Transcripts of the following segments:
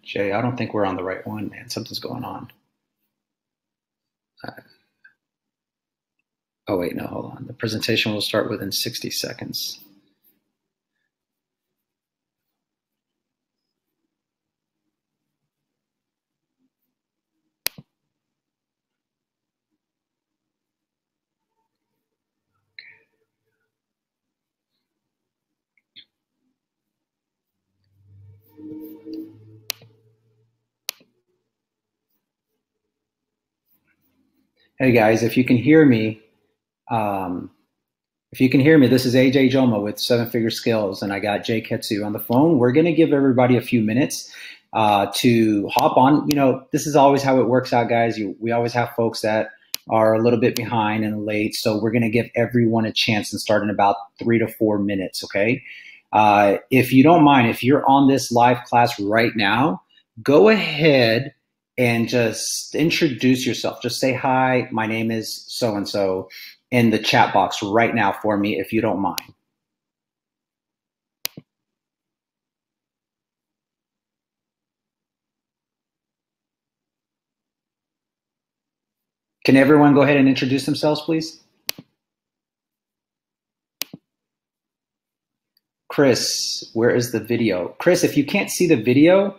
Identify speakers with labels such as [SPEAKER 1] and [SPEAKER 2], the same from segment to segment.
[SPEAKER 1] Jay, I don't think we're on the right one, man. Something's going on. Uh, oh, wait, no, hold on. The presentation will start within 60 seconds. Hey, guys, um, if you can hear me, this is AJ Joma with Seven Figure Skills, and I got Jay Ketsu on the phone. We're going to give everybody a few minutes to hop on. You know, this is always how it works out, guys. We always have folks that are a little bit behind and late, so we're going to give everyone a chance and start in about 3 to 4 minutes, okay? If you don't mind, if you're on this live class right now, go ahead and just introduce yourself. Just say, hi, my name is so-and-so in the chat box right now for me, if you don't mind. Can everyone go ahead and introduce themselves, please? Chris, where is the video? Chris, if you can't see the video,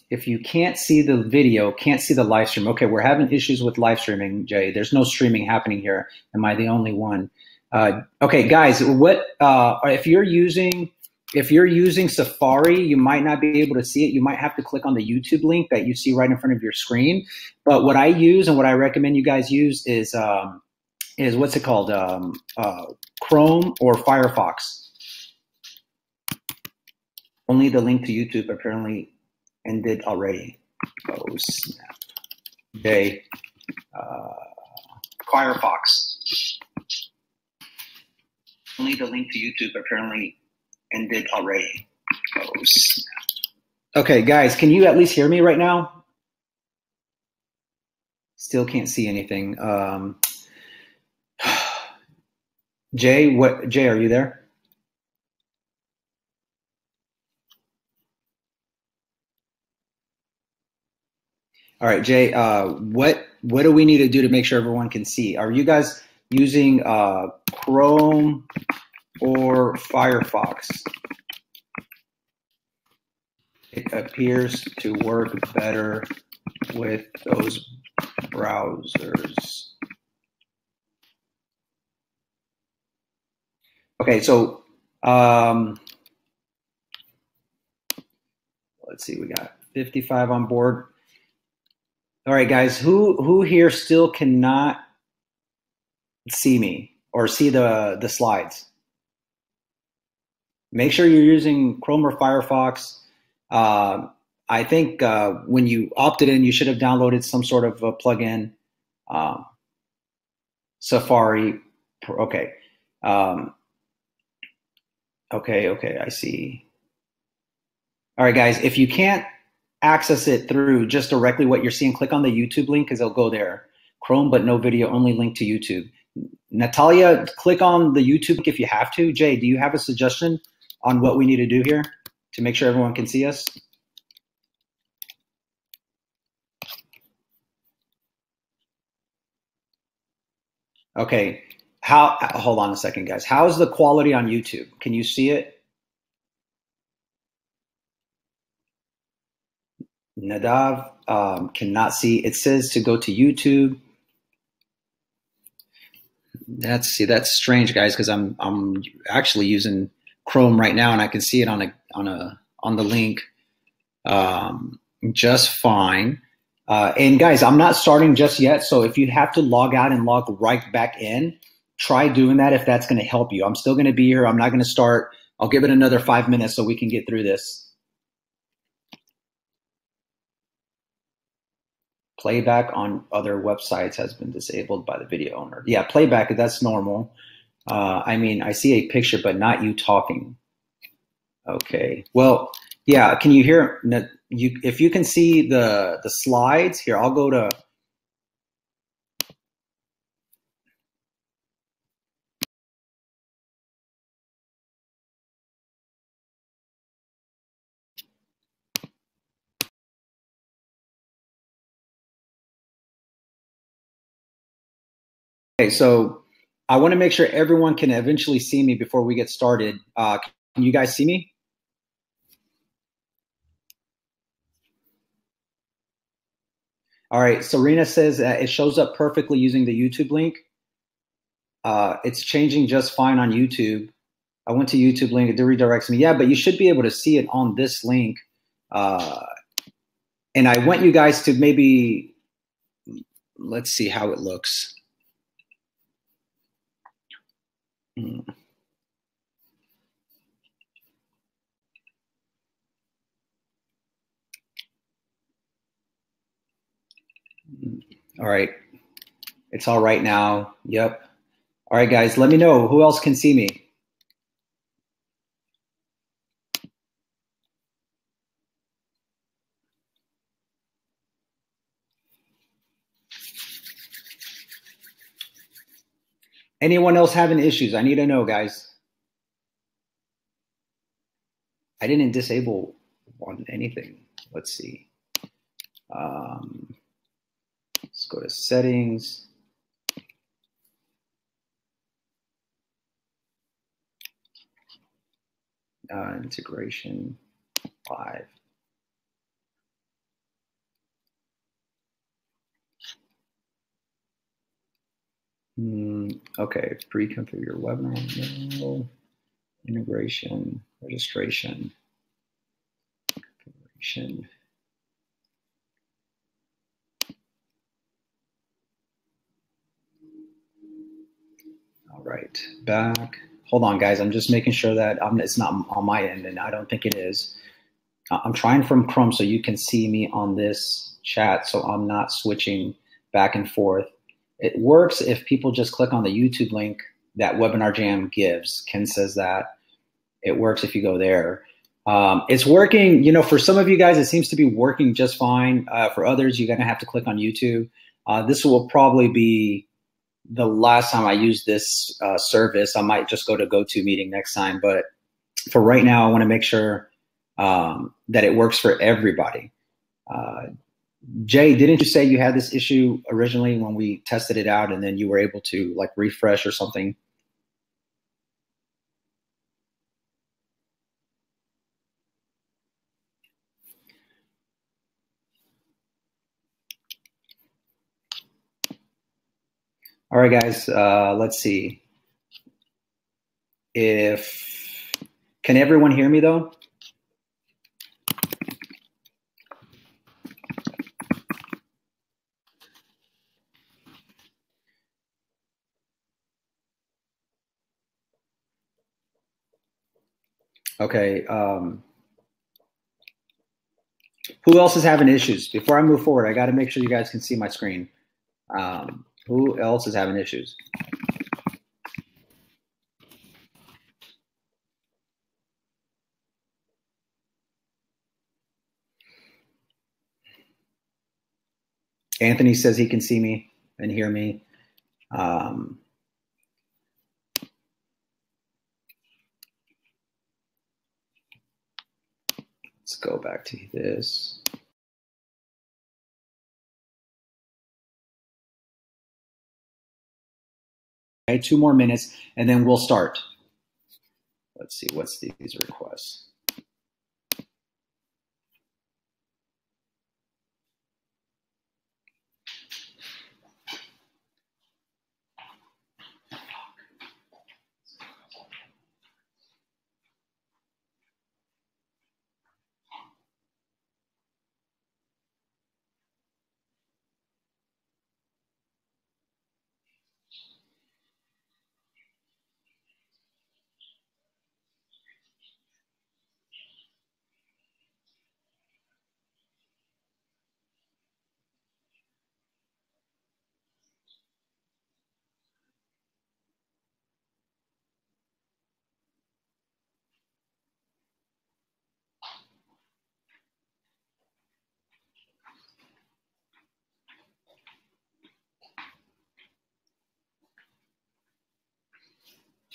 [SPEAKER 1] if you can't see the video, can't see the live stream. Okay, we're having issues with live streaming, Jay. There's no streaming happening here. Am I the only one? Okay, guys, if you're using Safari, you might not be able to see it. You might have to click on the YouTube link that you see right in front of your screen. But what I use and what I recommend you guys use is what's it called? Chrome or Firefox. Only the link to YouTube apparently ended already. Oh, snap. Jay, Firefox. Only the link to YouTube apparently ended already. Oh, snap. Okay, guys, can you at least hear me right now? Still can't see anything. Jay, Jay, are you there? All right, Jay, what do we need to do to make sure everyone can see? Are you guys using Chrome or Firefox? It appears to work better with those browsers. Okay, so let's see, we got 55 on board. All right, guys, who here still cannot see me or see the slides? Make sure you're using Chrome or Firefox. I think when you opted in, you should have downloaded some sort of a plugin. Safari, okay. Okay, I see. All right, guys, if you can't access it through just directly what you're seeing, click on the YouTube link because it'll go there. Chrome, but no video, only link to YouTube. Natalia, click on the YouTube link if you have to. Jay, do you have a suggestion on what we need to do here to make sure everyone can see us? Okay, hold on a second, guys. How's the quality on YouTube? Can you see it? Nadav cannot see. It says to go to YouTube. That's strange, guys, because I'm actually using Chrome right now, and I can see it on the link just fine. And guys, I'm not starting just yet, so if you have to log out and log right back in, try doing that if that's going to help you. I'm still going to be here. I'm not going to start. I'll give it another 5 minutes so we can get through this. Playback on other websites has been disabled by the video owner. Yeah, playback, that's normal. I mean, I see a picture, but not you talking. Okay, well, yeah, can you hear? If you can see the slides, here, I'll go to. Okay, so I want to make sure everyone can eventually see me before we get started. Can you guys see me? All right, Serena says that it shows up perfectly using the YouTube link. It's changing just fine on YouTube. I went to YouTube link, it redirects me. Yeah, but you should be able to see it on this link. And I want you guys to maybe, let's see how it looks. All right. It's all right now. Yep. All right, guys, let me know who else can see me. Anyone else having issues? I need to know, guys. I didn't disable anything. Let's see. Let's go to settings. Integration live. Okay, pre-configure webinar, no. Integration, registration, configuration. All right, back. Hold on, guys. I'm just making sure that it's not on my end, and I don't think it is. I'm trying from Chrome so you can see me on this chat, so I'm not switching back and forth. It works if people just click on the YouTube link that Webinar Jam gives. Ken says that. It works if you go there. It's working, you know, for some of you guys, it seems to be working just fine. For others, you're going to have to click on YouTube. This will probably be the last time I use this service. I might just go to GoToMeeting next time. But for right now, I want to make sure that it works for everybody. Jay, didn't you say you had this issue originally when we tested it out and then you were able to like refresh or something? All right, guys, let's see. Can everyone hear me though? Okay. Who else is having issues? Before I move forward, I got to make sure you guys can see my screen. Who else is having issues? Anthony says he can see me and hear me. Let's go back to this. Okay, 2 more minutes, and then we'll start. Let's see, what's these requests?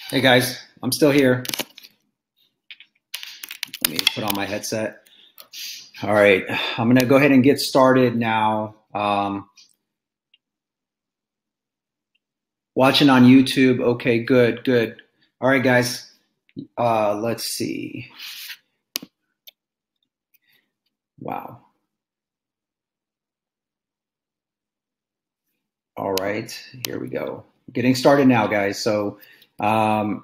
[SPEAKER 1] Hey guys, I'm still here. Let me put on my headset. All right, I'm gonna go ahead and get started now. While Watching on YouTube. Okay, good, good. All right, guys. Let's see. Wow. All right, here we go. Getting started now, guys. So want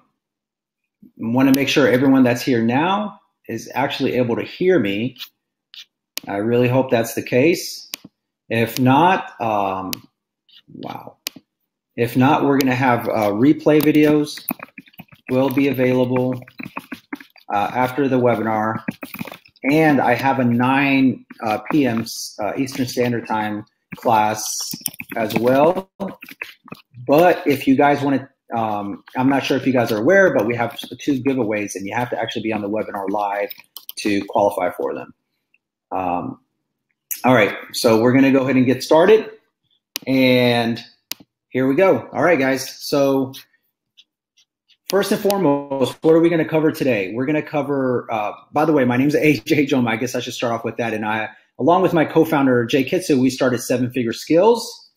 [SPEAKER 1] to make sure everyone that's here now is actually able to hear me. I really hope that's the case. If not, wow. If not, we're going to have replay videos will be available after the webinar. And I have a 9 p.m. Eastern Standard Time class as well. But if you guys want to, I'm not sure if you guys are aware, but we have 2 giveaways, and you have to actually be on the webinar live to qualify for them. All right, so we're going to go ahead and get started. And here we go. All right, guys. So first and foremost, what are we going to cover today? We're going to cover, by the way, my name is AJ Joma. I guess I should start off with that. And I, along with my co-founder, Jay Kitsu, we started 7-Figure Skills.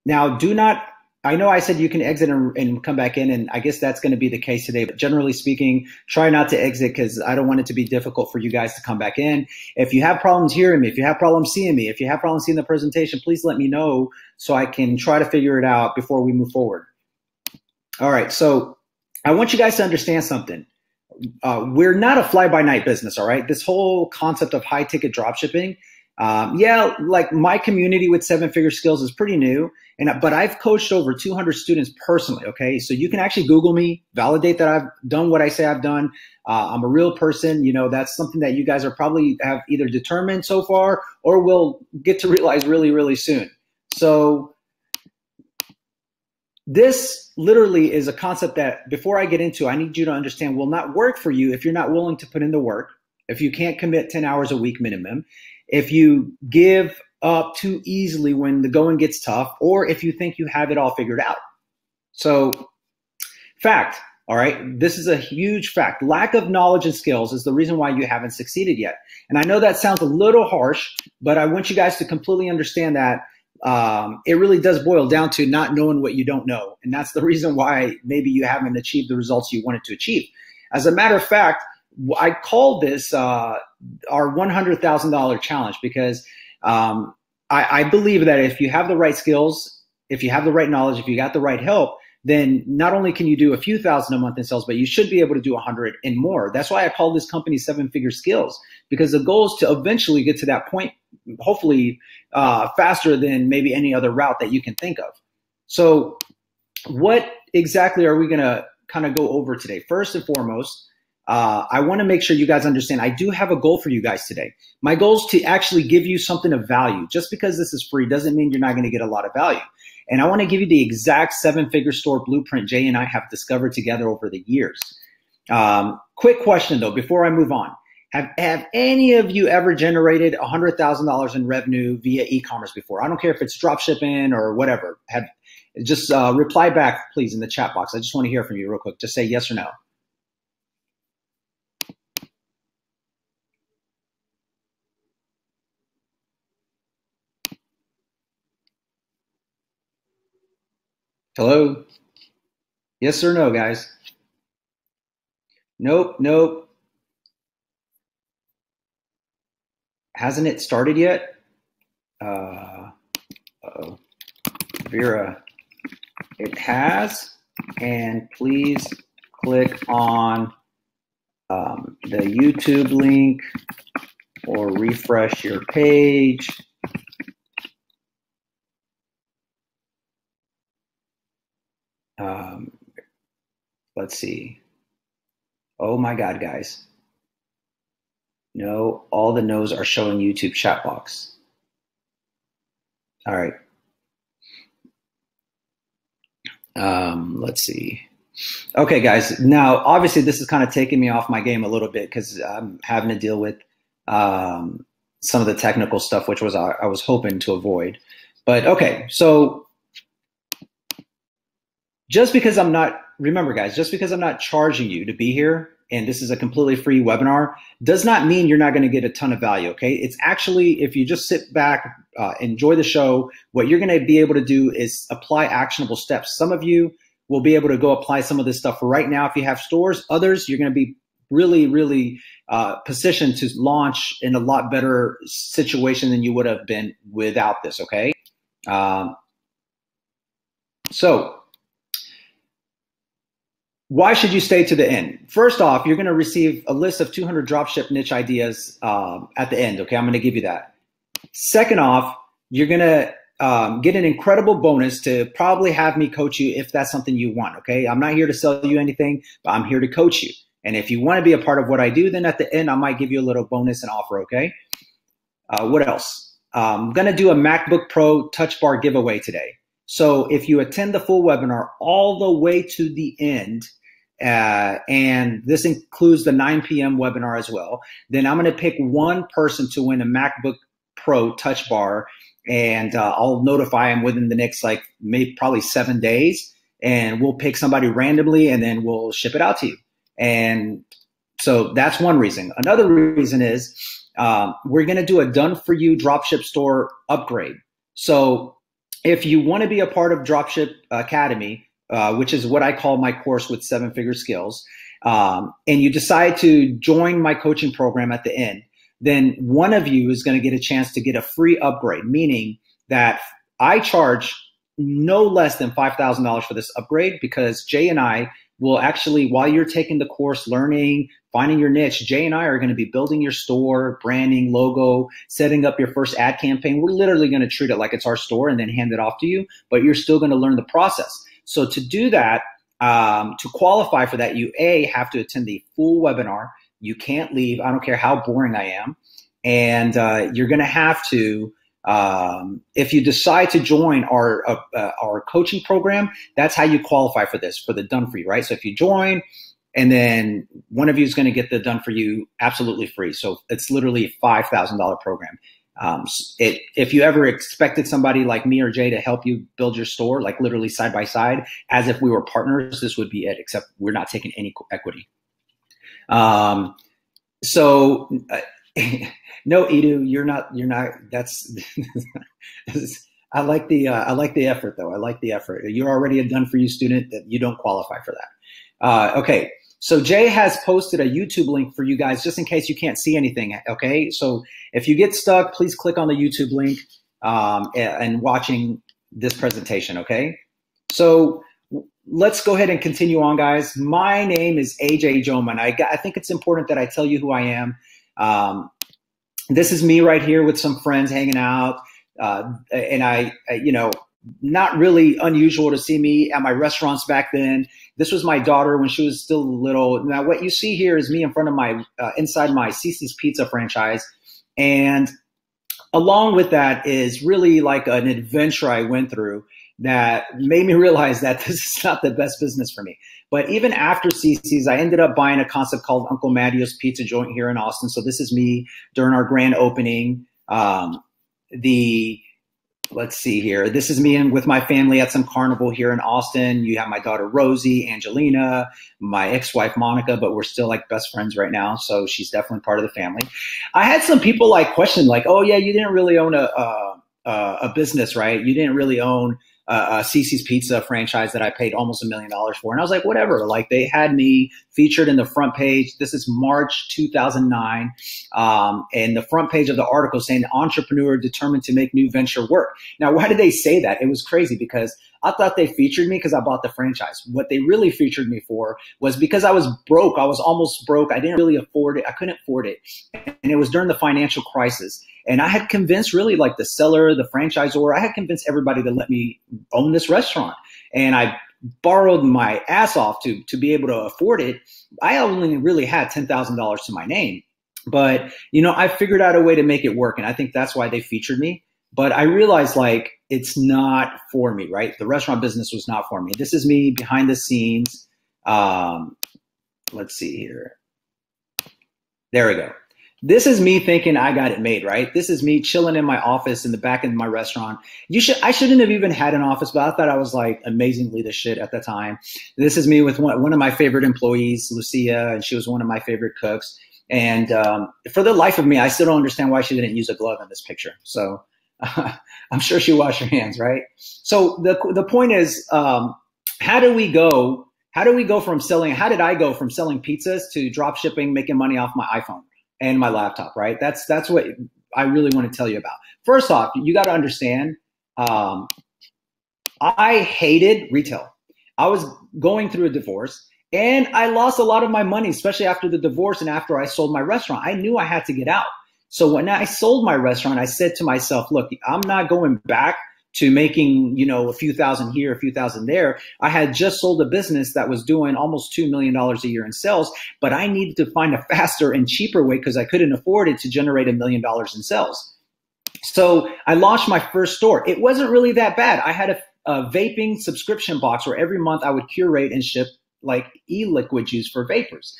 [SPEAKER 1] Now, do not, I know I said you can exit and come back in, and I guess that's going to be the case today. But generally speaking, try not to exit because I don't want it to be difficult for you guys to come back in. If you have problems hearing me, if you have problems seeing me, if you have problems seeing the presentation, please let me know so I can try to figure it out before we move forward. All right, so I want you guys to understand something. We're not a fly-by-night business, all right? This whole concept of high-ticket dropshipping, yeah, like my community with 7-Figure Skills is pretty new, but I've coached over 200 students personally, okay? So you can actually Google me, validate that I've done what I say I've done. I'm a real person. You know, that's something that you guys are probably have either determined so far or will get to realize really, really soon. So this literally is a concept that before I get into, I need you to understand will not work for you if you're not willing to put in the work, if you can't commit 10 hours a week minimum, if you give up too easily when the going gets tough, or if you think you have it all figured out. So fact, all right, this is a huge fact. Lack of knowledge and skills is the reason why you haven't succeeded yet. And I know that sounds a little harsh, but I want you guys to completely understand that it really does boil down to not knowing what you don't know. And that's the reason why maybe you haven't achieved the results you wanted to achieve. As a matter of fact, I call this our $100,000 challenge because I believe that if you have the right skills, if you have the right knowledge, if you got the right help, then not only can you do a few thousand a month in sales, but you should be able to do 100 and more. That's why I call this company 7-Figure Skills, because the goal is to eventually get to that point, hopefully faster than maybe any other route that you can think of. So what exactly are we going to kind of go over today? First and foremost, I want to make sure you guys understand I do have a goal for you guys today. My goal is to actually give you something of value. Just because this is free doesn't mean you're not going to get a lot of value. And I want to give you the exact 7-Figure store blueprint Jay and I have discovered together over the years. Quick question though, before I move on. Have any of you ever generated $100,000 in revenue via e-commerce before? I don't care if it's drop shipping or whatever. Just reply back, please, in the chat box. I just want to hear from you real quick. Just say yes or no. Hello? Yes or no, guys? Nope, nope. Hasn't it started yet? Uh-oh. Vera, it has. And please click on the YouTube link or refresh your page. Let's see. Oh my God, guys. No, all the no's are showing YouTube chat box. All right. Let's see. Okay, guys. Now, obviously, this is kind of taking me off my game a little bit because I'm having to deal with some of the technical stuff, which was I was hoping to avoid. But okay, so just because I'm not, remember guys, just because I'm not charging you to be here and this is a completely free webinar, does not mean you're not going to get a ton of value, okay? It's actually, if you just sit back, enjoy the show, what you're going to be able to do is apply actionable steps. Some of you will be able to go apply some of this stuff right now if you have stores. Others, you're going to be really positioned to launch in a lot better situation than you would have been without this, okay? So why should you stay to the end? First off, you're going to receive a list of 200 dropship niche ideas at the end, okay? I'm going to give you that. Second off, you're going to get an incredible bonus to probably have me coach you if that's something you want, okay? I'm not here to sell you anything, but I'm here to coach you. And if you want to be a part of what I do, then at the end, I might give you a little bonus and offer, okay? What else? I'm going to do a MacBook Pro Touch Bar giveaway today. So if you attend the full webinar all the way to the end, and this includes the 9 p.m. webinar as well, then I'm going to pick one person to win a MacBook Pro Touch Bar, and I'll notify him within the next probably 7 days, and we'll pick somebody randomly, and then we'll ship it out to you. And so that's one reason. Another reason is we're going to do a done-for-you dropship store upgrade. So if you want to be a part of Dropship Academy, which is what I call my course with 7-figure skills, and you decide to join my coaching program at the end, then one of you is going to get a chance to get a free upgrade, meaning that I charge no less than $5,000 for this upgrade, because Jay and I will actually, while you're taking the course, learning, finding your niche, Jay and I are going to be building your store, branding, logo, setting up your first ad campaign. We're literally going to treat it like it's our store and then hand it off to you, but you're still going to learn the process. So to do that, to qualify for that, you have to attend the full webinar. You can't leave. I don't care how boring I am. And you're going to have to, if you decide to join our coaching program, that's how you qualify for this, for the done for you, right? So if you join, and then one of you is going to get the done for you absolutely free. So it's literally a $5,000 program. If you ever expected somebody like me or Jay to help you build your store, like literally side by side, as if we were partners, this would be it, except we're not taking any equity. So no, Edu, you're not, that's, I like the effort though. I like the effort. You're already a done for you student, that you don't qualify for that. Okay. So Jay has posted a YouTube link for you guys, just in case you can't see anything. Okay. So if you get stuck, please click on the YouTube link, and watching this presentation. Okay. So let's go ahead and continue on, guys. My name is AJ Joma, and I think it's important that I tell you who I am. This is me right here with some friends hanging out. And I, not really unusual to see me at my restaurants back then. This was my daughter when she was still little. Now, what you see here is me in front of my, inside my Cici's Pizza franchise. And along with that is really like an adventure I went through that made me realize that this is not the best business for me. But even after Cici's, I ended up buying a concept called Uncle Mattio's Pizza Joint here in Austin. So this is me during our grand opening. Let's see here. This is me with my family at some carnival here in Austin. You have my daughter, Rosie, Angelina, my ex-wife, Monica, but we're still like best friends right now. So she's definitely part of the family. I had some people like question like, oh yeah, you didn't really own a business, right? You didn't really own a Cici's Pizza franchise that I paid almost $1 million for. And I was like, whatever, like they had me featured in the front page. This is March 2009. And the front page of the article saying entrepreneur determined to make new venture work. Now, why did they say that? It was crazy because I thought they featured me because I bought the franchise. What they really featured me for was because I was broke. I was almost broke. I didn't really afford it. I couldn't afford it. And it was during the financial crisis. And I had convinced really like the seller, the franchisor, I had convinced everybody to let me own this restaurant. And I borrowed my ass off to be able to afford it. I only really had $10,000 to my name. But, I figured out a way to make it work. And I think that's why they featured me. But I realized like it's not for me, right? The restaurant business was not for me. This is me behind the scenes. Let's see here. There we go. This is me thinking I got it made, right? This is me chilling in my office in the back of my restaurant. I shouldn't have even had an office, but I thought I was like amazingly the shit at the time. This is me with one of my favorite employees, Lucia, and she was one of my favorite cooks. And for the life of me, I still don't understand why she didn't use a glove in this picture. So I'm sure she washed her hands, right? So the point is, how do we go? How did I go from selling pizzas to drop shipping, making money off my iPhone and my laptop, right? That's what I really want to tell you about. First off, you got to understand, I hated retail. I was going through a divorce and I lost a lot of my money, especially after the divorce and after I sold my restaurant. I knew I had to get out. So when I sold my restaurant, I said to myself, look, I'm not going back to making, a few thousand here, a few thousand there. I had just sold a business that was doing almost $2 million a year in sales, but I needed to find a faster and cheaper way because I couldn't afford it to generate $1 million in sales. So I launched my first store. It wasn't really that bad. I had a vaping subscription box where every month I would curate and ship like e-liquid juice for vapors.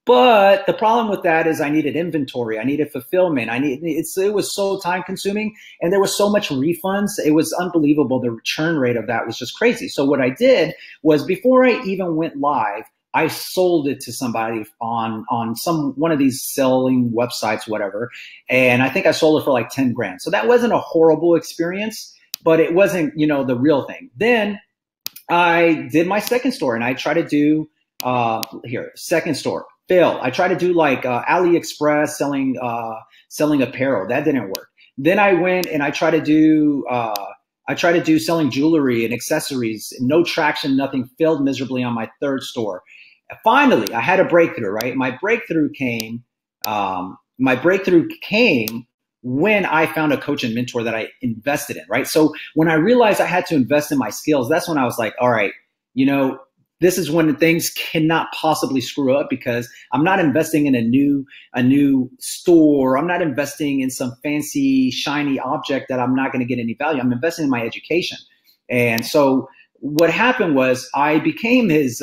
[SPEAKER 1] But the problem with that is I needed inventory. I needed fulfillment. It was so time consuming and there was so much refunds. It was unbelievable. The return rate of that was just crazy. So what I did was before I even went live, I sold it to somebody on one of these selling websites, whatever. And I think I sold it for like 10 grand. So that wasn't a horrible experience, but it wasn't, the real thing. Then I did my second store and I tried to do second store, failed. I tried to do like AliExpress selling apparel. That didn't work. Then I went and I tried to do selling jewelry and accessories. No traction, nothing. Failed miserably on my third store. Finally, I had a breakthrough, right? My breakthrough came when I found a coach and mentor that I invested in, right? So when I realized I had to invest in my skills, that's when I was like, all right, this is when things cannot possibly screw up because I'm not investing in a new store. I'm not investing in some fancy, shiny object that I'm not going to get any value. I'm investing in my education. And so what happened was I became his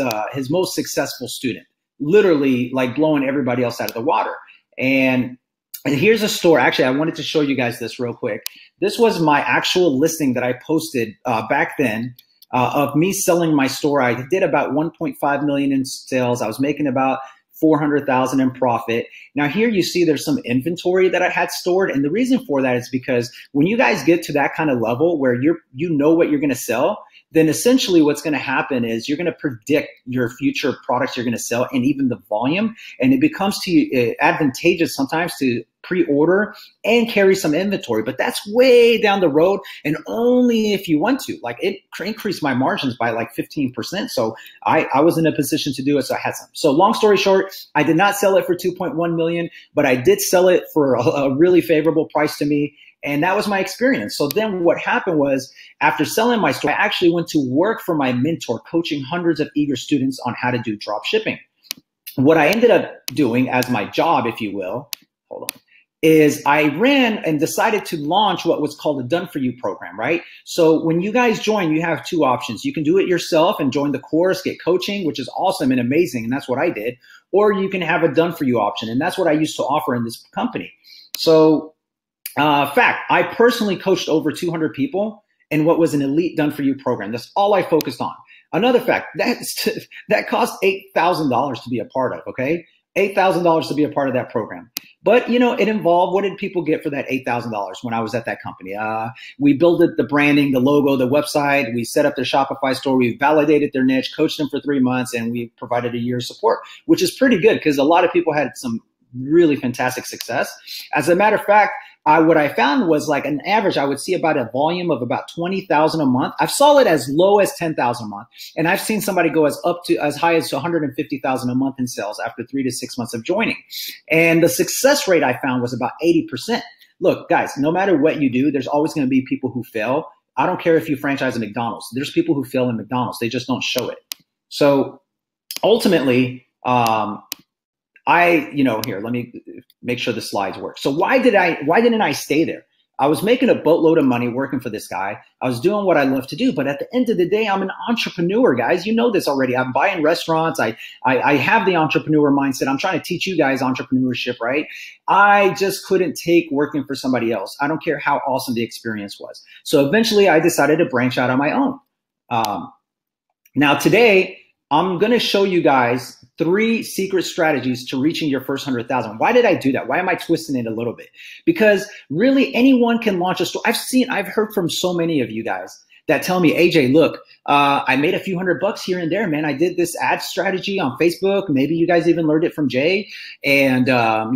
[SPEAKER 1] most successful student, literally like blowing everybody else out of the water. And here's a store. Actually, I wanted to show you guys this real quick. This was my actual listing that I posted back then. Of me selling my store. I did about 1.5 million in sales. I was making about 400,000 in profit. Now here you see there's some inventory that I had stored. And the reason for that is because when you guys get to that kind of level where you know what you're going to sell, then essentially what's going to happen is you're going to predict your future products you're going to sell and even the volume. And it becomes advantageous sometimes to pre-order and carry some inventory, but that's way down the road and only if you want to. Like it increased my margins by like 15%. So I was in a position to do it. So I had some. So long story short, I did not sell it for 2.1 million, but I did sell it for a really favorable price to me. And that was my experience. So then what happened was after selling my store, I actually went to work for my mentor, coaching hundreds of eager students on how to do drop shipping. What I ended up doing as my job, if you will, hold on, is I ran and decided to launch what was called a Done For You program, right? So when you guys join, you have two options. You can do it yourself and join the course, get coaching, which is awesome and amazing. And that's what I did. Or you can have a Done For You option. And that's what I used to offer in this company. So I personally coached over 200 people in what was an elite Done For You program. That's all I focused on. Another fact, that cost $8,000 to be a part of, okay? $8,000 to be a part of that program. But, it involved, what did people get for that $8,000 when I was at that company? We built the branding, the logo, the website. We set up their Shopify store. We validated their niche, coached them for 3 months, and we provided a year's support, which is pretty good because a lot of people had some really fantastic success. As a matter of fact, what I found was like an average, I would see about a volume of about 20,000 a month. I've saw it as low as 10,000 a month. And I've seen somebody go as high as 150,000 a month in sales after 3 to 6 months of joining. And the success rate I found was about 80%. Look, guys, no matter what you do, there's always going to be people who fail. I don't care if you franchise a McDonald's. There's people who fail in McDonald's. They just don't show it. So ultimately, here, let me make sure the slides work. So why didn't I stay there? I was making a boatload of money working for this guy. I was doing what I love to do. But at the end of the day, I'm an entrepreneur, guys. You know this already. I'm buying restaurants. I have the entrepreneur mindset. I'm trying to teach you guys entrepreneurship, right? I just couldn't take working for somebody else. I don't care how awesome the experience was. So eventually I decided to branch out on my own. Now today, I'm going to show you guys 3 secret strategies to reaching your first 100,000. Why did I do that? Why am I twisting it a little bit? Because really anyone can launch a store. I've heard from so many of you guys that tell me, AJ, look, I made a few $100 here and there, man. I did this ad strategy on Facebook. Maybe you guys even learned it from Jay. And,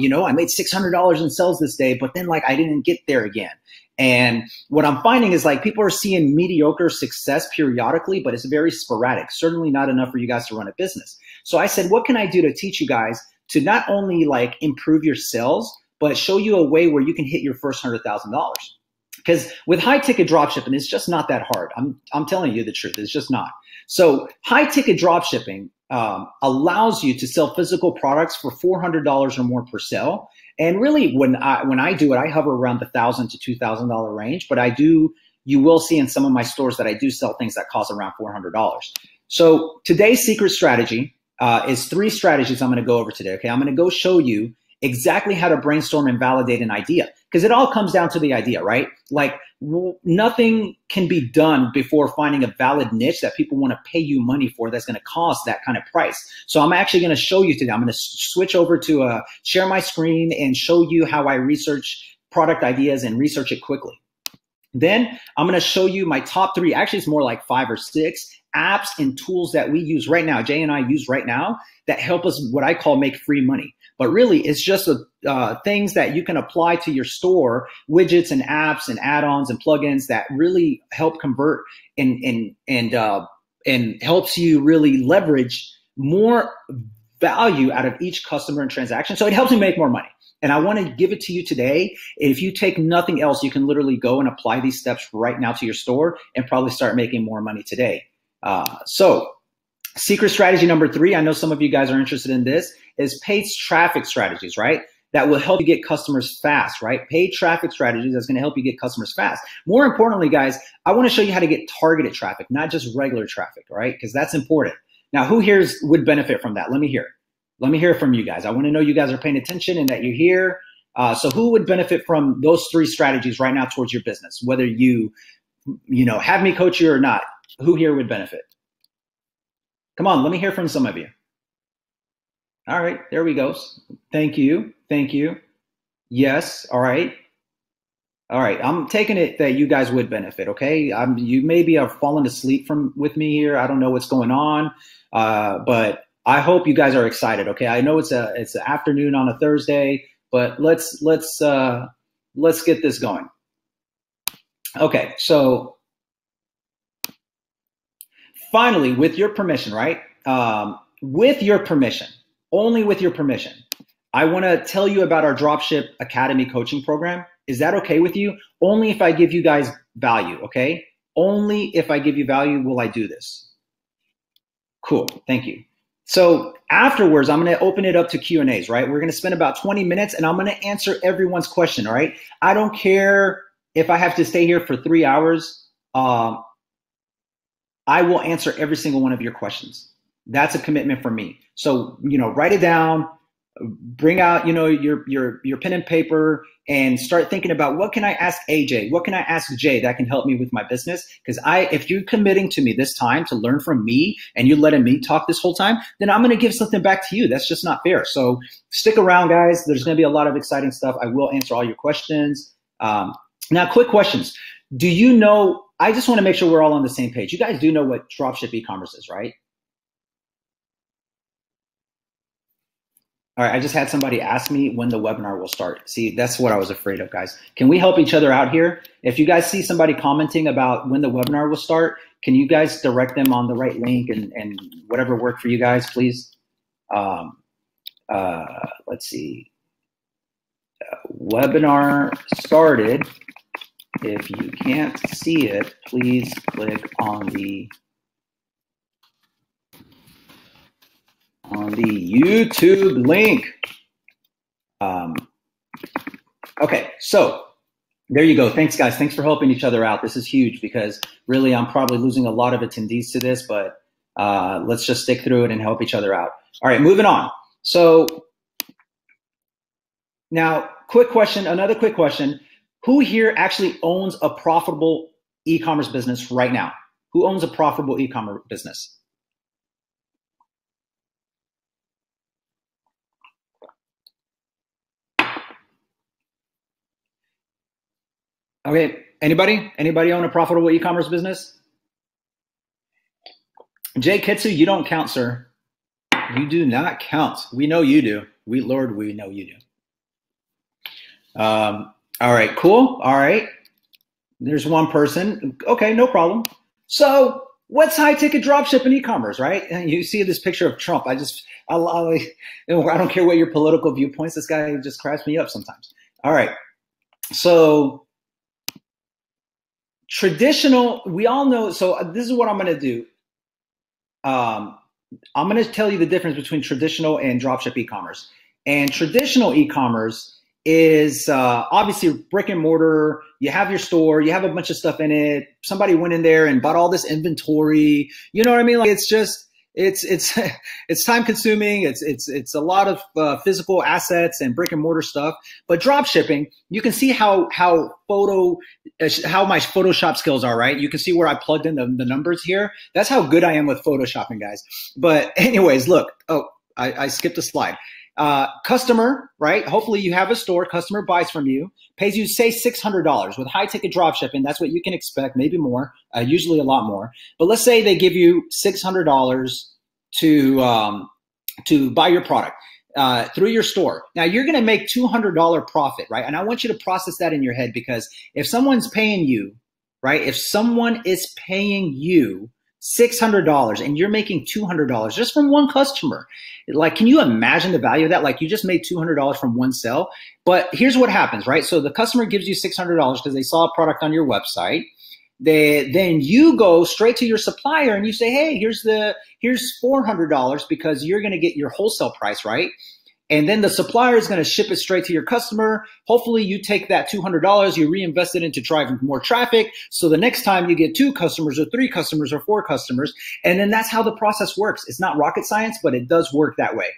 [SPEAKER 1] you know, I made $600 in sales this day, but then like I didn't get there again. And what I'm finding is like people are seeing mediocre success periodically, but it's very sporadic, certainly not enough for you guys to run a business. So I said, what can I do to teach you guys to not only like improve your sales, but show you a way where you can hit your first $100,000? Because with high ticket dropshipping, it's just not that hard. I'm telling you the truth. It's just not. So high ticket dropshipping allows you to sell physical products for $400 or more per sale. And really, when I do it, I hover around the $1,000 to $2,000 range. But you will see in some of my stores that I do sell things that cost around $400. So today's secret strategy is 3 strategies I'm going to go over today. Okay, I'm going to go show you exactly how to brainstorm and validate an idea, because it all comes down to the idea, right? Like nothing can be done before finding a valid niche that people want to pay you money for that's going to cost that kind of price. So I'm actually going to show you today. I'm going to switch over to share my screen and show you how I research product ideas and research it quickly. Then I'm going to show you my top 3, actually it's more like 5 or 6 apps and tools that we use right now, Jay and I use right now, that help us what I call make free money. But really, it's just things that you can apply to your store, widgets and apps and add-ons and plugins that really help convert and helps you really leverage more value out of each customer and transaction. So it helps you make more money. And I want to give it to you today. If you take nothing else, you can literally go and apply these steps right now to your store and probably start making more money today. So secret strategy number 3, I know some of you guys are interested in this, is paid traffic strategies, right? That will help you get customers fast, right? Paid traffic strategies that's going to help you get customers fast. More importantly, guys, I want to show you how to get targeted traffic, not just regular traffic, right? Because that's important. Now, who here would benefit from that? Let me hear. Let me hear from you guys. I want to know you guys are paying attention and that you're here. So who would benefit from those 3 strategies right now towards your business? Whether you have me coach you or not, who here would benefit? Come on, let me hear from some of you. All right, there we go. Thank you. Thank you. Yes. All right. All right. I'm taking it that you guys would benefit. Okay. You maybe are falling asleep with me here. I don't know what's going on, but I hope you guys are excited. Okay. I know it's an afternoon on a Thursday, but let's get this going. Okay. So finally, with your permission, right? With your permission, only with your permission, I want to tell you about our Dropship Academy coaching program. Is that okay with you? Only if I give you guys value, okay? Only if I give you value will I do this. Cool, thank you. So afterwards, I'm going to open it up to Q&As, right? We're going to spend about 20 minutes and I'm going to answer everyone's question, all right? I don't care if I have to stay here for 3 hours. I will answer every single one of your questions. That's a commitment for me. So, write it down, bring out, your pen and paper and start thinking about what can I ask AJ? What can I ask Jay that can help me with my business? Because if you're committing to me this time to learn from me and you're letting me talk this whole time, then I'm going to give something back to you. That's just not fair. So stick around, guys. There's going to be a lot of exciting stuff. I will answer all your questions. Now, quick questions. Do you know, I just want to make sure we're all on the same page. You guys do know what dropship e-commerce is, right? All right, I just had somebody ask me when the webinar will start. See, that's what I was afraid of, guys. Can we help each other out here? If you guys see somebody commenting about when the webinar will start, can you guys direct them on the right link and whatever worked for you guys, please? Let's see. Webinar started. If you can't see it, please click on the YouTube link. Okay, so There you go. Thanks, guys. Thanks for helping each other out. This is huge because really I'm probably losing a lot of attendees to this, but let's just stick through it and help each other out. All right, moving on. So now, quick question, another quick question. Who here actually owns a profitable e-commerce business right now? Who owns a profitable e-commerce business? Okay, anybody? Anybody own a profitable e-commerce business? Jay Kitsu, you don't count, sir. You do not count. We know you do. Lord, we know you do. All right, cool. All right. There's one person. Okay, no problem. So what's high ticket dropship and e-commerce, right? And you see this picture of Trump. I don't care what your political viewpoints. This guy just cracks me up sometimes. All right. So traditional, we all know. So this is what I'm going to do. I'm going to tell you the difference between traditional and dropship e-commerce. And traditional e-commerce is obviously brick and mortar. You have your store, you have a bunch of stuff in it. Somebody went in there and bought all this inventory. You know what I mean? Like it's just it's time consuming. It's a lot of physical assets and brick and mortar stuff. But drop shipping, you can see how my Photoshop skills are, right? You can see where I plugged in the numbers here. That's how good I am with Photoshopping, guys. But anyways, look. Oh, I skipped a slide. Customer, right? Hopefully you have a store, customer buys from you, pays you say $600 with high ticket drop shipping. That's what you can expect, maybe more, usually a lot more. But let's say they give you $600 to buy your product through your store. Now you're going to make $200 profit, right? And I want you to process that in your head because if someone's paying you, right? If someone is paying you $600 and you're making $200 just from one customer. Like, can you imagine the value of that? Like you just made $200 from one sale. But here's what happens, right? So the customer gives you $600 because they saw a product on your website. Then you go straight to your supplier and you say, hey, here's $400 because you're going to get your wholesale price, right? And then the supplier is going to ship it straight to your customer. Hopefully you take that $200, you reinvest it into driving more traffic. So the next time you get 2 customers or 3 customers or 4 customers. And then that's how the process works. It's not rocket science, but it does work that way.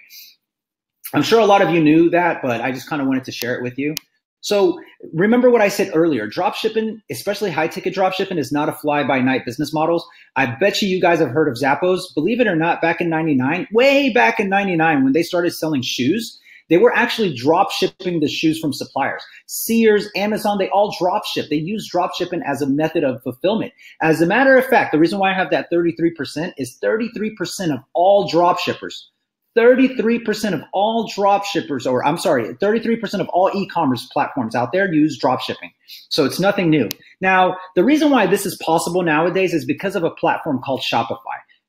[SPEAKER 1] I'm sure a lot of you knew that, but I just kind of wanted to share it with you. So remember what I said earlier, drop shipping, especially high ticket drop shipping, is not a fly by night business models. I bet you guys have heard of Zappos. Believe it or not, back in 99, way back in 99, when they started selling shoes, they were actually drop shipping the shoes from suppliers. Sears, Amazon, they all drop ship. They use drop shipping as a method of fulfillment. As a matter of fact, the reason why I have that 33% is 33% of all drop shippers 33% of all drop shippers, or I'm sorry, 33% of all e-commerce platforms out there use drop shipping. So it's nothing new. Now, the reason why this is possible nowadays is because of a platform called Shopify.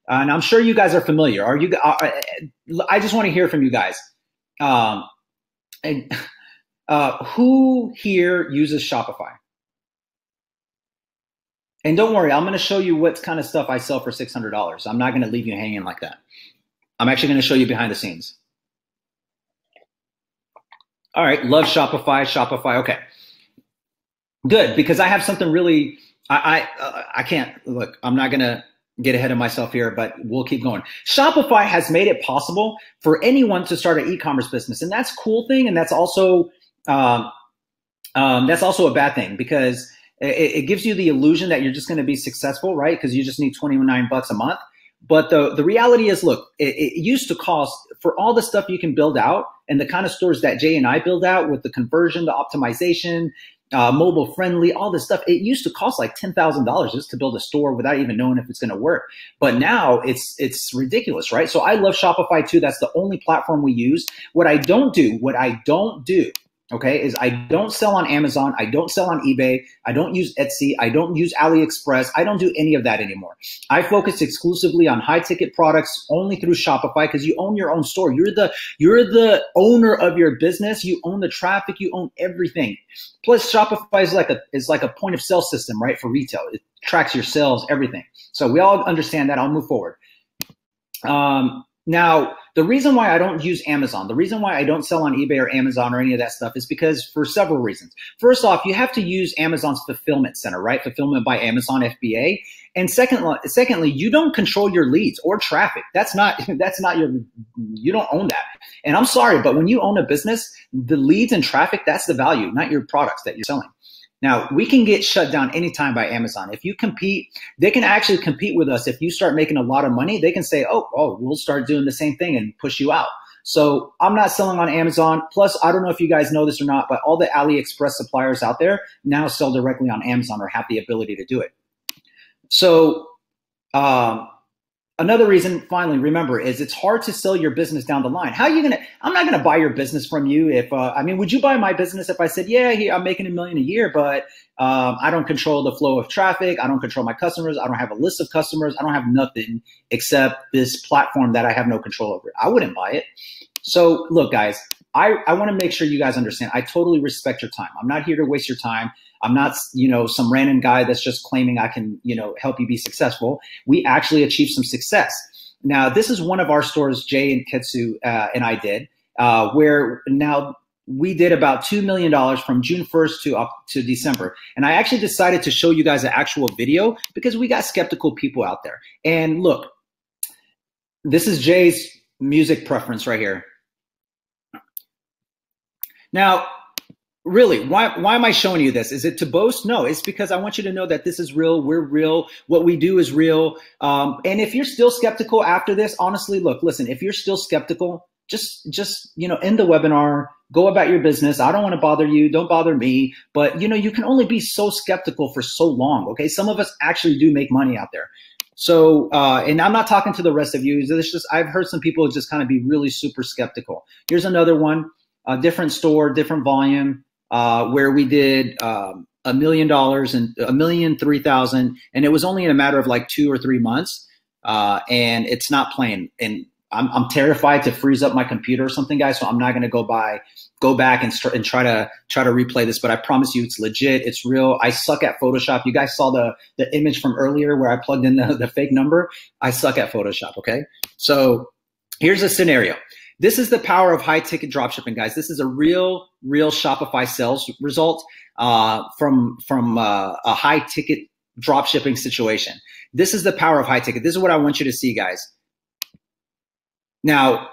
[SPEAKER 1] And I'm sure you guys are familiar. I just want to hear from you guys. Who here uses Shopify? And don't worry, I'm going to show you what kind of stuff I sell for $600. I'm not going to leave you hanging like that. I'm actually going to show you behind the scenes. All right, love Shopify. Okay, good, because I have something really. I can't look. I'm not going to get ahead of myself here, but we'll keep going. Shopify has made it possible for anyone to start an e-commerce business, and that's a cool thing, and that's also a bad thing because it gives you the illusion that you're just going to be successful, right? Because you just need $29 a month. But the reality is, look, it used to cost, for all the stuff you can build out and the kind of stores that Jay and I build out with the conversion, the optimization, mobile friendly, all this stuff, it used to cost like $10,000 just to build a store without even knowing if it's going to work. But now it's ridiculous, right? So I love Shopify too. That's the only platform we use. What I don't do, okay, is I don't sell on Amazon. I don't sell on eBay. I don't use Etsy. I don't use AliExpress. I don't do any of that anymore. I focus exclusively on high ticket products only through Shopify because you own your own store. You're the owner of your business. You own the traffic. You own everything. Plus Shopify is like a point of sale system, right? For retail. It tracks your sales, everything. So we all understand that. I'll move forward. Now, the reason why I don't use Amazon, the reason why I don't sell on eBay or Amazon or any of that stuff is because for several reasons. First off, you have to use Amazon's fulfillment center, right? Fulfillment by Amazon FBA. And secondly, you don't control your leads or traffic. That's not you don't own that. And I'm sorry, but when you own a business, the leads and traffic, that's the value, not your products that you're selling. Now, we can get shut down anytime by Amazon. If you compete, they can actually compete with us. If you start making a lot of money, they can say, oh, we'll start doing the same thing and push you out. So I'm not selling on Amazon. Plus, I don't know if you guys know this or not, but all the AliExpress suppliers out there now sell directly on Amazon or have the ability to do it. So another reason, finally, remember, is it's hard to sell your business down the line. How are you going to, I'm not going to buy your business from you if, I mean, would you buy my business if I said, yeah, I'm making $1 million a year, but I don't control the flow of traffic. I don't control my customers. I don't have a list of customers. I don't have nothing except this platform that I have no control over. I wouldn't buy it. So look, guys, I want to make sure you guys understand. I totally respect your time. I'm not here to waste your time. I'm not, some random guy that's just claiming I can, help you be successful. We actually achieved some success. Now, this is one of our stores, Jay and Ketsu and I did, where now we did about $2 million from June 1st to December. And I actually decided to show you guys an actual video because we got skeptical people out there. And look, this is Jay's music preference right here. Now, really, why am I showing you this? Is it to boast? No, it's because I want you to know that this is real. We're real. What we do is real. And if you're still skeptical after this, honestly, listen, if you're still skeptical, just end the webinar, go about your business. I don't want to bother you. Don't bother me. But, you can only be so skeptical for so long. Okay. Some of us actually do make money out there. So, and I'm not talking to the rest of you. It's just, I've heard some people just kind of be really super skeptical. Here's another one, a different store, different volume. Where we did $1 million and $1,003,000, and it was only in a matter of like 2 or 3 months, and it's not playing. And I'm terrified to freeze up my computer or something, guys. So I'm not going to go back and try to replay this. But I promise you, it's legit. It's real. I suck at Photoshop. You guys saw the image from earlier where I plugged in the fake number. I suck at Photoshop. Okay, so here's a scenario. This is the power of high ticket dropshipping, guys. This is a real Shopify sales result from a high ticket dropshipping situation. This is the power of high ticket. This is what I want you to see, guys. Now,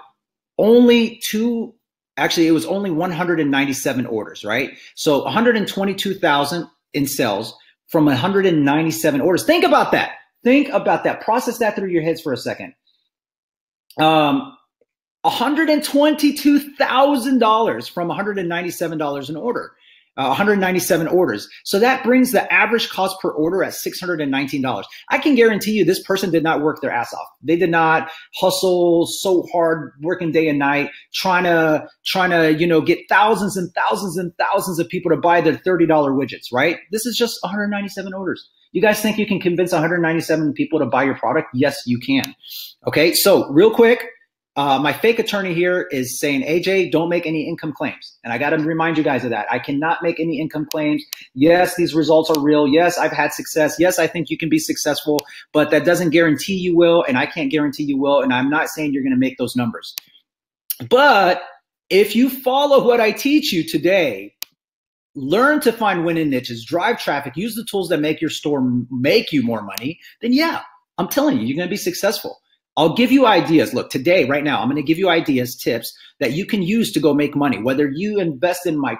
[SPEAKER 1] actually, it was only 197 orders, right? So 122,000 in sales from 197 orders. Think about that. Think about that. Process that through your heads for a second. $122,000 from $197 an order, 197 orders. So that brings the average cost per order at $619. I can guarantee you this person did not work their ass off. They did not hustle so hard, working day and night, trying to get thousands and thousands and thousands of people to buy their $30 widgets, right? This is just 197 orders. You guys think you can convince 197 people to buy your product? Yes, you can. Okay, so real quick, my fake attorney here is saying, AJ, don't make any income claims. And I got to remind you guys of that. I cannot make any income claims. Yes, these results are real. Yes, I've had success. Yes, I think you can be successful, but that doesn't guarantee you will. And I can't guarantee you will. And I'm not saying you're going to make those numbers. But if you follow what I teach you today, learn to find winning niches, drive traffic, use the tools that make your store make you more money, then yeah, I'm telling you, you're going to be successful. I'll give you ideas. Look, today, right now, I'm going to give you ideas, tips that you can use to go make money. Whether you invest in my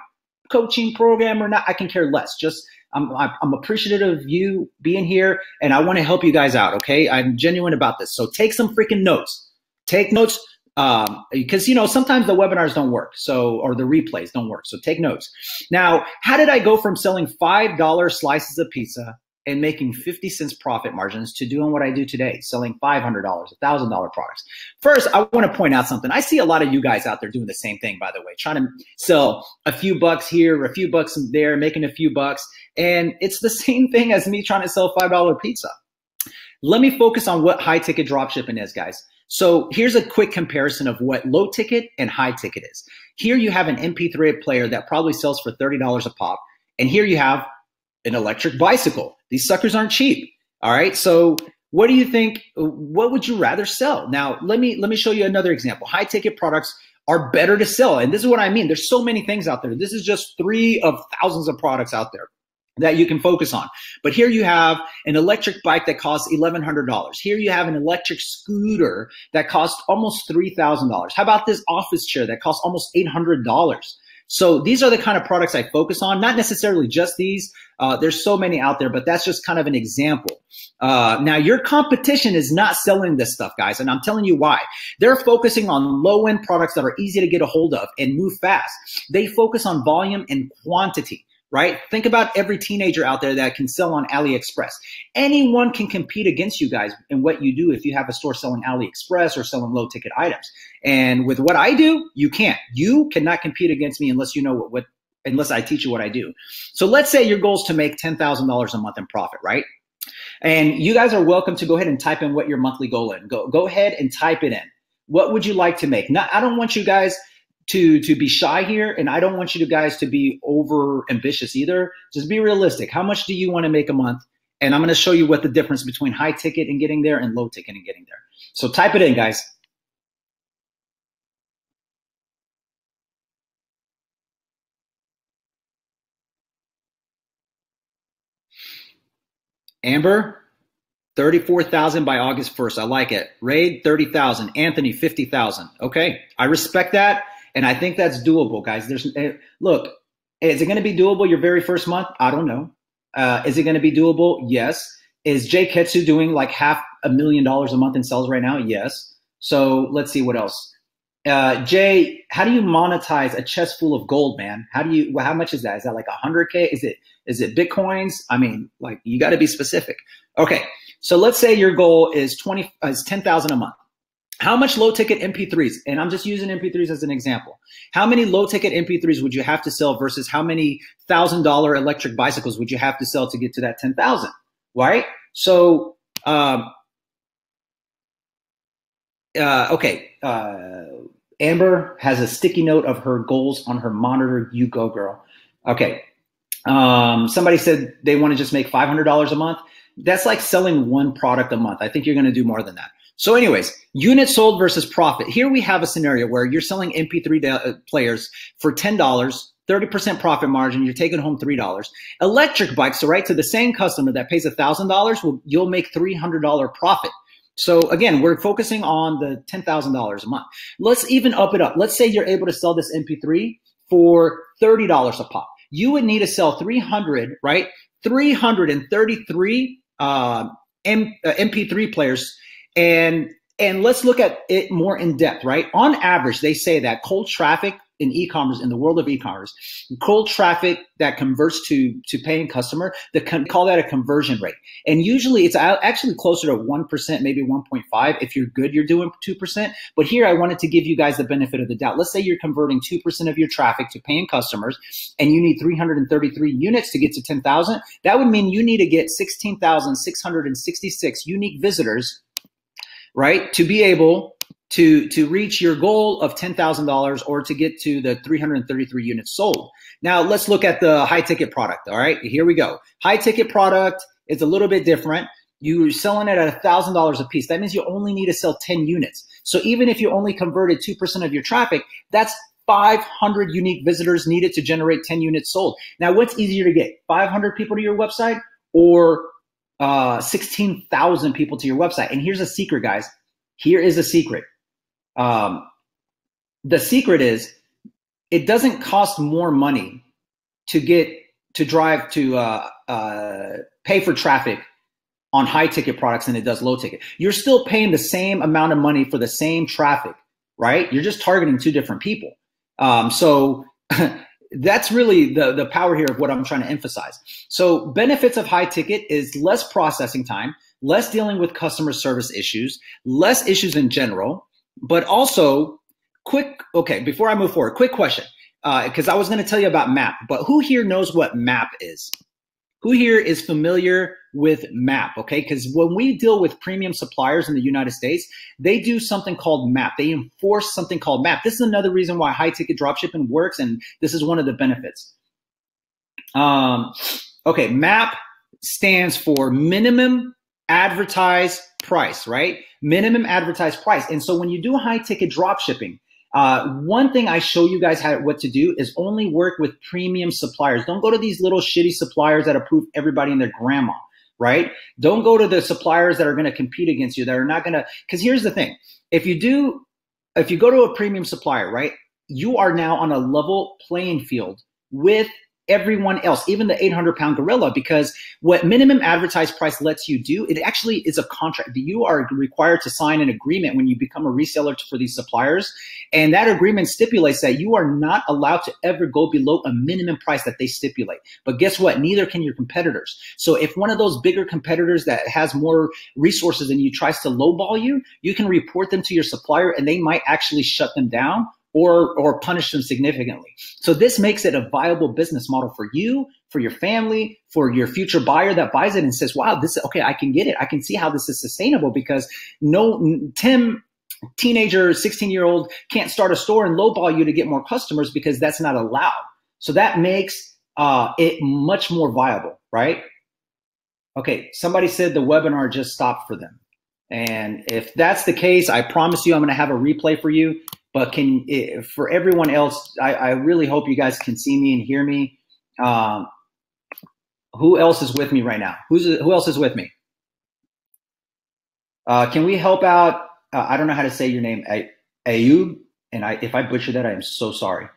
[SPEAKER 1] coaching program or not, I can care less. Just I'm appreciative of you being here, and I want to help you guys out, okay? I'm genuine about this. So take some freaking notes. Take notes because, sometimes the webinars don't work, or the replays don't work. So take notes. Now, how did I go from selling $5 slices of pizza and making 50 cents profit margins to doing what I do today, selling $500, $1,000 products? First, I want to point out something. I see a lot of you guys out there doing the same thing, by the way, trying to sell a few bucks here, a few bucks there, making a few bucks. And it's the same thing as me trying to sell $5 pizza. Let me focus on what high ticket dropshipping is, guys. So here's a quick comparison of what low ticket and high ticket is. Here you have an MP3 player that probably sells for $30 a pop. And here you have an electric bicycle. These suckers aren't cheap. All right. So What do you think? What would you rather sell? Now, let me show you another example. High ticket products are better to sell. And this is what I mean. There's so many things out there. This is just 3 of thousands of products out there that you can focus on. But here you have an electric bike that costs $1,100. Here you have an electric scooter that costs almost $3,000. How about this office chair that costs almost $800? So these are the kind of products I focus on, not necessarily just these. There's so many out there, but that's just kind of an example. Now, your competition is not selling this stuff, guys, and I'm telling you why. They're focusing on low-end products that are easy to get a hold of and move fast. They focus on volume and quantity. Right? Think about every teenager out there that can sell on AliExpress. Anyone can compete against you guys in what you do if you have a store selling AliExpress or selling low ticket items. And with what I do, you can't. You cannot compete against me unless you know unless I teach you what I do. So let's say your goal is to make $10,000 a month in profit, right? And you guys are welcome to go ahead and type in what your monthly goal is. Go ahead and type it in. What would you like to make? Now, I don't want you guys to be shy here, and I don't want you guys to be over ambitious either. Just be realistic. How much do you want to make a month? And I'm going to show you what the difference between high ticket and getting there and low ticket and getting there. So type it in, guys. Amber, 34,000 by August 1st. I like it. Raid, 30,000. Anthony, 50,000. Okay, I respect that. And I think that's doable, guys. Look, is it going to be doable your very first month? I don't know. Is it going to be doable? Yes. Is Jay Ketsu doing like $500,000 a month in sales right now? Yes. So let's see what else. Jay, how do you monetize a chest full of gold, man? How much is that? Is that like 100K? Is it Bitcoins? I mean, like, you got to be specific. Okay. So let's say your goal is 10,000 a month. How much low ticket MP3s? And I'm just using MP3s as an example. How many low ticket MP3s would you have to sell versus how many $1,000 electric bicycles would you have to sell to get to that 10,000? Right? So, okay. Amber has a sticky note of her goals on her monitor. You go, girl. Okay. Somebody said they want to just make $500 a month. That's like selling one product a month. I think you're going to do more than that. So anyways, units sold versus profit. Here we have a scenario where you're selling MP3 players for $10, 30% profit margin. You're taking home $3. Electric bikes, so right to the same customer that pays $1,000, you'll make $300 profit. So again, we're focusing on the $10,000 a month. Let's even up it up. Let's say you're able to sell this MP3 for $30 a pop. You would need to sell 300, right? 333 MP3 players. And let's look at it more in depth, right? On average, they say that cold traffic in e-commerce, in the world of e-commerce, cold traffic that converts to paying customer, call that a conversion rate. And usually it's actually closer to 1%, maybe 1.5. If you're good, you're doing 2%. But here I wanted to give you guys the benefit of the doubt. Let's say you're converting 2% of your traffic to paying customers and you need 333 units to get to 10,000. That would mean you need to get 16,666 unique visitors, right, to be able to reach your goal of $10,000 or to get to the 333 units sold. Now, let's look at the high ticket product. All right, here we go. High ticket product is a little bit different. You're selling it at $1,000 a piece. That means you only need to sell 10 units. So even if you only converted 2% of your traffic, that's 500 unique visitors needed to generate 10 units sold. Now, what's easier to get? 500 people to your website or 16,000 people to your website? And here's a secret, guys. Here is a secret. The secret is it doesn't cost more money to pay for traffic on high ticket products than it does low ticket. You're still paying the same amount of money for the same traffic, right? You're just targeting two different people. So that's really the power here of what I'm trying to emphasize. So benefits of high ticket is less processing time, less dealing with customer service issues, less issues in general, but also okay, before I move forward, quick question, because I was going to tell you about MAP, but who here knows what MAP is? Who here is familiar with MAP, okay? Because when we deal with premium suppliers in the United States, they do something called MAP. They enforce something called MAP. This is another reason why high-ticket dropshipping works, and this is one of the benefits. Okay, MAP stands for minimum advertised price, right? Minimum advertised price. And so when you do high ticket drop shipping, one thing I show you guys what to do is only work with premium suppliers. Don't go to these little shitty suppliers that approve everybody and their grandma, right? Don't go to the suppliers that are going to compete against you, that are not going to, because here's the thing. If you go to a premium supplier, right, you are now on a level playing field with everyone else, even the 800-pound gorilla, because what minimum advertised price lets you do, it actually is a contract. You are required to sign an agreement when you become a reseller for these suppliers. And that agreement stipulates that you are not allowed to ever go below a minimum price that they stipulate. But guess what? Neither can your competitors. So if one of those bigger competitors that has more resources than you tries to lowball you, you can report them to your supplier and they might actually shut them down or punish them significantly. So this makes it a viable business model for you, for your family, for your future buyer that buys it and says, wow, this is okay, I can get it. I can see how this is sustainable, because Tim, teenager, 16-year-old, can't start a store and lowball you to get more customers, because that's not allowed. So that makes it much more viable, right? Okay, somebody said the webinar just stopped for them. And if that's the case, I promise you I'm gonna have a replay for you. But for everyone else, I really hope you guys can see me and hear me. Who else is with me right now? Who else is with me? Can we help out? I don't know how to say your name, Ayub. And if I butcher that, I am so sorry.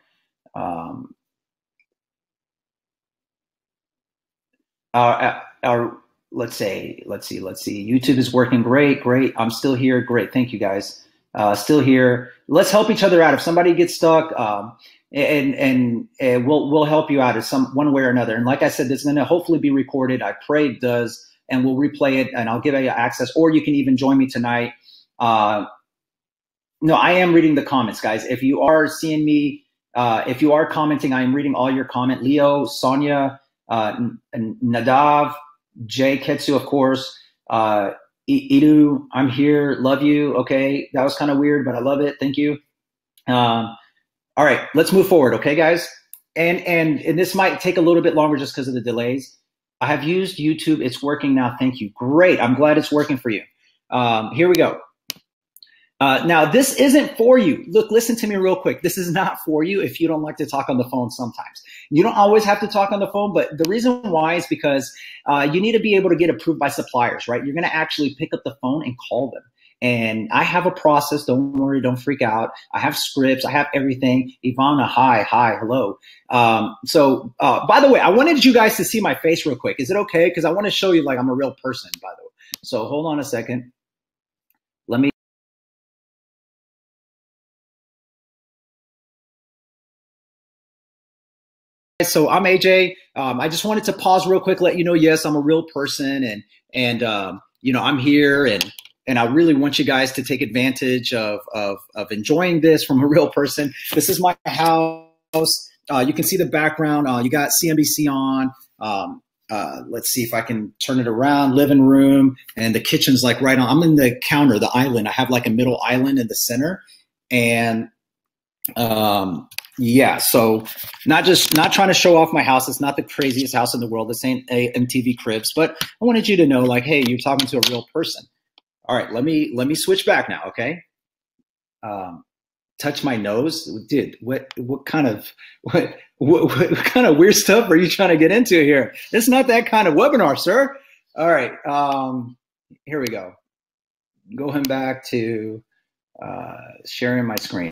[SPEAKER 1] Let's see. YouTube is working great. I'm still here. Great. Thank you guys. Still here. Let's help each other out. If somebody gets stuck, and we'll help you out in one way or another. And like I said, this is going to hopefully be recorded. I pray it does, and we'll replay it, and I'll give you access, or you can even join me tonight. No, I am reading the comments, guys. If you are seeing me, if you are commenting, I am reading all your comment. Leo, Sonia, Nadav, Jay Ketsu, of course, Idu, I'm here, love you. Okay, that was kind of weird, but I love it. Thank you. All right, let's move forward. Okay, guys, and this might take a little bit longer just because of the delays. I have used YouTube. It's working now. Thank you. Great. I'm glad it's working for you. Here we go. Now, this isn't for you. Look, listen to me real quick. This is not for you if you don't like to talk on the phone sometimes. You don't always have to talk on the phone, but the reason why is because you need to be able to get approved by suppliers, right? You're going to actually pick up the phone and call them. And I have a process. Don't worry. Don't freak out. I have scripts. I have everything. Ivana, hi, hello. So by the way, I wanted you guys to see my face real quick. Is it okay? Because I want to show you like I'm a real person, by the way. So hold on a second. Let me. So I'm AJ. I just wanted to pause real quick, let you know, yes, I'm a real person, and you know, I'm here, and I really want you guys to take advantage of enjoying this from a real person. This is my house. You can see the background. You got CNBC on. Let's see if I can turn it around. Living room, and the kitchen's like right on. I'm in the counter, the island. I have like a middle island in the center, and yeah, so not trying to show off my house. It's not the craziest house in the world. This ain't a MTV Cribs, but I wanted you to know, like, hey, you're talking to a real person. All right, let me switch back now, okay? Touch my nose, dude. What kind of weird stuff are you trying to get into here? It's not that kind of webinar, sir. All right, here we go. Going back to sharing my screen.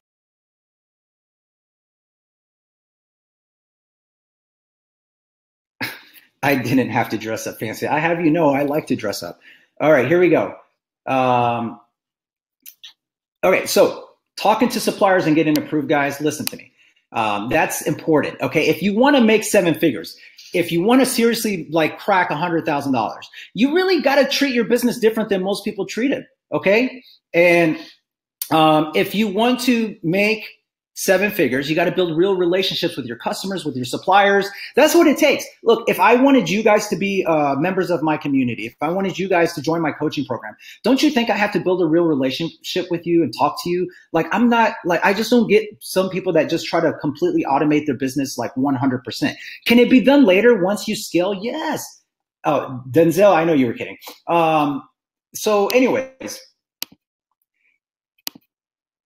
[SPEAKER 1] I didn't have to dress up fancy. I have, you know, I like to dress up. All right, here we go. Okay, so talking to suppliers and getting approved, guys, listen to me. That's important, okay? If you want to make 7 figures, if you want to seriously like crack $100,000, you really got to treat your business different than most people treat it, okay? And if you want to make 7 figures, you got to build real relationships with your customers, with your suppliers. That's what it takes. Look, if I wanted you guys to be members of my community, if I wanted you guys to join my coaching program, don't you think I have to build a real relationship with you and talk to you? Like, I'm not like, I just don't get some people that just try to completely automate their business like 100%. Can it be done later once you scale? Yes. Oh, Denzel, I know you were kidding. So anyways,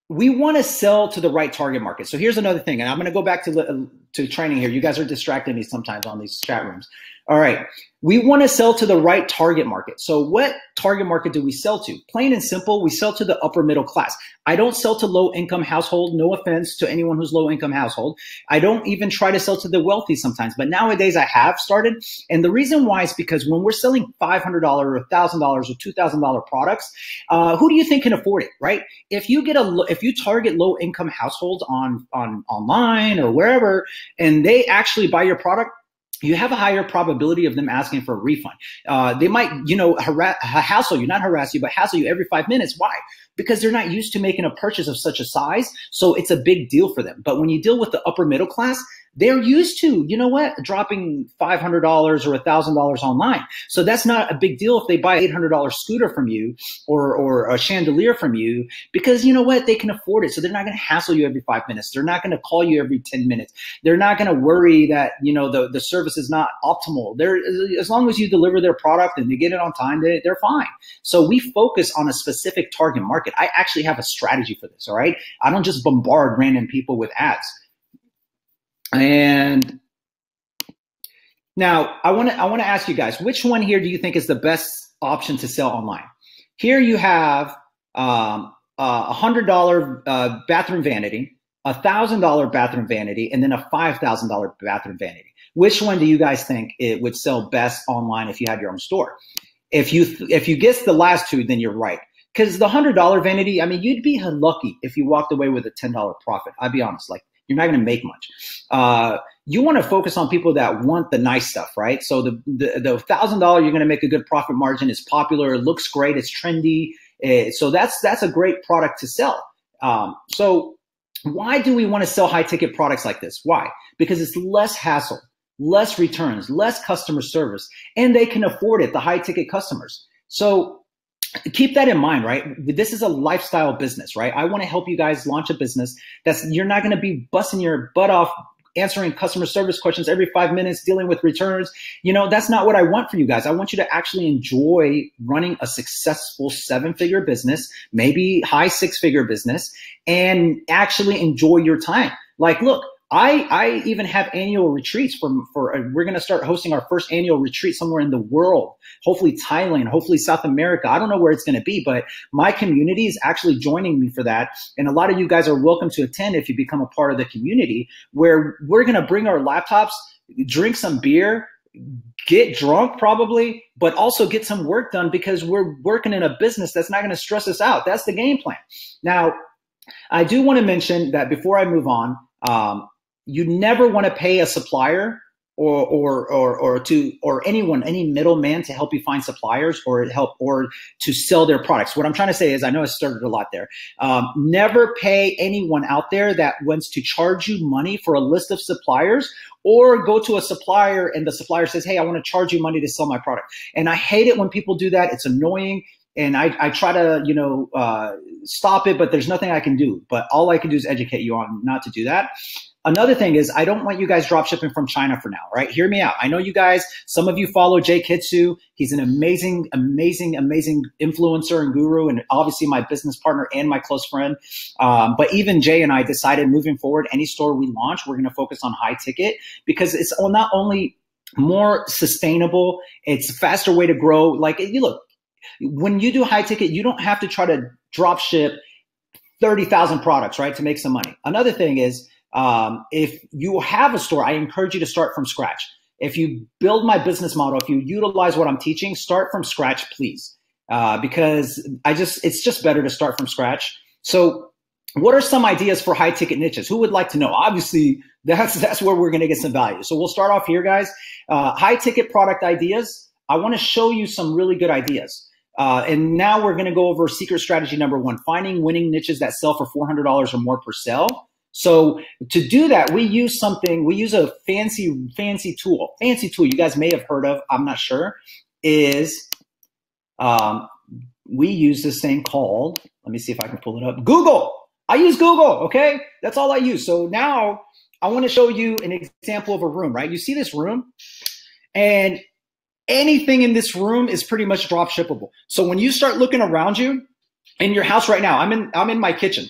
[SPEAKER 1] we want to sell to the right target market. So here's another thing, and I'm going to go back to training here. You guys are distracting me sometimes on these chat rooms. All right. We want to sell to the right target market. So what target market do we sell to? Plain and simple, we sell to the upper middle class. I don't sell to low income household. No offense to anyone who's low income household. I don't even try to sell to the wealthy sometimes, but nowadays I have started. And the reason why is because when we're selling $500 or $1,000 or $2,000 products, who do you think can afford it, right? If you target low income households on online or wherever, and they actually buy your product, you have a higher probability of them asking for a refund. They might, hassle you, not harass you, but hassle you every 5 minutes. Why? Because they're not used to making a purchase of such a size. So it's a big deal for them. But when you deal with the upper middle class, they're used to, dropping $500 or $1,000 online. So that's not a big deal if they buy an $800 scooter from you or a chandelier from you, because they can afford it. So they're not going to hassle you every 5 minutes. They're not going to call you every 10 minutes. They're not going to worry that, the service is not optimal. As long as you deliver their product and they get it on time, they're fine. So we focus on a specific target market. I actually have a strategy for this. All right. I don't just bombard random people with ads. And now I want to ask you guys, which one here do you think is the best option to sell online? Here you have $100 bathroom vanity, $1,000 bathroom vanity, and then a $5,000 bathroom vanity. Which one do you guys think it would sell best online if you had your own store? If you guess the last two, then you're right. Because the $100 vanity, I mean, you'd be lucky if you walked away with a $10 profit. I'll be honest, you're not going to make much. You want to focus on people that want the nice stuff, right? So the $1,000, you're going to make a good profit margin. It's popular. It looks great. It's trendy. So that's a great product to sell. So why do we want to sell high ticket products like this? Why? Because it's less hassle, less returns, less customer service, and they can afford it, the high ticket customers. So keep that in mind, right? This is a lifestyle business, right? I want to help you guys launch a business you're not going to be busting your butt off answering customer service questions every 5 minutes, dealing with returns. That's not what I want for you guys. I want you to actually enjoy running a successful 7-figure business, maybe high 6-figure business, and actually enjoy your time. Look, I even have annual retreats we're going to start hosting our first annual retreat somewhere in the world, hopefully Thailand, hopefully South America. I don't know where it's going to be, but my community is actually joining me for that. And a lot of you guys are welcome to attend if you become a part of the community, where we're going to bring our laptops, drink some beer, get drunk probably, but also get some work done, because we're working in a business that's not going to stress us out. That's the game plan. Now, I do want to mention that before I move on, you never want to pay a supplier or anyone, any middleman to help you find suppliers or to sell their products. What I'm trying to say is, I know I started a lot there. Never pay anyone out there that wants to charge you money for a list of suppliers, or go to a supplier and the supplier says, hey, I want to charge you money to sell my product. And I hate it when people do that. It's annoying. And I try to, stop it, but there's nothing I can do. But all I can do is educate you on not to do that. Another thing is, I don't want you guys drop shipping from China for now, right? Hear me out. I know you guys, some of you follow Jay Kitsu. He's an amazing, amazing, amazing influencer and guru, and obviously my business partner and my close friend. But even Jay and I decided, moving forward, any store we launch, we're going to focus on high ticket, because it's not only more sustainable, it's a faster way to grow. Look, when you do high ticket, you don't have to try to drop ship 30,000 products, right, to make some money. Another thing is, if you have a store, I encourage you to start from scratch. If you build my business model, if you utilize what I'm teaching, start from scratch, please. Because it's just better to start from scratch. So what are some ideas for high ticket niches? Who would like to know? Obviously, that's where we're going to get some value. So we'll start off here, guys. High ticket product ideas. I want to show you some really good ideas. And now we're going to go over secret strategy number 1, finding winning niches that sell for $400 or more per sale. So to do that, we use a fancy tool you guys may have heard of, I'm not sure, is we use this thing called, let me see if I can pull it up, Google. I use Google, okay? That's all I use. So now I want to show you an example of a room, right? You see this room, and anything in this room is pretty much drop shippable. So when you start looking around you in your house right now, I'm in my kitchen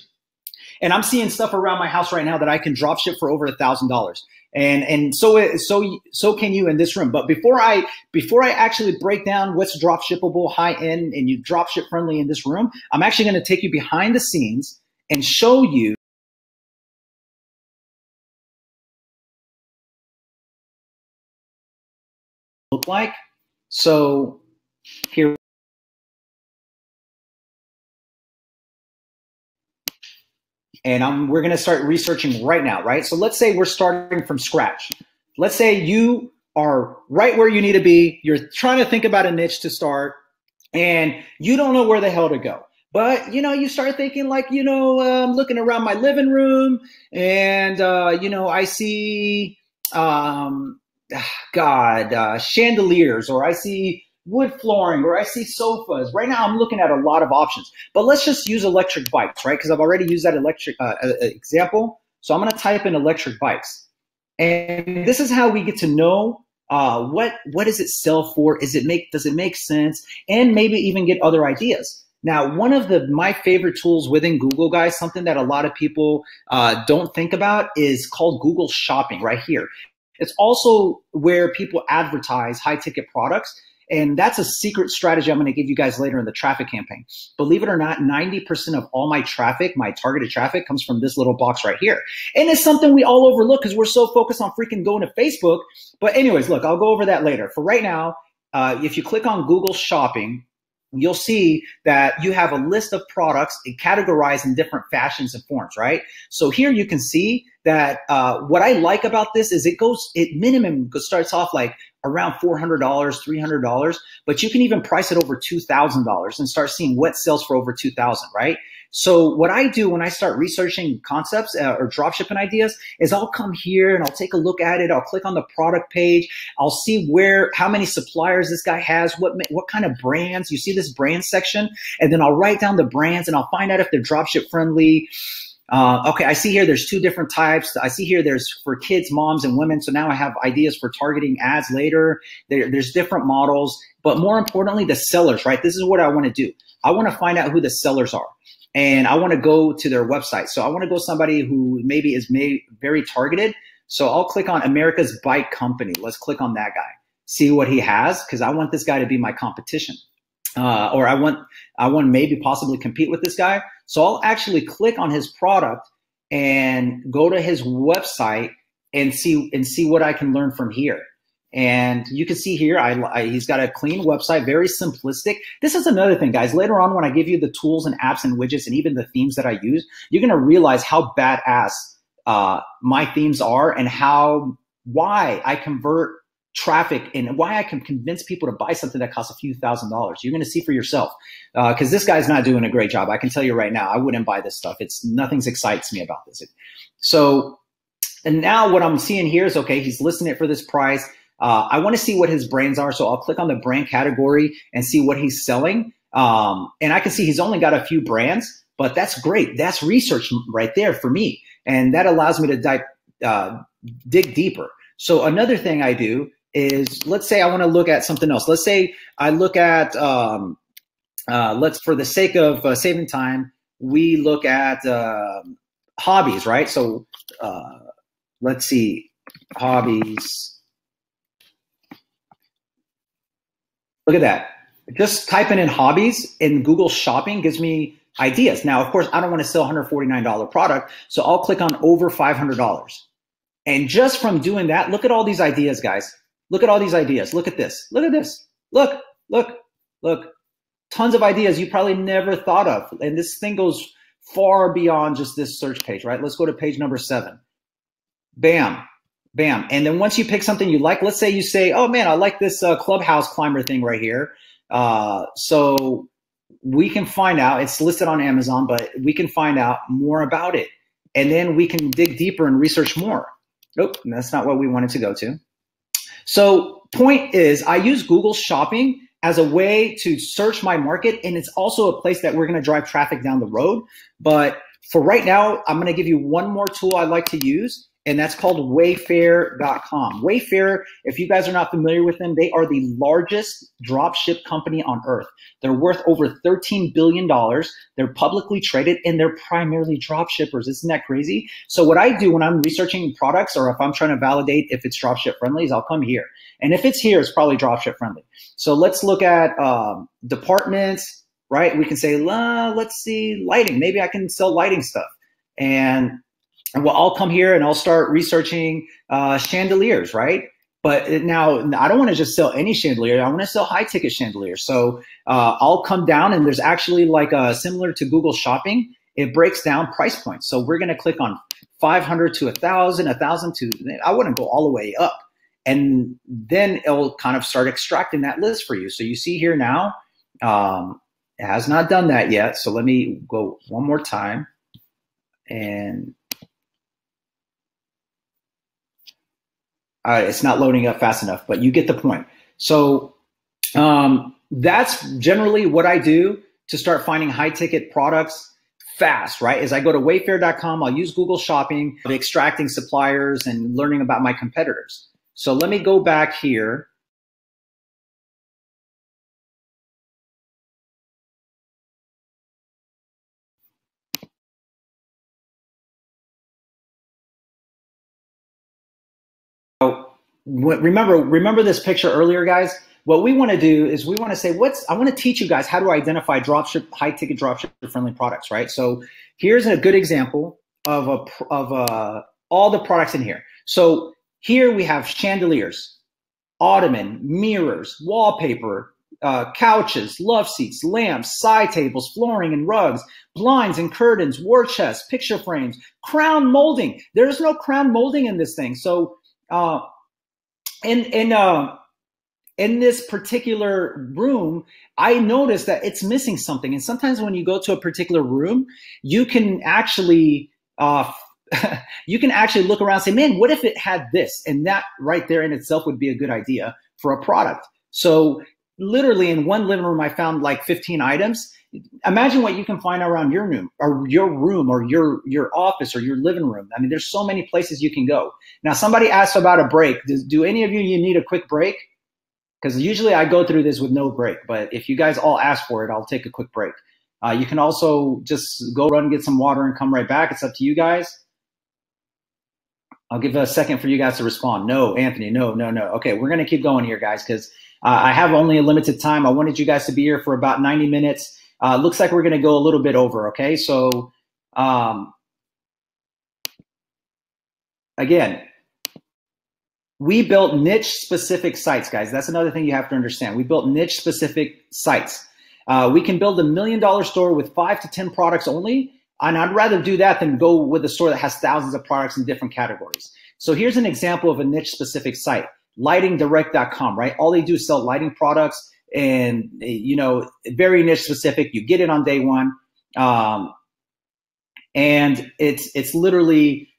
[SPEAKER 1] and I'm seeing stuff around my house right now that I can drop ship for over $1,000. And so can you in this room. But before I actually break down what's drop shippable, high end, and you drop ship friendly in this room, I'm actually going to take you behind the scenes and show you look like. So here. And we're going to start researching right now, right? So let's say we're starting from scratch. Let's say you are right where you need to be. You're trying to think about a niche to start and you don't know where the hell to go. But, you start thinking like, I'm looking around my living room and, I see, chandeliers, or I see wood flooring, or I see sofas. Right now I'm looking at a lot of options, but let's just use electric bikes, right? Because I've already used that electric example. So I'm going to type in electric bikes. And this is how we get to know what does it sell for? Does it make sense? And maybe even get other ideas. Now, one of my favorite tools within Google, guys, something that a lot of people don't think about is called Google Shopping right here. It's also where people advertise high ticket products. And that's a secret strategy I'm going to give you guys later in the traffic campaign. Believe it or not, 90% of all my traffic, my targeted traffic, comes from this little box right here. And it's something we all overlook because we're so focused on freaking going to Facebook. But anyways, look, I'll go over that later. For right now, if you click on Google Shopping, you'll see that you have a list of products categorized in different fashions and forms, right? So here you can see that what I like about this is it minimum starts off like around $400, $300, but you can even price it over $2,000 and start seeing what sells for over $2,000, right? So what I do when I start researching concepts or dropshipping ideas is I'll come here and I'll take a look at it. I'll click on the product page. I'll see how many suppliers this guy has, what kind of brands. You see this brand section, and then I'll write down the brands and I'll find out if they're dropship friendly. Okay, I see here there's two different types. I see here there's for kids, moms, and women. So now I have ideas for targeting ads later. There's different models, but more importantly, the sellers, right? This is what I want to do. I want to find out who the sellers are. And I want to go to their website. So I want to go somebody who maybe is very targeted. So I'll click on America's Bike Company. Let's click on that guy, see what he has, because I want this guy to be my competition. Or I want maybe possibly compete with this guy. So I'll actually click on his product and go to his website and see what I can learn from here. And you can see here, he's got a clean website, very simplistic. This is another thing, guys. Later on, when I give you the tools and apps and widgets and even the themes that I use, you're going to realize how badass my themes are and why I convert traffic and why I can convince people to buy something that costs a few $1,000s. You're going to see for yourself because this guy's not doing a great job. I can tell you right now, I wouldn't buy this stuff. Nothing excites me about this. So, and now what I'm seeing here is, okay, he's listing it for this price. I want to see what his brands are. So I'll click on the brand category and see what he's selling. And I can see he's only got a few brands, but that's great. That's research right there for me. And that allows me to dig deeper. So another thing I do is, let's say I want to look at something else. Let's say I look at, for the sake of saving time, we look at hobbies, right? So let's see, hobbies. Look at that. Just typing in hobbies in Google Shopping gives me ideas. Now, of course, I don't want to sell a $149 product, so I'll click on over $500. And just from doing that, look at all these ideas, guys. Look at all these ideas. Look at this. Look at this. Look, look, look. Tons of ideas you probably never thought of. And this thing goes far beyond just this search page, right? Let's go to page number 7. Bam. Bam. And then once you pick something you like, let's say you say, oh man, I like this clubhouse climber thing right here. So we can find out, it's listed on Amazon, but we can find out more about it. And then we can dig deeper and research more. Nope, that's not what we wanted to go to. So point is, I use Google Shopping as a way to search my market. And it's also a place that we're going to drive traffic down the road. But for right now, I'm going to give you one more tool I like to use. and that's called Wayfair.com. Wayfair, if you guys are not familiar with them, they are the largest dropship company on earth. They're worth over $13 billion. They're publicly traded, and they're primarily dropshippers. Isn't that crazy? So what I do when I'm researching products, or if I'm trying to validate if it's dropship friendly, is I'll come here. And if it's here, it's probably dropship friendly. So let's look at departments, right? We can say, let's see, lighting. Maybe I can sell lighting stuff. And well, I'll come here and I'll start researching chandeliers, right? But now I don't want to just sell any chandelier. I want to sell high ticket chandeliers. So I'll come down, and there's actually like similar to Google Shopping, it breaks down price points. So we're going to click on 500 to 1,000, 1,000 to, I wouldn't go all the way up. And then it'll kind of start extracting that list for you. So you see here now, it has not done that yet. So let me go one more time. And it's not loading up fast enough, but you get the point. So that's generally what I do to start finding high ticket products fast, right? Is I go to Wayfair.com, I'll use Google Shopping, extracting suppliers and learning about my competitors. So let me go back here. Remember this picture earlier, guys? What we want to do is we want to say, I want to teach you guys how to identify high ticket dropship friendly products, right? So here's a good example of all the products in here. So here we have chandeliers, ottoman, mirrors, wallpaper, couches, love seats, lamps, side tables, flooring and rugs, blinds and curtains, war chests, picture frames, crown molding. There's no crown molding in this thing. So in this particular room, I noticed that it's missing something. And sometimes when you go to a particular room, you can actually look around and say, man, what if it had this? And that right there in itself would be a good idea for a product. So literally in one living room, I found like 15 items. Imagine what you can find around your room or your office or your living room. I mean, there's so many places you can go. Now, somebody asked about a break. Do any of you need a quick break? Because usually I go through this with no break, but if you guys all ask for it, I'll take a quick break. You can also just go run and get some water and come right back. It's up to you guys. I'll give a second for you guys to respond. No, Anthony, no. Okay, we're going to keep going here, guys, because I have only a limited time. I wanted you guys to be here for about 90 minutes. Looks like we're going to go a little bit over, okay? So, again, we built niche-specific sites, guys. That's another thing you have to understand. We built niche-specific sites. We can build $1 million store with 5 to 10 products only, and I'd rather do that than go with a store that has thousands of products in different categories. So here's an example of a niche-specific site, lightingdirect.com, right? All they do is sell lighting products, and very niche-specific. You get it on day one, and it's literally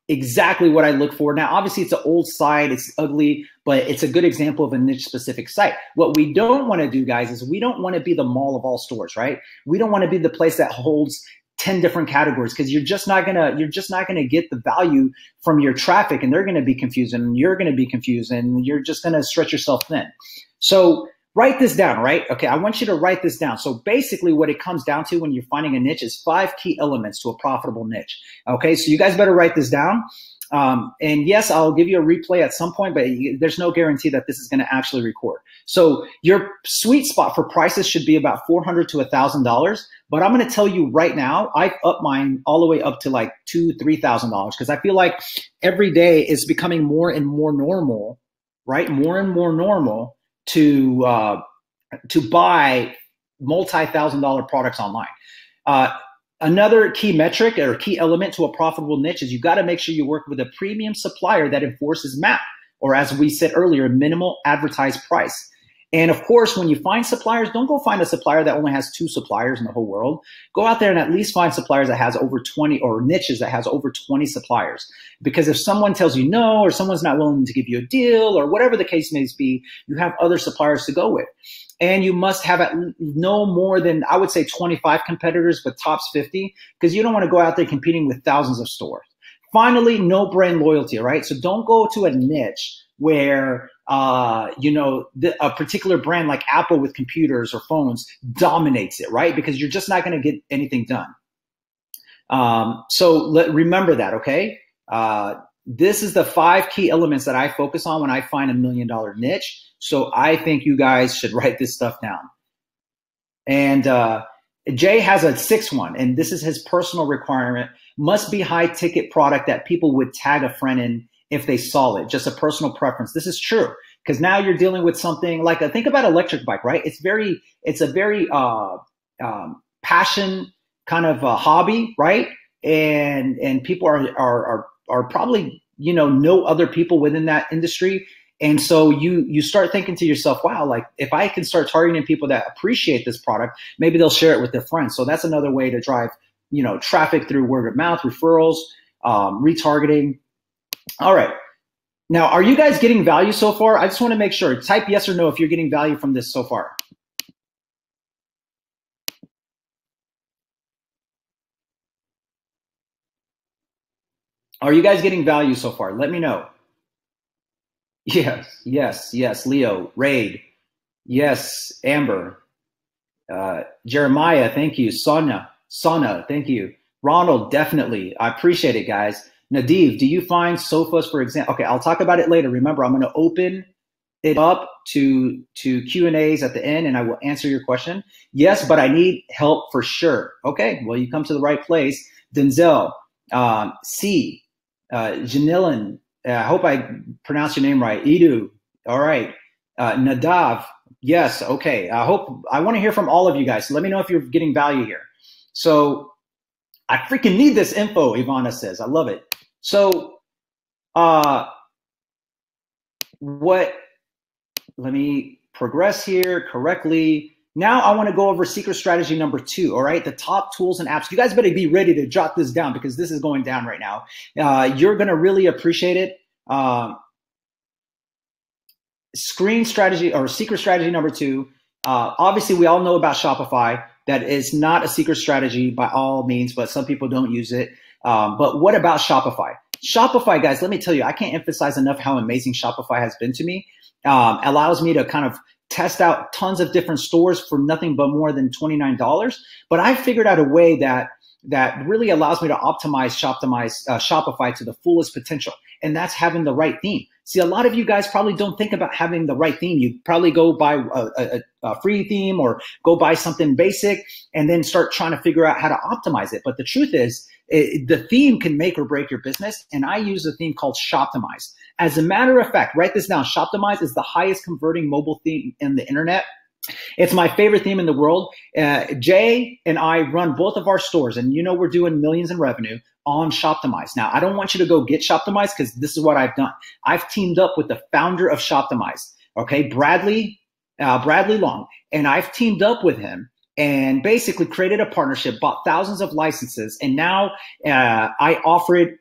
[SPEAKER 1] exactly what I look for. Now, obviously, it's an old site, it's ugly, but it's a good example of a niche-specific site. What we don't want to do, guys, is we don't want to be the mall of all stores, right? We don't want to be the place that holds 10 different categories, because you're just not gonna get the value from your traffic, and they're gonna be confused, and you're gonna be confused, and you're just gonna stretch yourself thin. So write this down, right? Okay, I want you to write this down. So basically what it comes down to when you're finding a niche is 5 key elements to a profitable niche. Okay, so you guys better write this down. And yes, I'll give you a replay at some point, but there's no guarantee that this is going to actually record. So your sweet spot for prices should be about $400 to $1,000. But I'm going to tell you right now, I've upped mine all the way up to like $2,000 to $3,000, because I feel like every day is becoming more and more normal, right? More and more normal to buy multi-$1,000 products online. Another key metric or key element to a profitable niche is you got to make sure you work with a premium supplier that enforces MAP, or as we said earlier, minimal advertised price. And of course, when you find suppliers, don't go find a supplier that only has 2 suppliers in the whole world. Go out there and at least find suppliers that has over 20, or niches that has over 20 suppliers. Because if someone tells you no, or someone's not willing to give you a deal, or whatever the case may be, you have other suppliers to go with. And you must have no more than, I would say, 25 competitors, but tops 50, because you don't want to go out there competing with thousands of stores. Finally, no brand loyalty, right? So don't go to a niche where a particular brand like Apple with computers or phones dominates it, right? Because you're just not going to get anything done. Remember that, okay? This is the 5 key elements that I focus on when I find $1 million niche. So I think you guys should write this stuff down. And Jay has a 6th one, and this is his personal requirement. Must be high ticket product that people would tag a friend in if they saw it. Just a personal preference. This is true because now you're dealing with something like think about electric bike, right? It's a very passion kind of a hobby, right? And people are probably know other people within that industry. And so you start thinking to yourself, wow, like if I can start targeting people that appreciate this product, maybe they'll share it with their friends. So that's another way to drive, traffic through word of mouth, referrals, retargeting. All right. Now, are you guys getting value so far? I just want to make sure. Type yes or no if you're getting value from this so far. Are you guys getting value so far? Let me know. Yes. Leo, Raid. Yes, Amber. Jeremiah, thank you. Sonia, thank you. Ronald, definitely. I appreciate it, guys. Nadiv, do you find sofas, for example? Okay, I'll talk about it later. Remember, I'm going to open it up to Q&As at the end, and I will answer your question. Yes, but I need help for sure. Okay, well, you come to the right place. Denzel, C, Janilin, I hope I pronounced your name right. Edu, all right. Nadav, yes, okay. I want to hear from all of you guys. So let me know if you're getting value here. So I freaking need this info, Ivana says. I love it. So let me progress here correctly. Now I want to go over secret strategy number 2, all right? The top tools and apps. You guys better be ready to jot this down because this is going down right now. You're going to really appreciate it. Screen strategy or secret strategy number 2. Obviously, we all know about Shopify. That is not a secret strategy by all means, but some people don't use it. But what about Shopify? Shopify, guys, let me tell you, I can't emphasize enough how amazing Shopify has been to me. Allows me to kind of test out tons of different stores for nothing but more than $29. But I figured out a way that really allows me to optimize Shopify to the fullest potential. And that's having the right theme. See, a lot of you guys probably don't think about having the right theme. You probably go buy a free theme or go buy something basic and then start trying to figure out how to optimize it. But the truth is, the theme can make or break your business. And I use a theme called Shoptimize. As a matter of fact, write this down. Shoptimize is the highest converting mobile theme in the internet. It's my favorite theme in the world. Jay and I run both of our stores, and we're doing millions in revenue on Shoptimize. Now, I don't want you to go get Shoptimize because this is what I've done. I've teamed up with the founder of Shoptimize, okay, Bradley Long, and I've teamed up with him and basically created a partnership, bought thousands of licenses, and now I offer it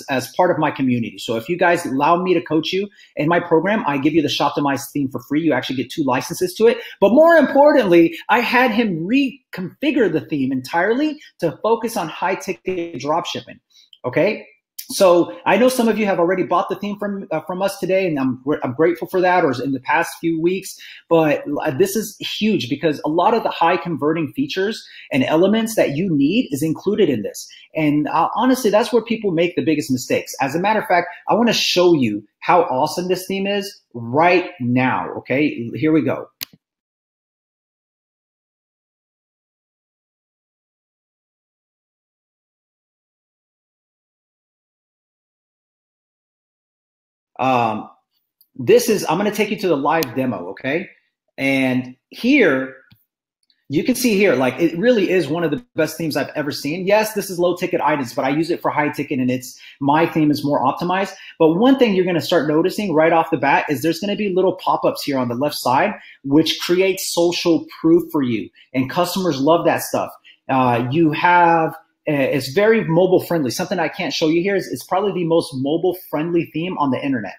[SPEAKER 1] as part of my community. So if you guys allow me to coach you in my program, I give you the Shoptimize theme for free. You actually get 2 licenses to it. But more importantly, I had him reconfigure the theme entirely to focus on high-ticket dropshipping, okay? So I know some of you have already bought the theme from us today, and I'm grateful for that, or in the past few weeks. But this is huge because a lot of the high converting features and elements that you need is included in this. And honestly, that's where people make the biggest mistakes. As a matter of fact, I want to show you how awesome this theme is right now. Okay, here we go. I'm going to take you to the live demo, okay? And here, you can see here, like it really is one of the best themes I've ever seen. Yes, this is low ticket items, but I use it for high ticket and my theme is more optimized. But one thing you're going to start noticing right off the bat is there's going to be little pop-ups here on the left side, which creates social proof for you. And customers love that stuff. It's very mobile friendly. Something I can't show you here is it's probably the most mobile friendly theme on the internet.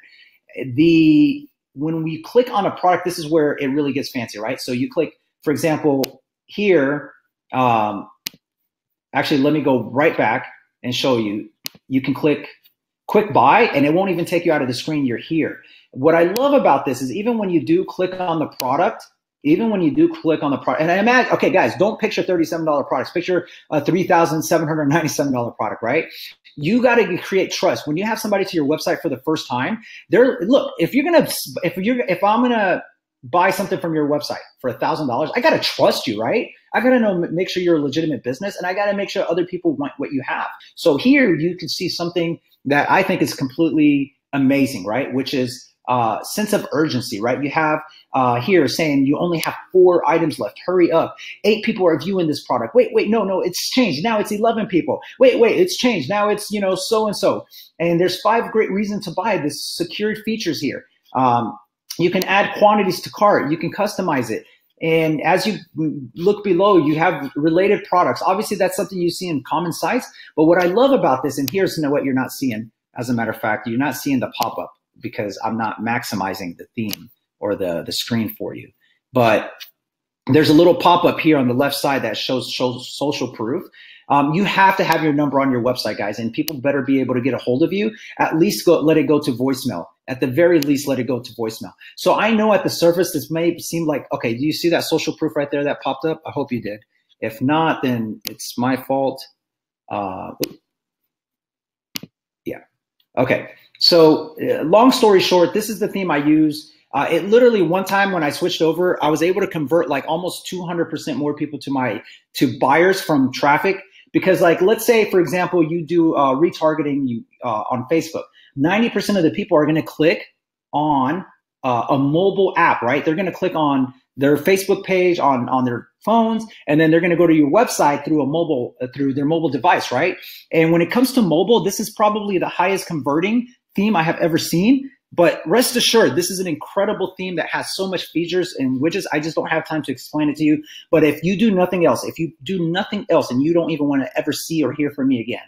[SPEAKER 1] When we click on a product, this is where it really gets fancy, right? So you click, for example, here, actually, let me go right back and show you. you can click quick buy and it won't even take you out of the screen. You're here. What I love about this is even when you do click on the product, and I imagine, okay, guys, don't picture $37 products. Picture a $3,797 product, right? You got to create trust. When you have somebody to your website for the first time, look, if I'm gonna buy something from your website for $1,000, I got to trust you, right? I got to make sure you're a legitimate business, and I got to make sure other people want what you have. So here you can see something that I think is completely amazing, right? Which is sense of urgency, right? You have here saying you only have 4 items left. Hurry up. 8 people are viewing this product. Wait, no, it's changed. Now it's 11 people. Wait, it's changed. Now it's, so-and-so. And there's 5 great reasons to buy this. Secured features here. You can add quantities to cart. You can customize it. And as you look below, you have related products. Obviously, that's something you see in common sites. But what I love about this, and here's what you're not seeing, as a matter of fact, you're not seeing the pop-up because I'm not maximizing the theme or the screen for you. But there's a little pop-up here on the left side that shows social proof. You have to have your number on your website, guys, and people better be able to get a hold of you. At least let it go to voicemail. At the very least, let it go to voicemail. So I know at the surface, this may seem like, okay, do you see that social proof right there that popped up? I hope you did. If not, then it's my fault. Yeah. Okay. So long story short, this is the theme I use. It literally one time when I switched over, I was able to convert like almost 200% more people to buyers from traffic. Because like, let's say, for example, you do retargeting on Facebook. 90% of the people are going to click on a mobile app, right? They're going to click on their Facebook page on their phones, and then they're going to go to your website through their mobile device, right? And when it comes to mobile, this is probably the highest converting theme I have ever seen. But rest assured, this is an incredible theme that has so much features and widgets. I just don't have time to explain it to you. But if you do nothing else, and you don't even want to ever see or hear from me again,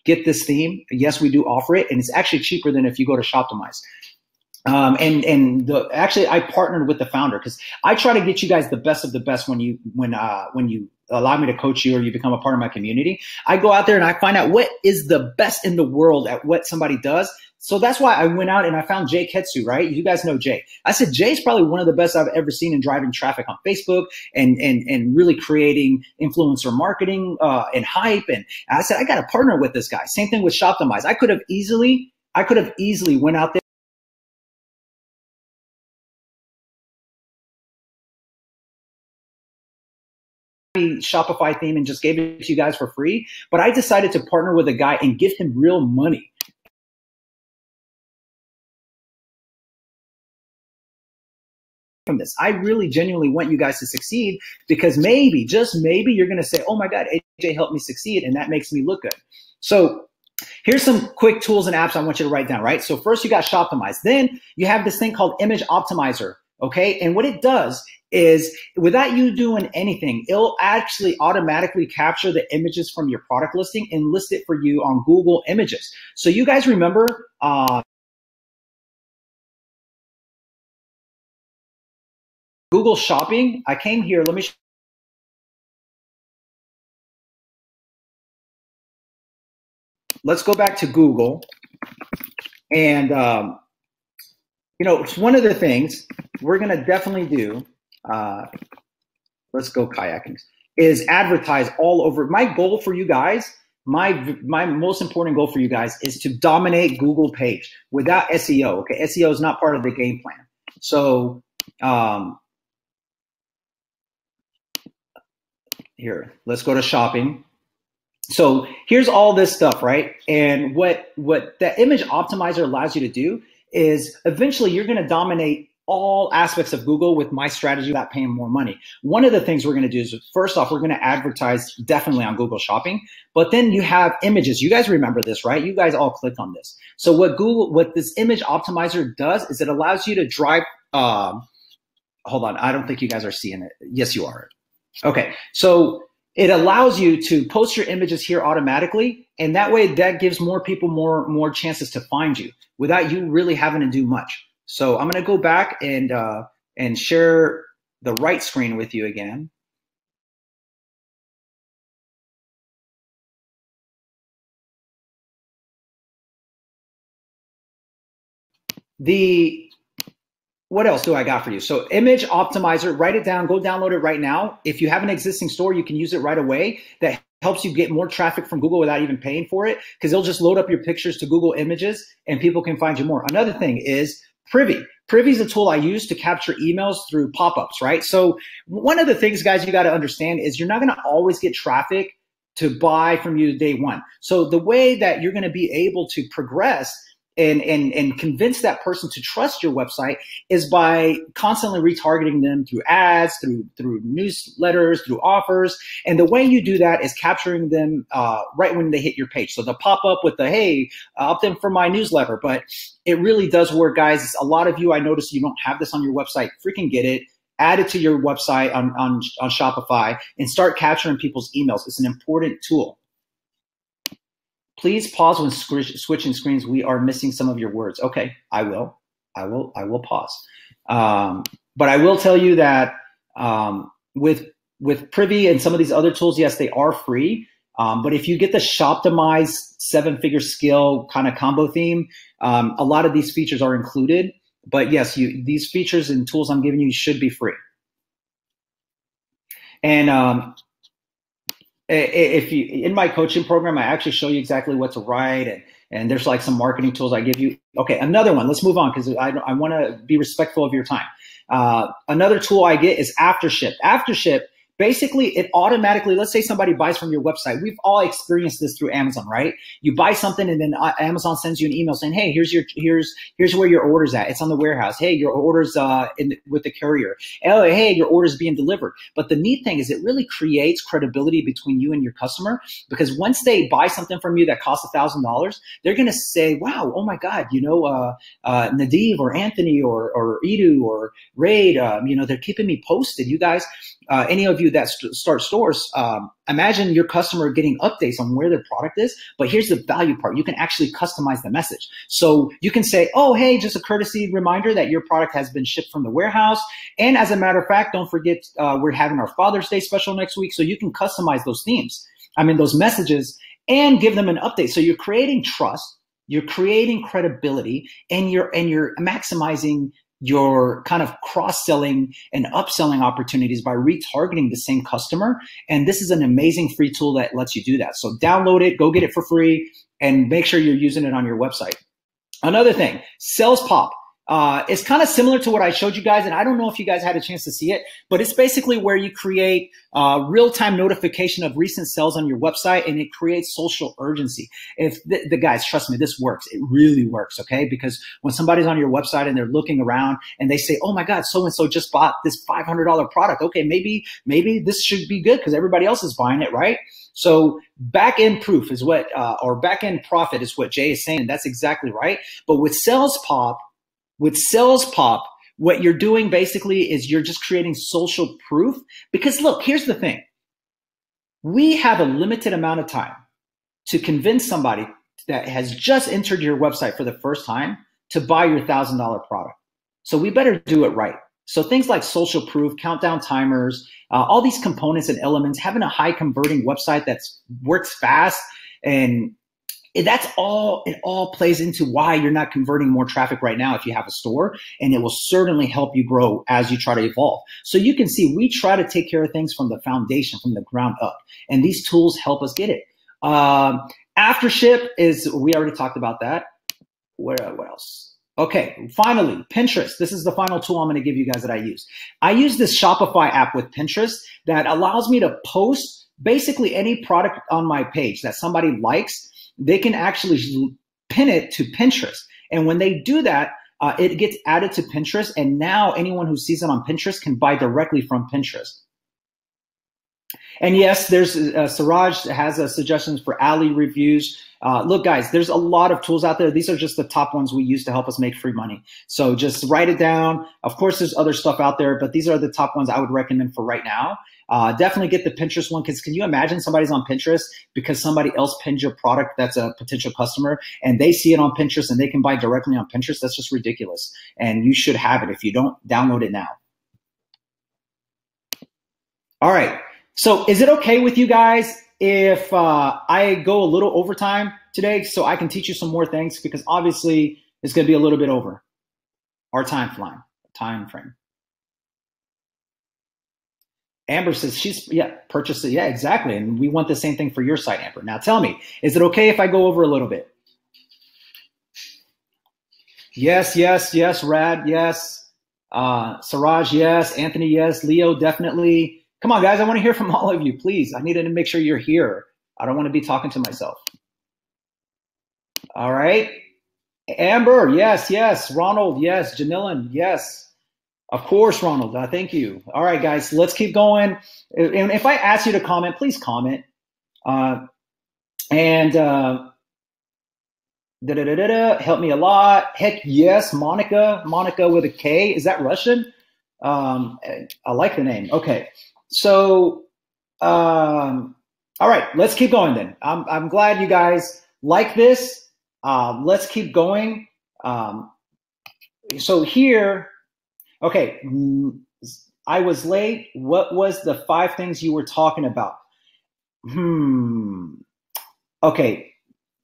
[SPEAKER 1] get this theme. Yes, we do offer it, and it's actually cheaper than if you go to Shoptimize. Actually, I partnered with the founder because I try to get you guys the best of the best when you allow me to coach you or you become a part of my community. I go out there and I find out what is the best in the world at what somebody does. So that's why I went out and I found Jay Ketsu, right? You guys know Jay. I said, Jay's probably one of the best I've ever seen in driving traffic on Facebook and really creating influencer marketing and hype. And I said, I got to partner with this guy. Same thing with Shoptimize. I could have easily went out there. Shopify theme and just gave it to you guys for free. But I decided to partner with a guy and give him real money. From this, I really genuinely want you guys to succeed because maybe, just maybe, you're going to say, oh my God, AJ helped me succeed, and that makes me look good. So here's some quick tools and apps I want you to write down, right? So first you got Shoptimize. Then you have this thing called Image Optimizer, okay? And what it does is without you doing anything, it'll actually automatically capture the images from your product listing and list it for you on Google Images. So you guys remember Google Shopping? I came here, let's go back to Google. And, it's one of the things we're going to definitely do, let's go kayaking, is advertise all over. My goal for you guys, my most important goal for you guys is to dominate Google page without SEO. Okay, SEO is not part of the game plan. So here, let's go to shopping. So here's all this stuff, right? And what the Image Optimizer allows you to do is eventually you're going to dominate all aspects of Google with my strategy without paying more money. One of the things we're going to do is, first off, we're going to advertise definitely on Google Shopping, but then you have images. You guys remember this, right? You guys all click on this. So what this Image Optimizer does is it allows you to drive, hold on, I don't think you guys are seeing it. Yes, you are. Okay, so it allows you to post your images here automatically, and that way that gives more people more chances to find you without you really having to do much. So I'm going to go back and share the right screen with you again. The What else do I got for you? So Image Optimizer, write it down, go download it right now. If you have an existing store, you can use it right away. That helps you get more traffic from Google without even paying for it, because they'll just load up your pictures to Google Images and people can find you more. Another thing is Privy. Privy is a tool I use to capture emails through pop-ups, right? So one of the things, guys, you got to understand is you're not going to always get traffic to buy from you day one. So the way that you're going to be able to progress and convince that person to trust your website is by constantly retargeting them through ads, through newsletters, through offers. And the way you do that is capturing them right when they hit your page. So they'll pop up with the, hey, opt in for my newsletter. But it really does work, guys. A lot of you, I notice you don't have this on your website. Freaking get it. Add it to your website on Shopify and start capturing people's emails. It's an important tool. Please pause when switching screens. We are missing some of your words. Okay, I will pause. But I will tell you that with Privy and some of these other tools, yes, they are free. But if you get the Shoptimize 7-figure skill kind of combo theme, a lot of these features are included. But yes, these features and tools I'm giving you should be free. And if you, in my coaching program, I actually show you exactly what to write, and there's like some marketing tools I give you. Okay, another one. Let's move on because I want to be respectful of your time. Another tool I get is AfterShip. AfterShip, basically, it automatically, let's say somebody buys from your website. We've all experienced this through Amazon, right? You buy something and then Amazon sends you an email saying, hey, here's where your order's at. It's on the warehouse. Hey, your order's with the courier. Oh, hey, your order's being delivered. But the neat thing is it really creates credibility between you and your customer, because once they buy something from you that costs $1,000, they're going to say, wow, oh my God, Nadiv or Anthony or Edu or Raid, they're keeping me posted. You guys, any of you that start stores, imagine your customer getting updates on where their product is. But here's the value part. You can actually customize the message. So you can say, oh, hey, just a courtesy reminder that your product has been shipped from the warehouse. And as a matter of fact, don't forget, we're having our Father's Day special next week. So you can customize those themes, those messages, and give them an update. So you're creating trust, you're creating credibility, and you're maximizing your kind of cross-selling and upselling opportunities by retargeting the same customer. And this is an amazing free tool that lets you do that. So download it, go get it for free, and make sure you're using it on your website. Another thing, SalesPop. It's kind of similar to what I showed you guys, and I don't know if you guys had a chance to see it, but it's basically where you create real-time notification of recent sales on your website, and it creates social urgency. If the guys, trust me, this works. It really works, okay? Because when somebody's on your website and they're looking around and they say, oh my God, so-and-so just bought this $500 product. Okay, maybe this should be good because everybody else is buying it, right? So back-end proof is what, or back-end profit is what Jay is saying, and that's exactly right. But with SalesPop, what you're doing basically is you're just creating social proof. Because look, here's the thing. We have a limited amount of time to convince somebody that has just entered your website for the first time to buy your $1,000 product. So we better do it right. So things like social proof, countdown timers, all these components and elements, having a high converting website that works fast, and that's all, it all plays into why you're not converting more traffic right now if you have a store, and it will certainly help you grow as you try to evolve. So you can see we try to take care of things from the foundation, from the ground up, and these tools help us get it. AfterShip is, we already talked about that. What else? Okay, finally, Pinterest. This is the final tool I'm going to give you guys that I use. I use this Shopify app with Pinterest that allows me to post basically any product on my page that somebody likes. They can actually pin it to Pinterest. And when they do that, it gets added to Pinterest. And now anyone who sees it on Pinterest can buy directly from Pinterest. And yes, there's Siraj has suggestions for Ali reviews. Look, guys, there's a lot of tools out there. These are just the top ones we use to help us make free money. So just write it down. Of course, there's other stuff out there, but these are the top ones I would recommend for right now. Definitely get the Pinterest one, because can you imagine somebody's on Pinterest because somebody else pinned your product that's a potential customer, and they see it on Pinterest and they can buy directly on Pinterest? That's just ridiculous. And you should have it. If you don't, download it now. All right. So is it okay with you guys if I go a little overtime today so I can teach you some more things? Because obviously it's going to be a little bit over. Our time frame. Amber says she's, yeah, purchased it. Yeah, exactly. And we want the same thing for your site, Amber. Now tell me, is it okay if I go over a little bit? Yes, yes, yes. Rad, yes. Siraj, yes. Anthony, yes. Leo, definitely. Come on, guys. I want to hear from all of you, please. I need to make sure you're here. I don't want to be talking to myself. All right. Amber, yes, yes. Ronald, yes. Janillan, yes. Of course, Ronald. Thank you. All right, guys, let's keep going. And if I ask you to comment, please comment. Help me a lot. Heck yes, Monica. Monica with a K. Is that Russian? I like the name. Okay. So, all right, let's keep going then. I'm glad you guys like this. Let's keep going. So here, okay, I was late. What was the 5 things you were talking about? Okay,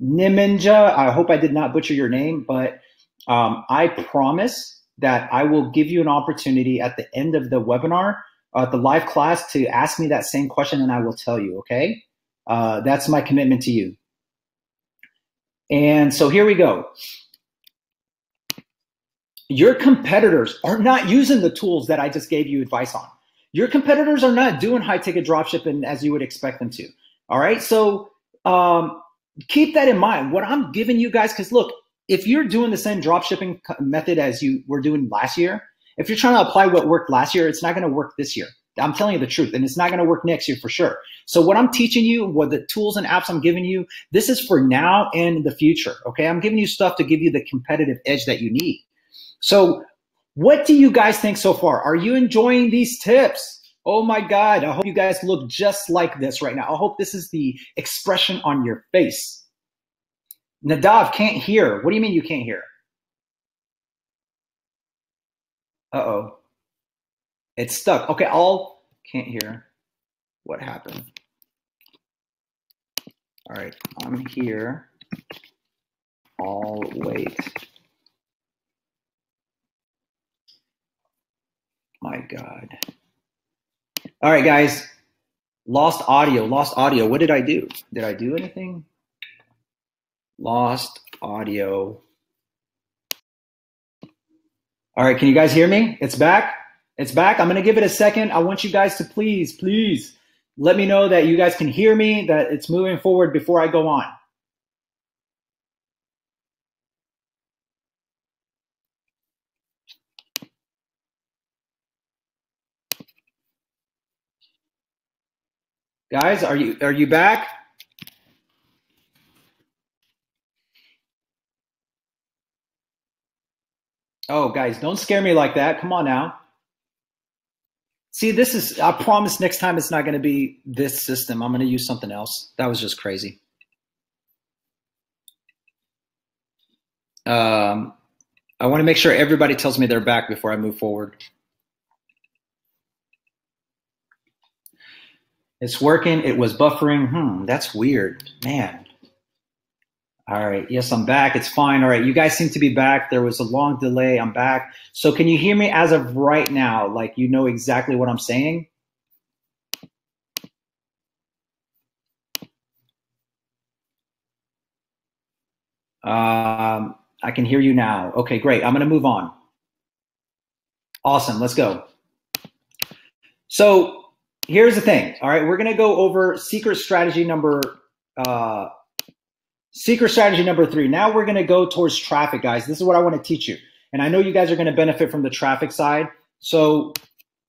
[SPEAKER 1] Niminja, I hope I did not butcher your name, but I promise that I will give you an opportunity at the end of the webinar, the live class, to ask me that same question and I will tell you, okay? That's my commitment to you. And so here we go. Your competitors are not using the tools that I just gave you advice on. Your competitors are not doing high ticket dropshipping as you would expect them to. All right. So keep that in mind. What I'm giving you guys, because look, if you're doing the same dropshipping method as you were doing last year, if you're trying to apply what worked last year, it's not going to work this year. I'm telling you the truth, and it's not going to work next year for sure. So what I'm teaching you, what the tools and apps I'm giving you, this is for now and the future. Okay. I'm giving you stuff to give you the competitive edge that you need. So what do you guys think so far? Are you enjoying these tips? Oh my God, I hope you guys look just like this right now. I hope this is the expression on your face. Nadav, can't hear. What do you mean you can't hear? Uh-oh. It's stuck. Okay, can't hear. What happened? All right, I'm here. I'll wait. My God. All right, guys. Lost audio. What did I do? Did I do anything? Lost audio. All right, can you guys hear me? It's back. It's back. I'm going to give it a second. I want you guys to please let me know that you guys can hear me, that it's moving forward before I go on. Guys, are you back? Oh, guys, don't scare me like that. Come on now. See, I promise next time it's not going to be this system. I'm going to use something else. That was just crazy. I want to make sure everybody tells me they're back before I move forward. It's working. It was buffering. That's weird, man. All right. Yes, I'm back. It's fine. All right. You guys seem to be back. There was a long delay. I'm back. So can you hear me as of right now? Like, you know exactly what I'm saying? I can hear you now. Okay, great. I'm going to move on. Awesome. Let's go. So here's the thing. All right. We're going to go over secret strategy number 3. Now we're going to go towards traffic, guys. This is what I want to teach you. And I know you guys are going to benefit from the traffic side. So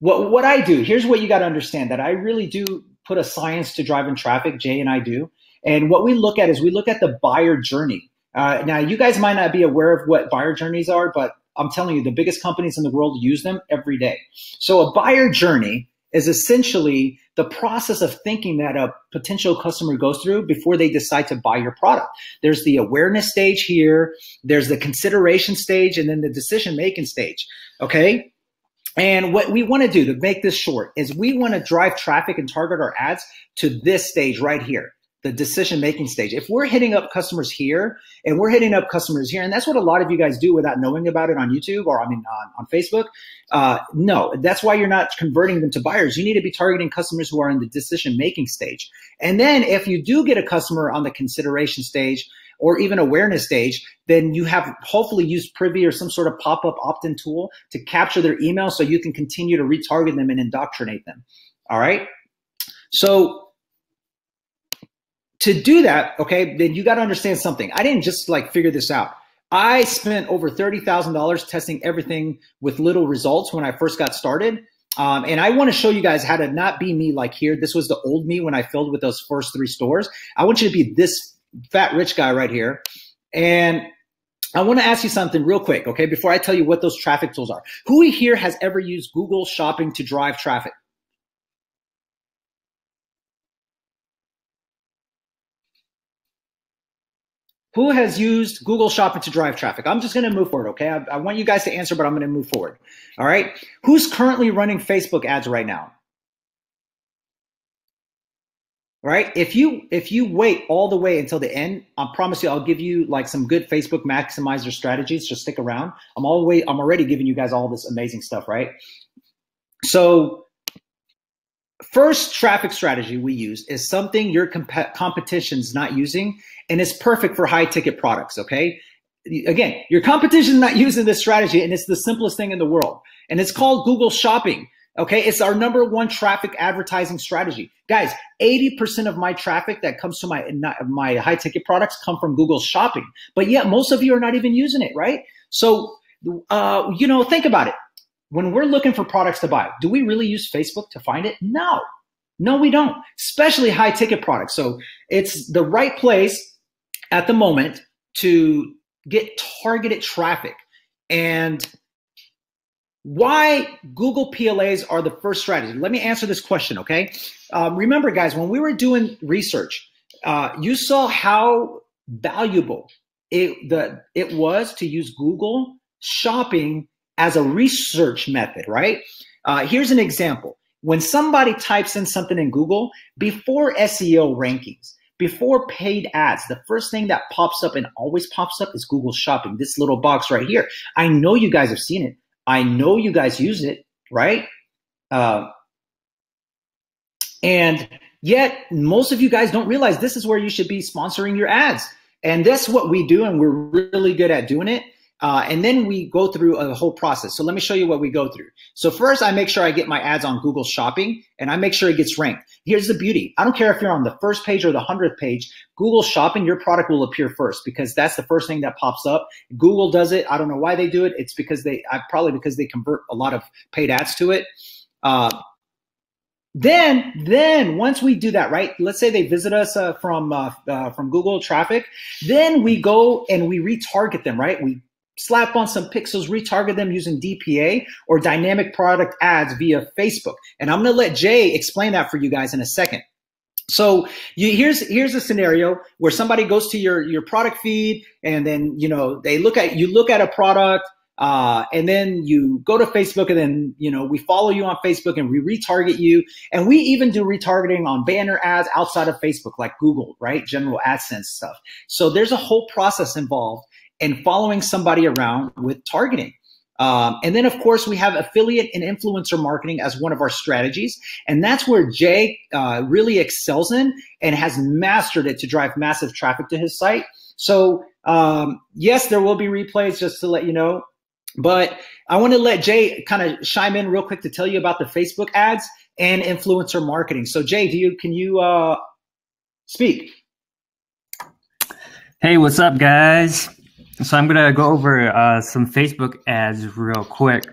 [SPEAKER 1] what I do, here's what you got to understand, that I really do put a science to driving traffic. Jay and I do. And what we look at is we look at the buyer journey. Now, you guys might not be aware of what buyer journeys are, but I'm telling you, the biggest companies in the world use them every day. So a buyer journey is essentially the process of thinking that a potential customer goes through before they decide to buy your product. There's the awareness stage here, there's the consideration stage, and then the decision-making stage, okay? And what we want to do, to make this short, is we want to drive traffic and target our ads to this stage right here. the decision-making stage. If we're hitting up customers here and we're hitting up customers here, and that's what a lot of you guys do without knowing about it on YouTube or on Facebook. No, that's why you're not converting them to buyers. You need to be targeting customers who are in the decision-making stage. And then if you do get a customer on the consideration stage or even awareness stage, then you have hopefully used Privy or some sort of pop-up opt-in tool to capture their email so you can continue to retarget them and indoctrinate them. All right. So to do that, okay, then you got to understand something. I didn't just like figure this out. I spent over $30,000 testing everything with little results when I first got started. And I want to show you guys how to not be me like here. This was the old me when I filled with those first 3 stores. I want you to be this fat rich guy right here. And I want to ask you something real quick, okay, before I tell you what those traffic tools are. Who here has ever used Google Shopping to drive traffic? Who has used Google Shopping to drive traffic? I'm just going to move forward, okay? I want you guys to answer, but I'm going to move forward. All right? Who's currently running Facebook ads right now? Right? If you wait all the way until the end, I promise you I'll give you like some good Facebook maximizer strategies. Just stick around. I'm already giving you guys all this amazing stuff, right? So first traffic strategy we use is something your competition's not using, and it's perfect for high ticket products, okay? Again, your competition's not using this strategy, and it's the simplest thing in the world. And it's called Google Shopping, okay? It's our #1 traffic advertising strategy. Guys, 80% of my traffic that comes to my high ticket products come from Google Shopping, but yet most of you are not even using it, right? So, think about it. When we're looking for products to buy, do we really use Facebook to find it? No. No, we don't, especially high ticket products. So it's the right place at the moment to get targeted traffic. And why Google PLAs are the first strategy. Let me answer this question, okay? Remember, guys, when we were doing research, you saw how valuable it was to use Google Shopping as a research method, right? Here's an example. When somebody types in something in Google, before SEO rankings, before paid ads, the first thing that pops up and always pops up is Google Shopping, this little box right here. I know you guys have seen it. I know you guys use it, right? And yet most of you guys don't realize this is where you should be sponsoring your ads. And that's what we do, and we're really good at doing it. And then we go through a whole process. So let me show you what we go through. So first, I make sure I get my ads on Google Shopping, and I make sure it gets ranked. Here's the beauty. I don't care if you're on the first page or the 100th page, Google Shopping, your product will appear first because that's the first thing that pops up. Google does it. I don't know why they do it. It's because probably because they convert a lot of paid ads to it. Then once we do that, right? Let's say they visit us from Google traffic. Then we go and we retarget them, right? We slap on some pixels, retarget them using DPA or dynamic product ads via Facebook. And I'm going to let Jay explain that for you guys in a second. So here's a scenario where somebody goes to your product feed, and then you look at a product, and then you go to Facebook, and then we follow you on Facebook and we retarget you, and we even do retargeting on banner ads outside of Facebook, like Google, right? General AdSense stuff. So there's a whole process involved and following somebody around with targeting. And then, of course, we have affiliate and influencer marketing as one of our strategies. And that's where Jay really excels in and has mastered it to drive massive traffic to his site. So, yes, there will be replays, just to let you know. But I want to let Jay kind of chime in real quick to tell you about the Facebook ads and influencer marketing. So, Jay, can you speak?
[SPEAKER 2] Hey, what's up, guys? So I'm going to go over some Facebook ads real quick.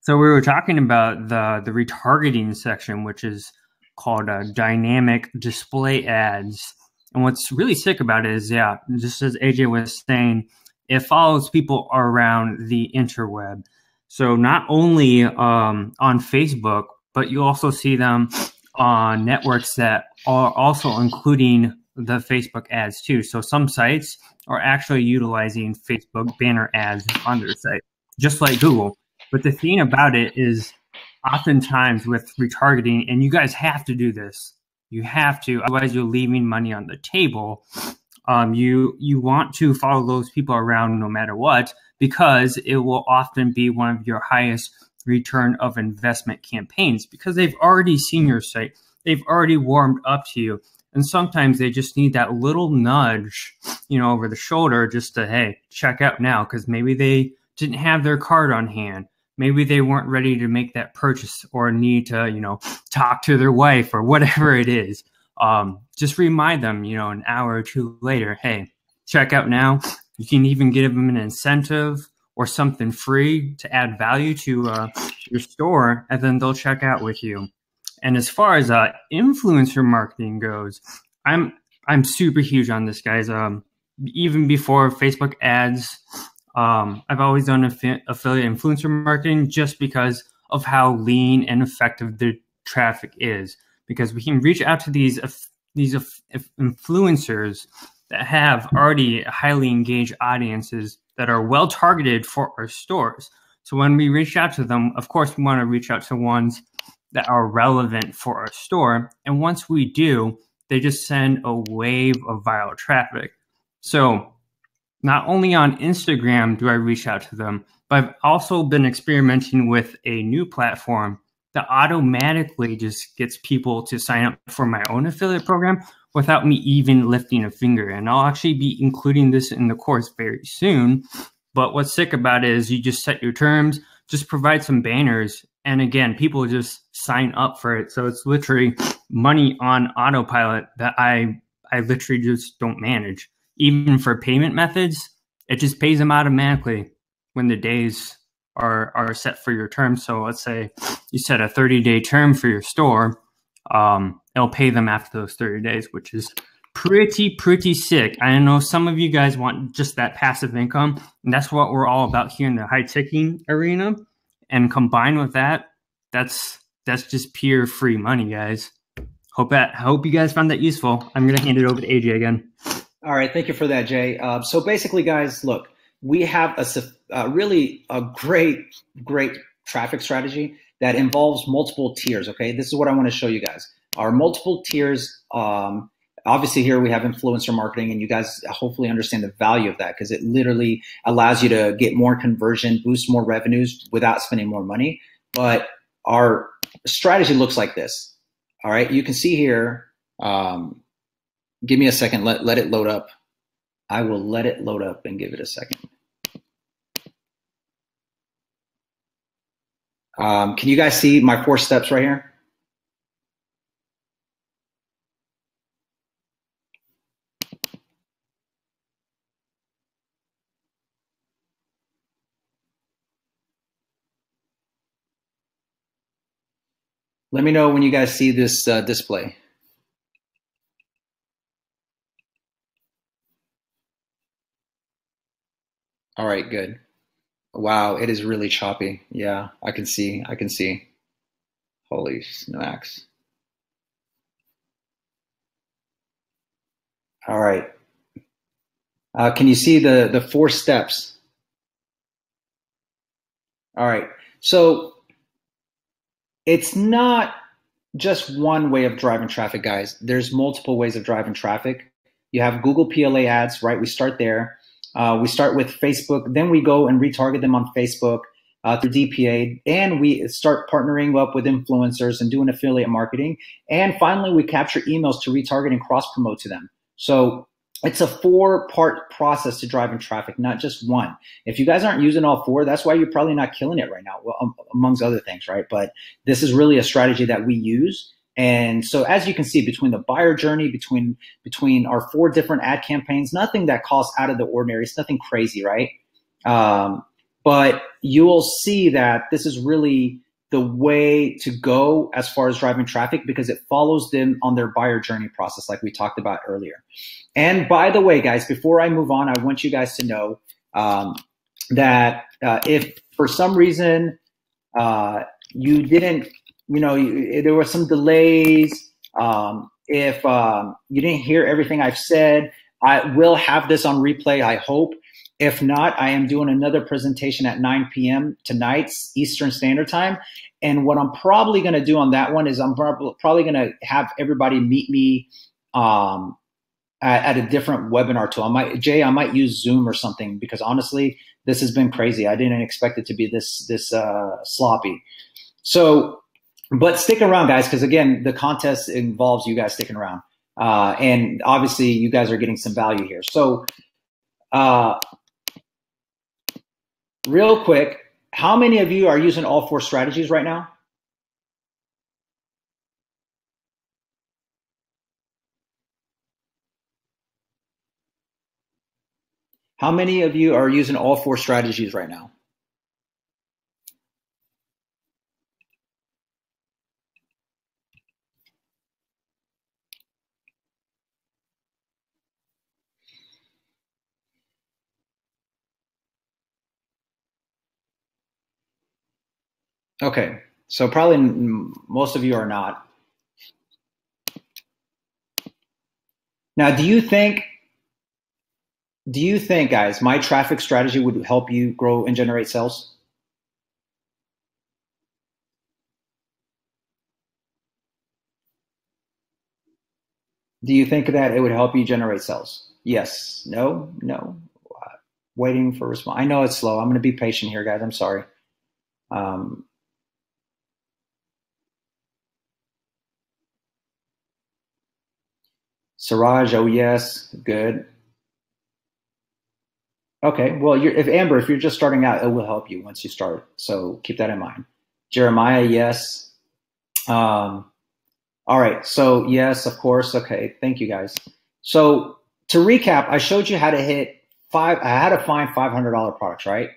[SPEAKER 2] So we were talking about the retargeting section, which is called dynamic display ads. And what's really sick about it is, yeah, just as AJ was saying, it follows people around the interweb. So not only on Facebook, but you also see them on networks that are also including the Facebook ads too. So some sites are actually utilizing Facebook banner ads on their site, just like Google. But the thing about it is, oftentimes with retargeting, and you guys have to do this, You have to, otherwise you're leaving money on the table. You want to follow those people around no matter what, because it will often be one of your highest return of investment campaigns, because they've already seen your site. They've already warmed up to you. And sometimes they just need that little nudge, over the shoulder just to, hey, check out now, because maybe they didn't have their card on hand. Maybe they weren't ready to make that purchase or need to, talk to their wife or whatever it is. Just remind them, an hour or two later, hey, check out now. You can even give them an incentive or something free to add value to your store, and then they'll check out with you. And as far as influencer marketing goes, I'm super huge on this, guys. Even before Facebook ads, I've always done affiliate influencer marketing just because of how lean and effective the traffic is. Because we can reach out to these influencers that have already highly engaged audiences that are well targeted for our stores. So when we reach out to them, of course, we want to reach out to ones that are relevant for our store. And once we do, they just send a wave of viral traffic. So not only on Instagram do I reach out to them, but I've also been experimenting with a new platform that automatically just gets people to sign up for my own affiliate program without me even lifting a finger. And I'll actually be including this in the course very soon. But what's sick about it is you just set your terms, just provide some banners, and again, people just sign up for it. So it's literally money on autopilot that I literally just don't manage. Even for payment methods, it just pays them automatically when the days are set for your term. So let's say you set a 30-day term for your store, it'll pay them after those 30 days, which is pretty sick. I know some of you guys want just that passive income, and that's what we're all about here in the high ticking arena. And combined with that, that's just pure free money, guys. Hope you guys found that useful. I'm gonna hand it over to AJ again.
[SPEAKER 1] All right, thank you for that, Jay. So basically, guys, look, we have really a great traffic strategy that involves multiple tiers. Okay, this is what I want to show you guys. Our multiple tiers. Obviously, here we have influencer marketing, and you guys hopefully understand the value of that, because it literally allows you to get more conversion, boost more revenues without spending more money. But our strategy looks like this. All right, you can see here. Give me a second. Let it load up. I will let it load up and give it a second. Can you guys see my 4 steps right here? Let me know when you guys see this display. All right, good. Wow, it is really choppy. Yeah, I can see. Holy smacks. All right. Can you see the 4 steps? All right. So it's not just one way of driving traffic, guys. There's multiple ways of driving traffic. You have Google PLA ads, right? We start there. We start with Facebook, then we go and retarget them on Facebook through DPA, and we start partnering up with influencers and doing affiliate marketing. And finally, we capture emails to retarget and cross-promote to them. So it's a 4-part process to driving traffic, not just one. If you guys aren't using all 4, that's why you're probably not killing it right now, well, amongst other things, right? But this is really a strategy that we use. And so as you can see, between the buyer journey, between our 4 different ad campaigns, nothing that costs out of the ordinary. It's nothing crazy, right? But you will see that this is really the way to go as far as driving traffic, because it follows them on their buyer journey process like we talked about earlier. And by the way, guys, before I move on, I want you guys to know that if for some reason you didn't, there were some delays, if you didn't hear everything I've said, I will have this on replay, I hope. If not, I am doing another presentation at 9 p.m. tonight, Eastern Standard Time. And what I'm probably going to do on that one is I'm probably going to have everybody meet me at a different webinar tool. I might use Zoom or something, because honestly, this has been crazy. I didn't expect it to be this sloppy. So, but stick around, guys, because again, the contest involves you guys sticking around. And obviously, you guys are getting some value here. So, real quick, how many of you are using all 4 strategies right now? How many of you are using all 4 strategies right now? Okay, so probably most of you are not. Now, do you think, guys, my traffic strategy would help you grow and generate sales? Do you think that it would help you generate sales? Yes, no, no. Waiting for response. I know it's slow. I'm going to be patient here, guys. I'm sorry. Siraj, oh yes, good. Okay, well, if Amber, if you're just starting out, it will help you once you start. So keep that in mind. Jeremiah, yes. All right, so yes, of course. Okay, thank you, guys. So to recap, I showed you how to find $500 products, right?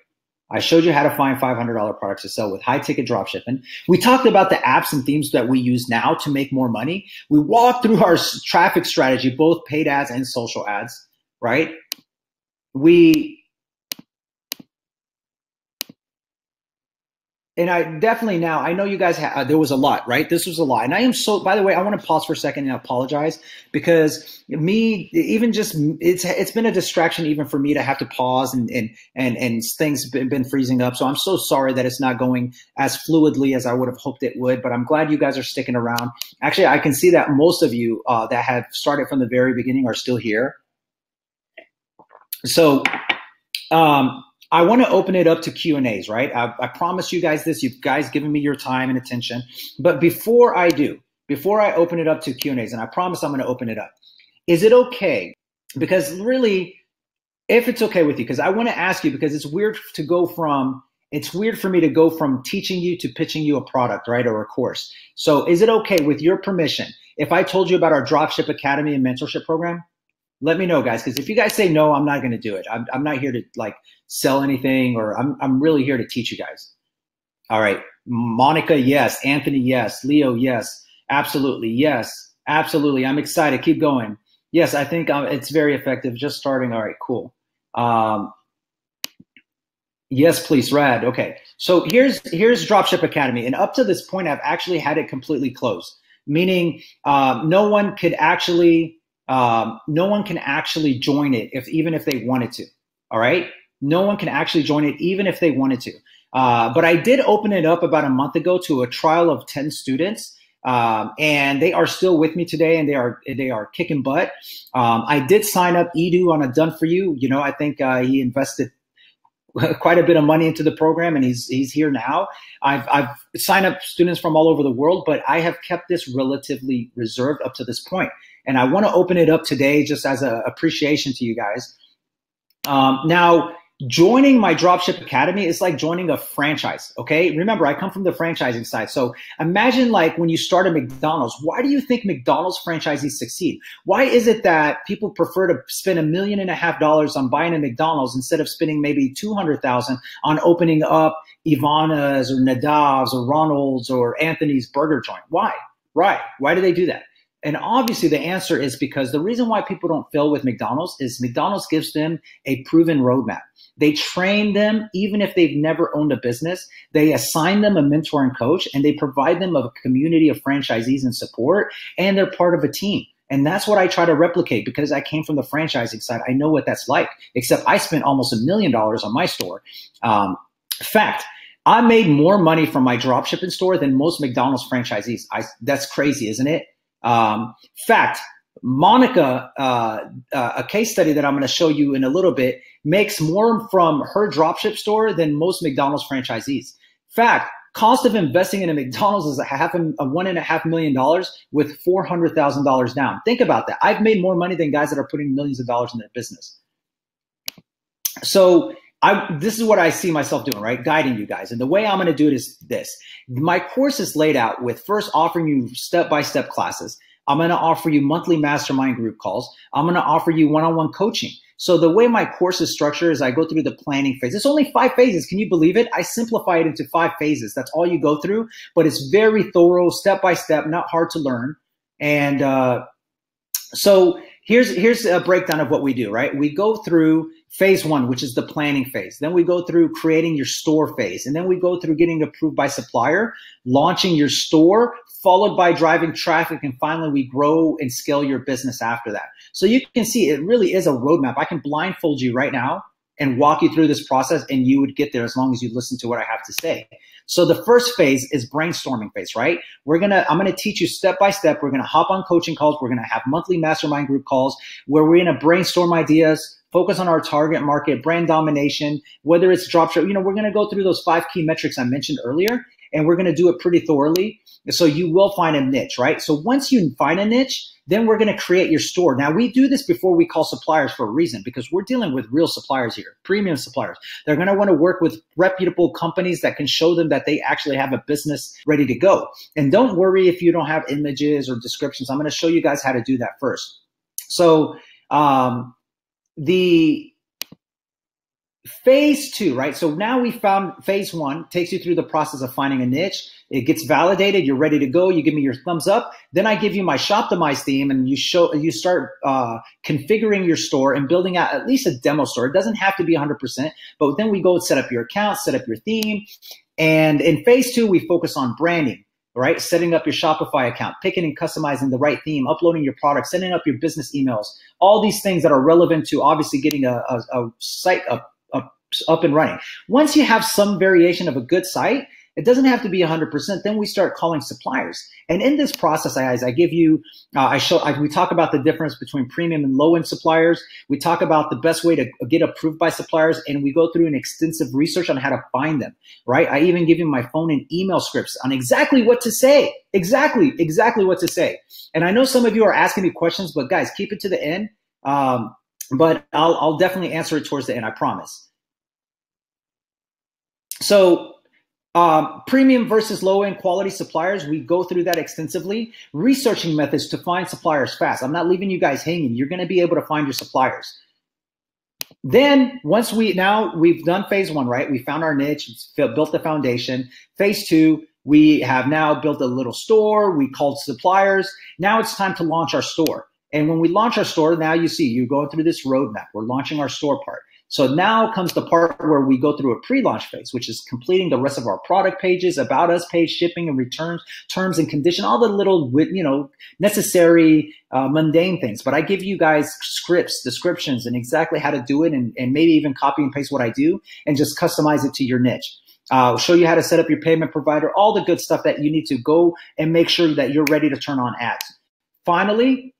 [SPEAKER 1] I showed you how to find $500 products to sell with high ticket drop shipping. We talked about the apps and themes that we use now to make more money. We walked through our traffic strategy, both paid ads and social ads, right? And I definitely now, I know you guys, there was a lot, right? This was a lot. And I am so, by the way, I want to pause for a second and apologize, because it's been a distraction even for me to have to pause and things been freezing up. So I'm so sorry that it's not going as fluidly as I would have hoped it would, but I'm glad you guys are sticking around. Actually, I can see that most of you that have started from the very beginning are still here. So, I want to open it up to Q&As, right? I promise you guys this. You've guys given me your time and attention. But before I open it up to Q&As, and I promise I'm going to open it up, is it okay? Because really, if it's okay with you, because I want to ask you, because it's weird for me to go from teaching you to pitching you a product, right, or a course. So is it okay, with your permission, if I told you about our Dropship Academy and mentorship program? Let me know, guys, because if you guys say no, I'm not going to do it. I'm not here to sell anything, or I'm really here to teach you guys. All right. Monica, yes. Anthony, yes. Leo, yes. Absolutely. Yes. Absolutely. I'm excited. Keep going. Yes, I think it's very effective. Just starting. All right, cool. Yes, please. Rad. Okay. So here's Dropship Academy. And up to this point, I've actually had it completely closed, meaning no one can actually join it even if they wanted to. All right. No one can actually join it even if they wanted to. But I did open it up about a month ago to a trial of 10 students. And they are still with me today, and they are kicking butt. I did sign up Edu on a Done For You. You know, I think he invested quite a bit of money into the program, and he's here now. I've signed up students from all over the world, but I have kept this relatively reserved up to this point. And I want to open it up today just as an appreciation to you guys. Now, joining my Dropship Academy is like joining a franchise, okay? Remember, I come from the franchising side. So imagine when you start a McDonald's, why do you think McDonald's franchisees succeed? Why is it that people prefer to spend $1.5 million on buying a McDonald's instead of spending maybe $200,000 on opening up Ivana's or Nadav's or Ronald's or Anthony's burger joint? Why? Right. Why do they do that? And obviously the answer is because the reason why people don't fail with McDonald's is McDonald's gives them a proven roadmap. They train them even if they've never owned a business. They assign them a mentor and coach, and they provide them a community of franchisees and support, and they're part of a team. And that's what I try to replicate because I came from the franchising side. I know what that's like, except I spent almost $1 million on my store. Fact, I made more money from my dropshipping store than most McDonald's franchisees. That's crazy, isn't it? Fact, Monica, a case study that I'm going to show you in a little bit, makes more from her dropship store than most McDonald's franchisees. Fact, cost of investing in a McDonald's is $1.5 million with $400,000 down. Think about that. I've made more money than guys that are putting millions of dollars in their business. So this is what I see myself doing, right? Guiding you guys. And the way I'm going to do it is this. My course is laid out with first offering you step-by-step classes. I'm going to offer you monthly mastermind group calls. I'm going to offer you one-on-one coaching. So the way my course is structured is I go through the planning phase. It's only 5 phases. Can you believe it? I simplify it into 5 phases. That's all you go through, but it's very thorough, step-by-step, not hard to learn. And so here's a breakdown of what we do, right? We go through phase 1, which is the planning phase. Then we go through creating your store phase. And then we go through getting approved by supplier, launching your store, followed by driving traffic. And finally, we grow and scale your business after that. So you can see it really is a roadmap. I can blindfold you right now and walk you through this process, and you would get there as long as you listen to what I have to say. So the first phase is brainstorming phase, right? I'm gonna teach you step by step. We're gonna hop on coaching calls. We're gonna have monthly mastermind group calls where we're gonna brainstorm ideas, focus on our target market, brand domination, whether it's dropship. We're gonna go through those 5 key metrics I mentioned earlier, and we're gonna do it pretty thoroughly. So you will find a niche, right? So once you find a niche, then we're going to create your store. Now, we do this before we call suppliers for a reason, because we're dealing with real suppliers here, premium suppliers. They're going to want to work with reputable companies that can show them that they actually have a business ready to go. And don't worry if you don't have images or descriptions. I'm going to show you guys how to do that first. So the phase 2, right? So now we found phase 1 takes you through the process of finding a niche. It gets validated. You're ready to go. You give me your thumbs up. Then I give you my Shoptimize theme, and you start configuring your store and building out at least a demo store. It doesn't have to be 100%, but then we go set up your account, set up your theme. And in phase 2, we focus on branding, right? Setting up your Shopify account, picking and customizing the right theme, uploading your product, setting up your business emails, all these things that are relevant to obviously getting a site up and running. Once you have some variation of a good site, it doesn't have to be 100%. Then we start calling suppliers. And in this process, I give you, we talk about the difference between premium and low-end suppliers. We talk about the best way to get approved by suppliers, and we go through an extensive research on how to find them, right? I even give you my phone and email scripts on exactly what to say, exactly what to say. And I know some of you are asking me questions, but guys, keep it to the end. But I'll definitely answer it towards the end, I promise. So premium versus low-end quality suppliers, we go through that extensively. Researching methods to find suppliers fast. I'm not leaving you guys hanging. You're going to be able to find your suppliers. Then once we've done phase 1, right? We found our niche, built the foundation. Phase 2, we have now built a little store. We called suppliers. Now it's time to launch our store. And when we launch our store, now you see you're going through this roadmap. We're launching our store part. So now comes the part where we go through a pre-launch phase, which is completing the rest of our product pages, about us page, shipping and returns, terms and condition, all the little, necessary, mundane things. But I give you guys scripts, descriptions, and exactly how to do it, and maybe even copy and paste what I do and just customize it to your niche. I'll show you how to set up your payment provider, all the good stuff that you need to go and make sure that you're ready to turn on ads. Finally,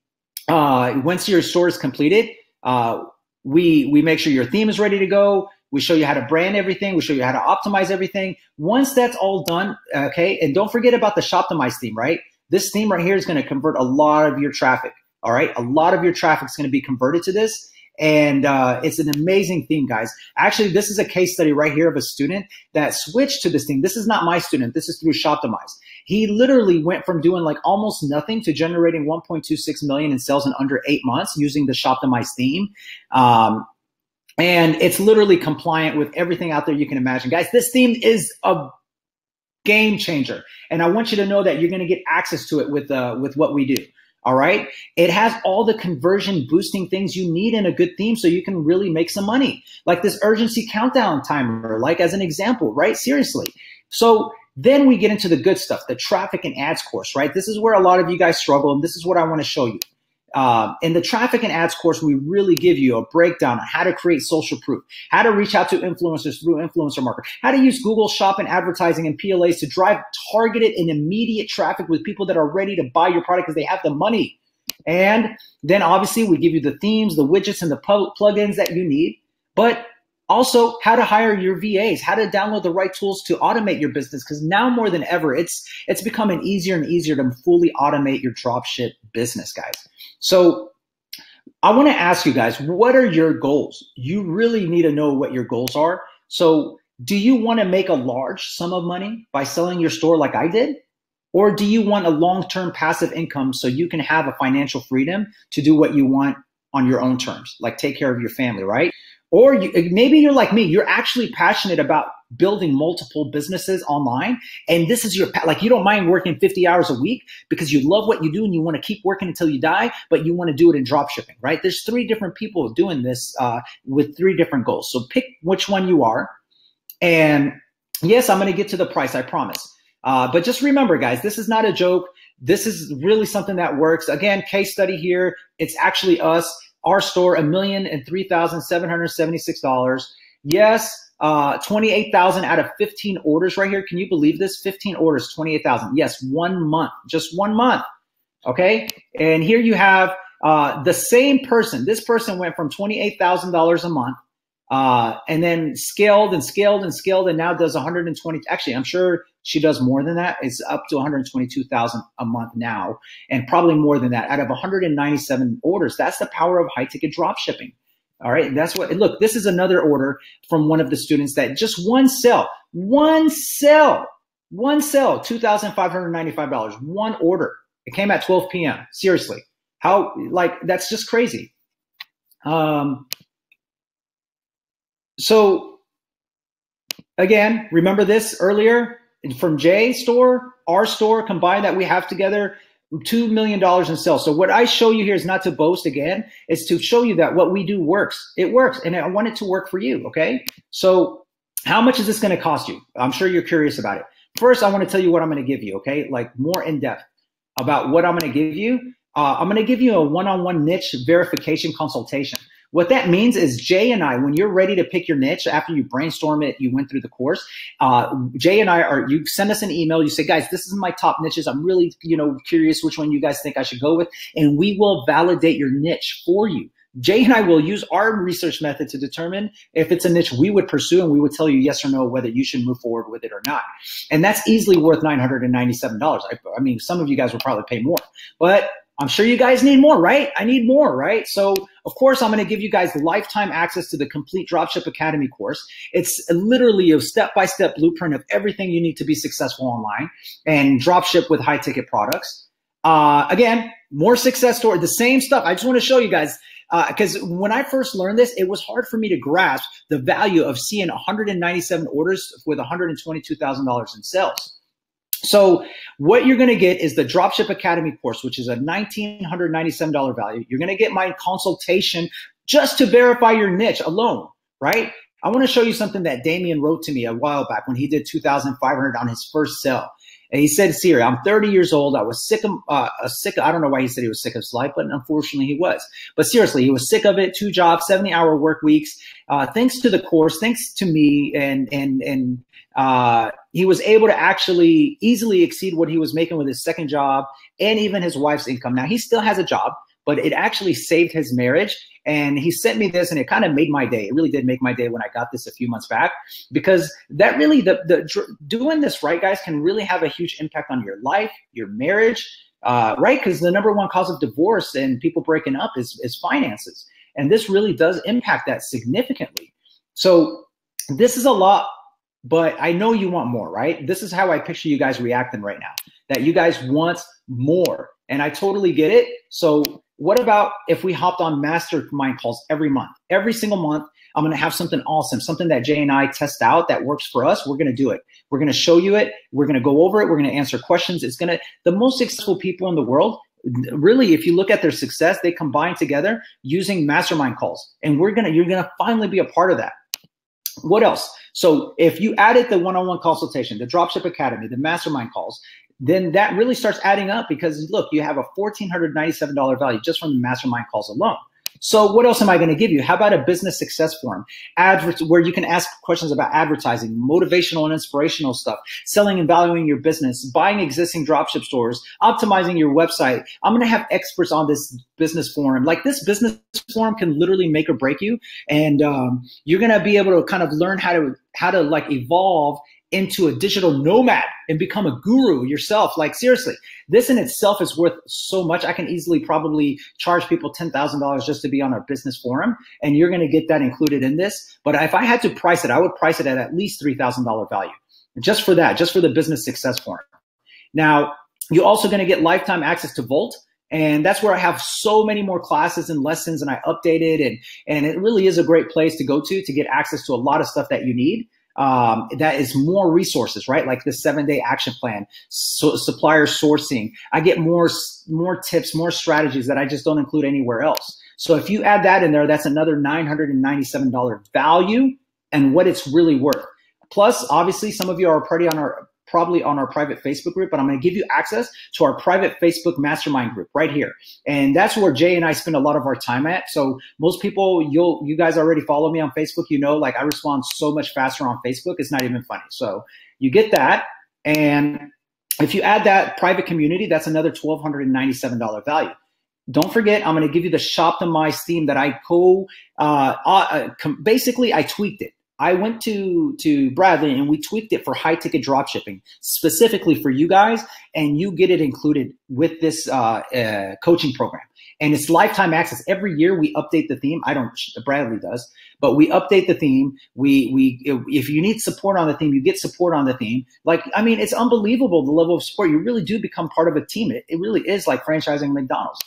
[SPEAKER 1] once your store is completed, we make sure your theme is ready to go. We show you how to brand everything. We show you how to optimize everything. Once that's all done, okay, and don't forget about the Shoptimize theme, right? This theme right here is going to convert a lot of your traffic, all right? A lot of your traffic is going to be converted to this. And it's an amazing theme, guys. Actually, this is a case study right here of a student that switched to this theme. This is not my student. This is through Shoptimize. He literally went from doing like almost nothing to generating 1.26 million in sales in under 8 months using the Shoptimize theme. And it's literally compliant with everything out there you can imagine. Guys, this theme is a game changer. And I want you to know that you're going to get access to it with what we do. All right. It has all the conversion boosting things you need in a good theme so you can really make some money, like this urgency countdown timer, like as an example, right? Seriously. So then we get into the good stuff, the traffic and ads course, right? This is where a lot of you guys struggle, and this is what I want to show you. In the traffic and ads course, we really give you a breakdown on how to create social proof, how to reach out to influencers through influencer marketing, how to use Google Shopping, advertising, and PLAs to drive targeted and immediate traffic with people that are ready to buy your product because they have the money. And then obviously we give you the themes, the widgets, and the plugins that you need, but also how to hire your VAs, how to download the right tools to automate your business. Because now more than ever, it's becoming easier and easier to fully automate your dropship business, guys. So I want to ask you guys, what are your goals? You really need to know what your goals are. So do you want to make a large sum of money by selling your store like I did? Or do you want a long-term passive income so you can have a financial freedom to do what you want on your own terms, like take care of your family, right? Or maybe you're like me, you're actually passionate about building multiple businesses online. And this is like, you don't mind working 50 hours a week because you love what you do and you want to keep working until you die, but you want to do it in drop shipping, right? There's 3 different people doing this with 3 different goals. So pick which one you are. And yes, I'm going to get to the price, I promise. But just remember, guys, this is not a joke. This is really something that works. Again, case study here. It's actually us. Our store, $1,003,776. Yes, 28,000 out of 15 orders right here. Can you believe this? 15 orders, 28,000. Yes, 1 month, just 1 month. Okay, and here you have the same person. This person went from $28,000 a month, and then scaled and scaled and scaled, and now does 120. Actually, I'm sure she does more than that. It's up to 122,000 a month now, and probably more than that out of 197 orders. That's the power of high ticket drop shipping. All right. That's what, look, this is another order from one of the students that just one sell, $2,595, one order. It came at 12 p.m. Seriously. How, like, that's just crazy. So again, remember this earlier from Jay's store, our store combined that we have together, $2 million in sales. So what I show you here is not to boast again, it's to show you that what we do works. It works, and I want it to work for you, okay? So how much is this gonna cost you? I'm sure you're curious about it. First, I wanna tell you what I'm gonna give you, okay? Like more in depth about what I'm gonna give you. I'm gonna give you a one-on-one niche verification consultation. What that means is Jay and I, when you're ready to pick your niche, after you brainstorm it, you went through the course, Jay and I you send us an email, you say, guys, this is my top niches. I'm really, curious which one you guys think I should go with. And we will validate your niche for you. Jay and I will use our research method to determine if it's a niche we would pursue, and we would tell you yes or no whether you should move forward with it or not. And that's easily worth $997. I mean, some of you guys will probably pay more, but I'm sure you guys need more, right? I need more, right? So of course, I'm going to give you guys lifetime access to the complete Dropship Academy course. It's literally a step-by-step blueprint of everything you need to be successful online and dropship with high ticket products. Again, more success story, the same stuff. I just want to show you guys, because when I first learned this, it was hard for me to grasp the value of seeing 197 orders with $122,000 in sales. So what you're going to get is the Dropship Academy course, which is a $1,997 value. You're going to get my consultation just to verify your niche alone, right? I want to show you something that Damien wrote to me a while back when he did 2,500 on his first sell. And he said, Siri, I'm 30 years old. I was sick of, I don't know why he said he was sick of his life, but unfortunately he was. But seriously, he was sick of it. 2 jobs, 70-hour work weeks. Thanks to the course, thanks to me, and he was able to actually easily exceed what he was making with his second job and even his wife's income. Now, he still has a job, but it actually saved his marriage. And he sent me this, and it kind of made my day. It really did make my day when I got this a few months back, because that really, doing this right, guys, can really have a huge impact on your life, your marriage, right? Because the #1 cause of divorce and people breaking up is finances. And this really does impact that significantly. So this is a lot, but I know you want more, right? This is how I picture you guys reacting right now, that you guys want more. And I totally get it. So what about if we hopped on mastermind calls every month? Every single month, I'm going to have something awesome, something that Jay and I test out that works for us. We're going to do it. We're going to show you it. We're going to go over it. We're going to answer questions. The most successful people in the world, really, if you look at their success, they combine together using mastermind calls. And you're going to finally be a part of that. What else? So if you added the one-on-one consultation, the Dropship Academy, the mastermind calls, then that really starts adding up because look, you have a $1,497 value just from the mastermind calls alone. So what else am I going to give you? How about a business success forum, where you can ask questions about advertising, motivational and inspirational stuff, selling and valuing your business, buying existing dropship stores, optimizing your website. I'm going to have experts on this business forum. Like this business forum can literally make or break you. And you're going to be able to kind of learn how to like evolve into a digital nomad and become a guru yourself. Like seriously, this in itself is worth so much. I can easily probably charge people $10,000 just to be on our business forum, and you're going to get that included in this. But if I had to price it, I would price it at least $3,000 value just for that, just for the business success forum. Now, you're also going to get lifetime access to Volt. And that's where I have so many more classes and lessons, and I update it. And it really is a great place to go to get access to a lot of stuff that you need. That is more resources, right? Like the 7-day action plan, supplier sourcing. I get more tips, more strategies that I just don't include anywhere else. So if you add that in there, that's another $997 value and what it's really worth. Plus, obviously, some of you are probably on our private Facebook group, but I'm going to give you access to our private Facebook mastermind group right here. And that's where Jay and I spend a lot of our time at. So most people, you guys already follow me on Facebook. You know, like I respond so much faster on Facebook. It's not even funny. So you get that. And if you add that private community, that's another $1,297 value. Don't forget, I'm going to give you the Shoptimize theme that I basically I tweaked it. I went to Bradley and we tweaked it for high ticket drop shipping specifically for you guys, and you get it included with this coaching program. And it's lifetime access. Every year we update the theme. Bradley does, but we update the theme. If you need support on the theme, you get support on the theme. Like, I mean, it's unbelievable the level of support. You really do become part of a team. It really is like franchising McDonald's.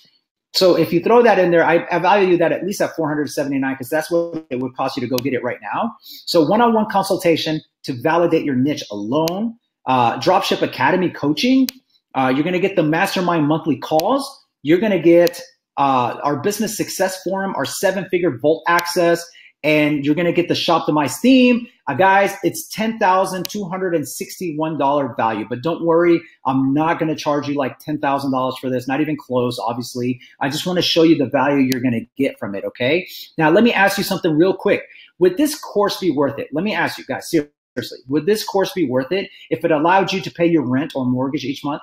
[SPEAKER 1] So if you throw that in there, I value that at least at $479 because that's what it would cost you to go get it right now. So one-on-one consultation to validate your niche alone, Dropship Academy coaching. You're going to get the mastermind monthly calls. You're going to get our business success forum, our 7-figure Volt access, and you're going to get the Shoptimize theme. Guys, it's $10,261 value, but don't worry, I'm not going to charge you like $10,000 for this, not even close, obviously. I just want to show you the value you're going to get from it, okay? Now, let me ask you something real quick. Would this course be worth it? Let me ask you guys, seriously, would this course be worth it if it allowed you to pay your rent or mortgage each month?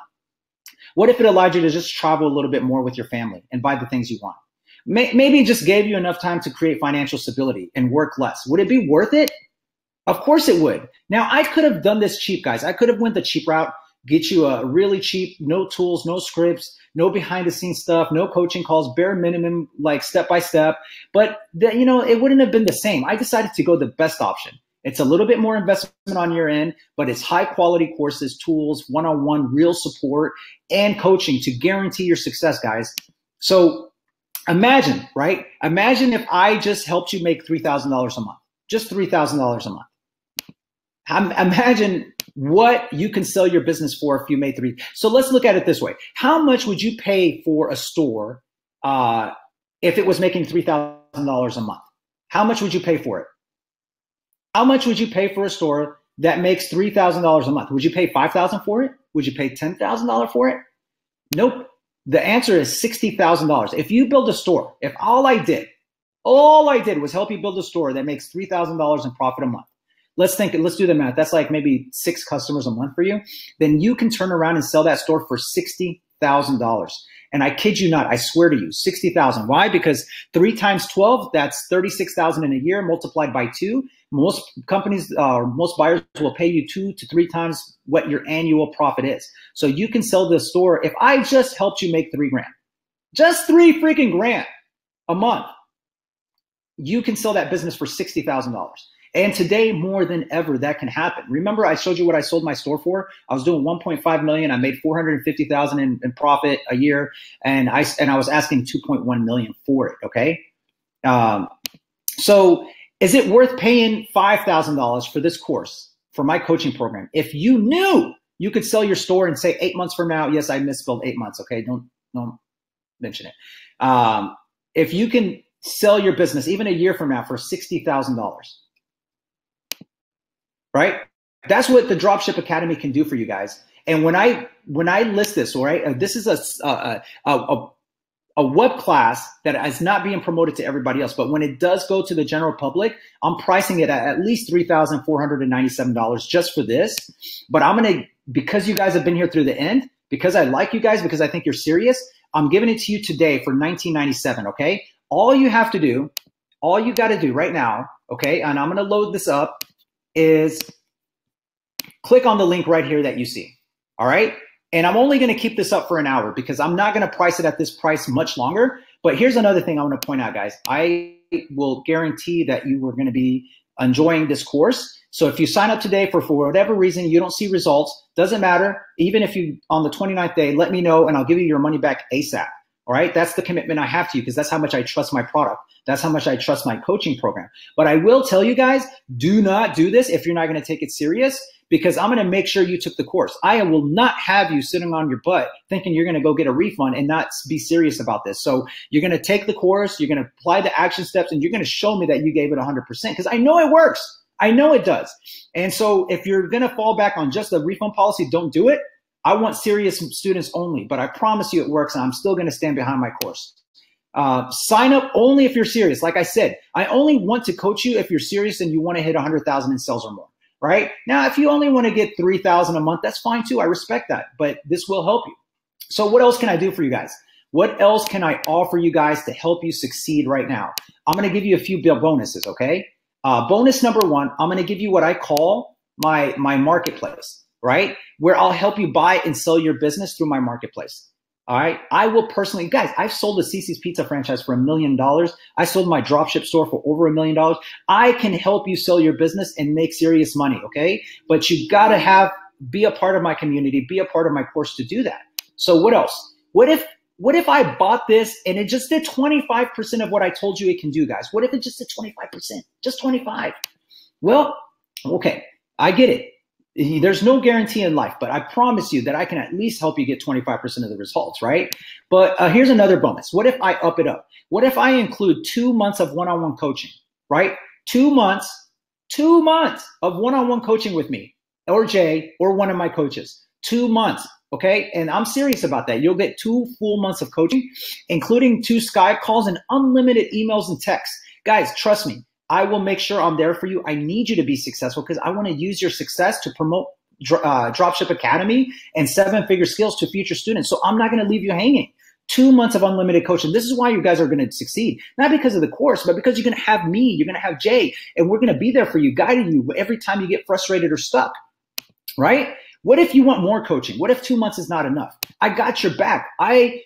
[SPEAKER 1] What if it allowed you to just travel a little bit more with your family and buy the things you want? Maybe it just gave you enough time to create financial stability and work less. Would it be worth it? Of course it would. Now, I could have done this cheap, guys. I could have went the cheap route, get you a really cheap, no tools, no scripts, no behind-the-scenes stuff, no coaching calls, bare minimum, like step-by-step. But, it wouldn't have been the same. I decided to go the best option. It's a little bit more investment on your end, but it's high-quality courses, tools, one-on-one, real support, and coaching to guarantee your success, guys. So imagine, right? Imagine if I just helped you make $3,000 a month, just $3,000 a month. Imagine what you can sell your business for if you made $3,000. So let's look at it this way. How much would you pay for a store if it was making $3,000 a month? How much would you pay for it? How much would you pay for a store that makes $3,000 a month? Would you pay $5,000 for it? Would you pay $10,000 for it? Nope. The answer is $60,000. If you build a store, if all I did was help you build a store that makes $3,000 in profit a month. Let's do the math. That's like maybe 6 customers a month for you. Then you can turn around and sell that store for $60,000. And I kid you not, I swear to you, $60,000. Why? Because 3 times 12, that's $36,000 in a year multiplied by 2. Most companies, most buyers will pay you 2 to 3 times what your annual profit is. So you can sell this store. If I just helped you make $3 grand, just $3 freaking grand a month, you can sell that business for $60,000. And today, more than ever, that can happen. Remember, I showed you what I sold my store for. I was doing 1.5 million. I made 450,000 in profit a year, and I was asking 2.1 million for it. Okay, so is it worth paying $5,000 for this course for my coaching program if you knew you could sell your store and say 8 months from now? Yes, I misspelled 8 months. Okay, don't mention it. If you can sell your business even a year from now for $60,000. Right? That's what the Dropship Academy can do for you guys. And when I list this, all right, this is a web class that is not being promoted to everybody else. But when it does go to the general public, I'm pricing it at least $3,497 just for this. But I'm going to, because you guys have been here through the end, because I like you guys, because I think you're serious, I'm giving it to you today for $19.97, okay? All you have to do, all you got to do right now, okay, and I'm going to load this up, is click on the link right here that you see, all right? And I'm only going to keep this up for an hour because I'm not going to price it at this price much longer. But here's another thing I want to point out, guys. I will guarantee that you are going to be enjoying this course. So if you sign up today for whatever reason you don't see results, doesn't matter. Even if you, on the 29th day, let me know and I'll give you your money back ASAP. All right. That's the commitment I have to you because that's how much I trust my product. That's how much I trust my coaching program. But I will tell you guys, do not do this if you're not going to take it serious, because I'm going to make sure you took the course. I will not have you sitting on your butt thinking you're going to go get a refund and not be serious about this. So you're going to take the course, you're going to apply the action steps, and you're going to show me that you gave it 100% because I know it works. I know it does. And so if you're going to fall back on just the refund policy, don't do it. I want serious students only, but I promise you it works, and I'm still going to stand behind my course. Sign up only if you're serious. Like I said, I only want to coach you if you're serious and you want to hit 100,000 in sales or more. Right? Now, if you only want to get 3,000 a month, that's fine too. I respect that, but this will help you. So what else can I do for you guys? What else can I offer you guys to help you succeed right now? I'm going to give you a few bonuses, okay? Bonus number one, I'm going to give you what I call my marketplace, right? Where I'll help you buy and sell your business through my marketplace. All right. I will personally, guys, I've sold a Cici's Pizza franchise for $1 million. I sold my dropship store for over $1 million. I can help you sell your business and make serious money. Okay. But you got to be a part of my community, be a part of my course to do that. So what else? What if I bought this and it just did 25% of what I told you it can do, guys? What if it just did 25%? Just 25? Well, okay. I get it. There's no guarantee in life, but I promise you that I can at least help you get 25% of the results, right? But here's another bonus. What if I up it up? What if I include 2 months of one-on-one coaching, right? 2 months of one-on-one coaching with me or Jay or one of my coaches. 2 months, okay? And I'm serious about that. You'll get 2 full months of coaching, including 2 Skype calls and unlimited emails and texts. Guys, trust me. I will make sure I'm there for you. I need you to be successful because I want to use your success to promote Dropship Academy and 7-figure skills to future students. So I'm not going to leave you hanging. 2 months of unlimited coaching. This is why you guys are going to succeed. Not because of the course, but because you're going to have me, you're going to have Jay, and we're going to be there for you, guiding you every time you get frustrated or stuck, right? What if you want more coaching? What if 2 months is not enough? I got your back. I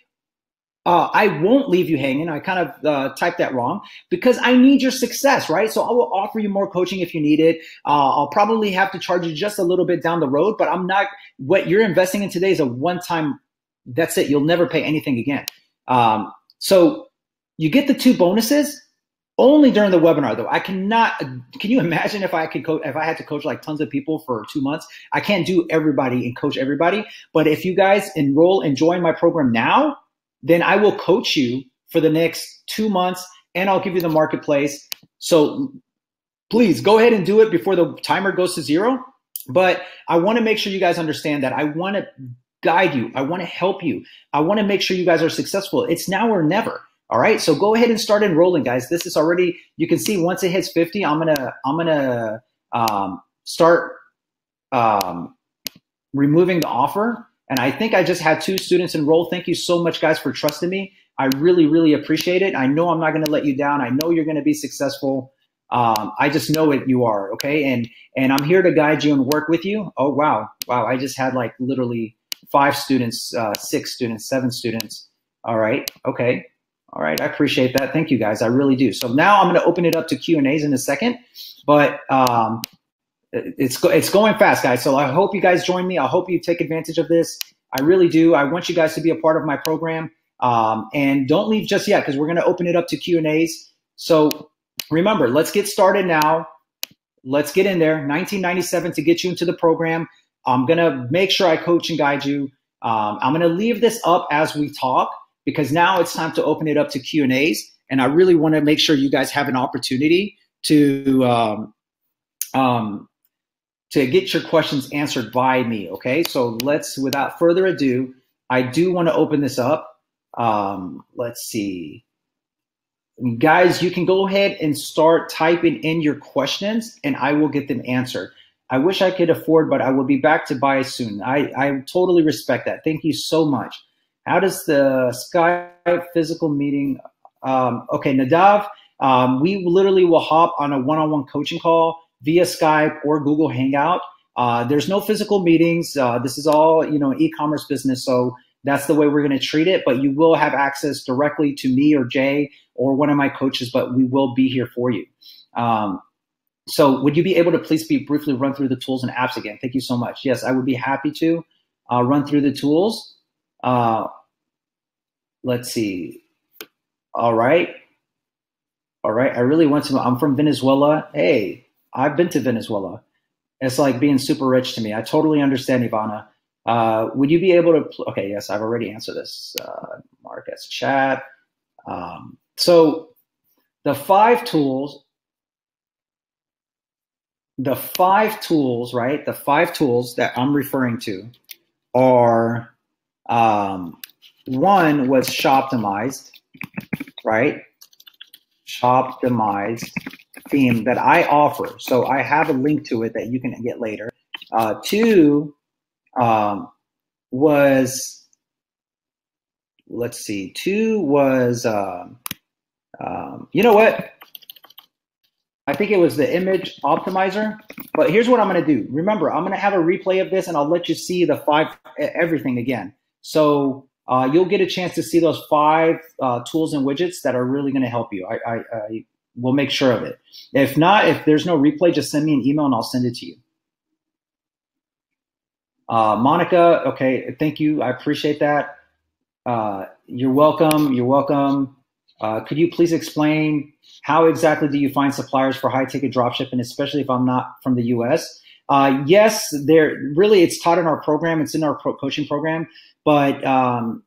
[SPEAKER 1] won't leave you hanging. I kind of typed that wrong because I need your success, right? So I will offer you more coaching if you need it. I'll probably have to charge you just a little bit down the road, but I'm not, what you're investing in today is a one-time, that's it. You'll never pay anything again. So you get the 2 bonuses only during the webinar though. Can you imagine if I had to coach like tons of people for 2 months? I can't do everybody and coach everybody, but if you guys enroll and join my program now, then I will coach you for the next 2 months and I'll give you the marketplace. So please go ahead and do it before the timer goes to 0. But I want to make sure you guys understand that I want to guide you. I want to help you. I want to make sure you guys are successful. It's now or never. All right. So go ahead and start enrolling, guys. This is already, you can see once it hits 50, I'm going to start removing the offer. And I think I just had 2 students enroll. Thank you so much, guys, for trusting me. I really, really appreciate it. I know I'm not going to let you down. I know you're going to be successful. I just know it. You are. Okay. And I'm here to guide you and work with you. Oh, wow. Wow. I just had like literally 5 students, 6 students, 7 students. All right. Okay. All right. I appreciate that. Thank you, guys. I really do. So now I'm going to open it up to Q&As in a second, but it's going fast, guys. So I hope you guys join me. I hope you take advantage of this. I really do. I want you guys to be a part of my program. And don't leave just yet because we're going to open it up to Q&As. So remember, let's get started now. Let's get in there. $19.97 to get you into the program. I'm going to make sure I coach and guide you. I'm going to leave this up as we talk because now it's time to open it up to Q&As. And I really want to make sure you guys have an opportunity to to get your questions answered by me. Okay, so without further ado, I do want to open this up. Let's see. Guys, you can go ahead and start typing in your questions and I will get them answered. I wish I could afford, but I will be back to buy soon. I totally respect that. Thank you so much. How does the Skype physical meeting? Okay, Nadav, we literally will hop on a one-on-one coaching call via Skype or Google Hangout. There's no physical meetings. This is all, e-commerce business. So that's the way we're going to treat it. But you will have access directly to me or Jay or one of my coaches, but we will be here for you. So would you be able to please briefly run through the tools and apps again? Thank you so much. Yes, I would be happy to run through the tools. Let's see. All right. I really want to. I'm from Venezuela. Hey, I've been to Venezuela. It's like being super rich to me. I totally understand, Ivana. Would you be able to? Okay, yes, I've already answered this. Mark as chat. So the five tools, right? The five tools that I'm referring to are, one was Shoptimized, right? Shoptimized theme that I offer. So I have a link to it that you can get later. Two was, let's see, you know what? I think it was the image optimizer, but here's what I'm going to do. Remember, I'm going to have a replay of this and I'll let you see everything again. So you'll get a chance to see those five tools and widgets that are really going to help you. I will make sure of it. If not, if there's no replay, just send me an email and I'll send it to you. Monica, okay, thank you. I appreciate that. You're welcome. You're welcome. Could you please explain how exactly do you find suppliers for high-ticket dropshipping, especially if I'm not from the U.S.? Yes, it's taught in our program. It's in our coaching program, but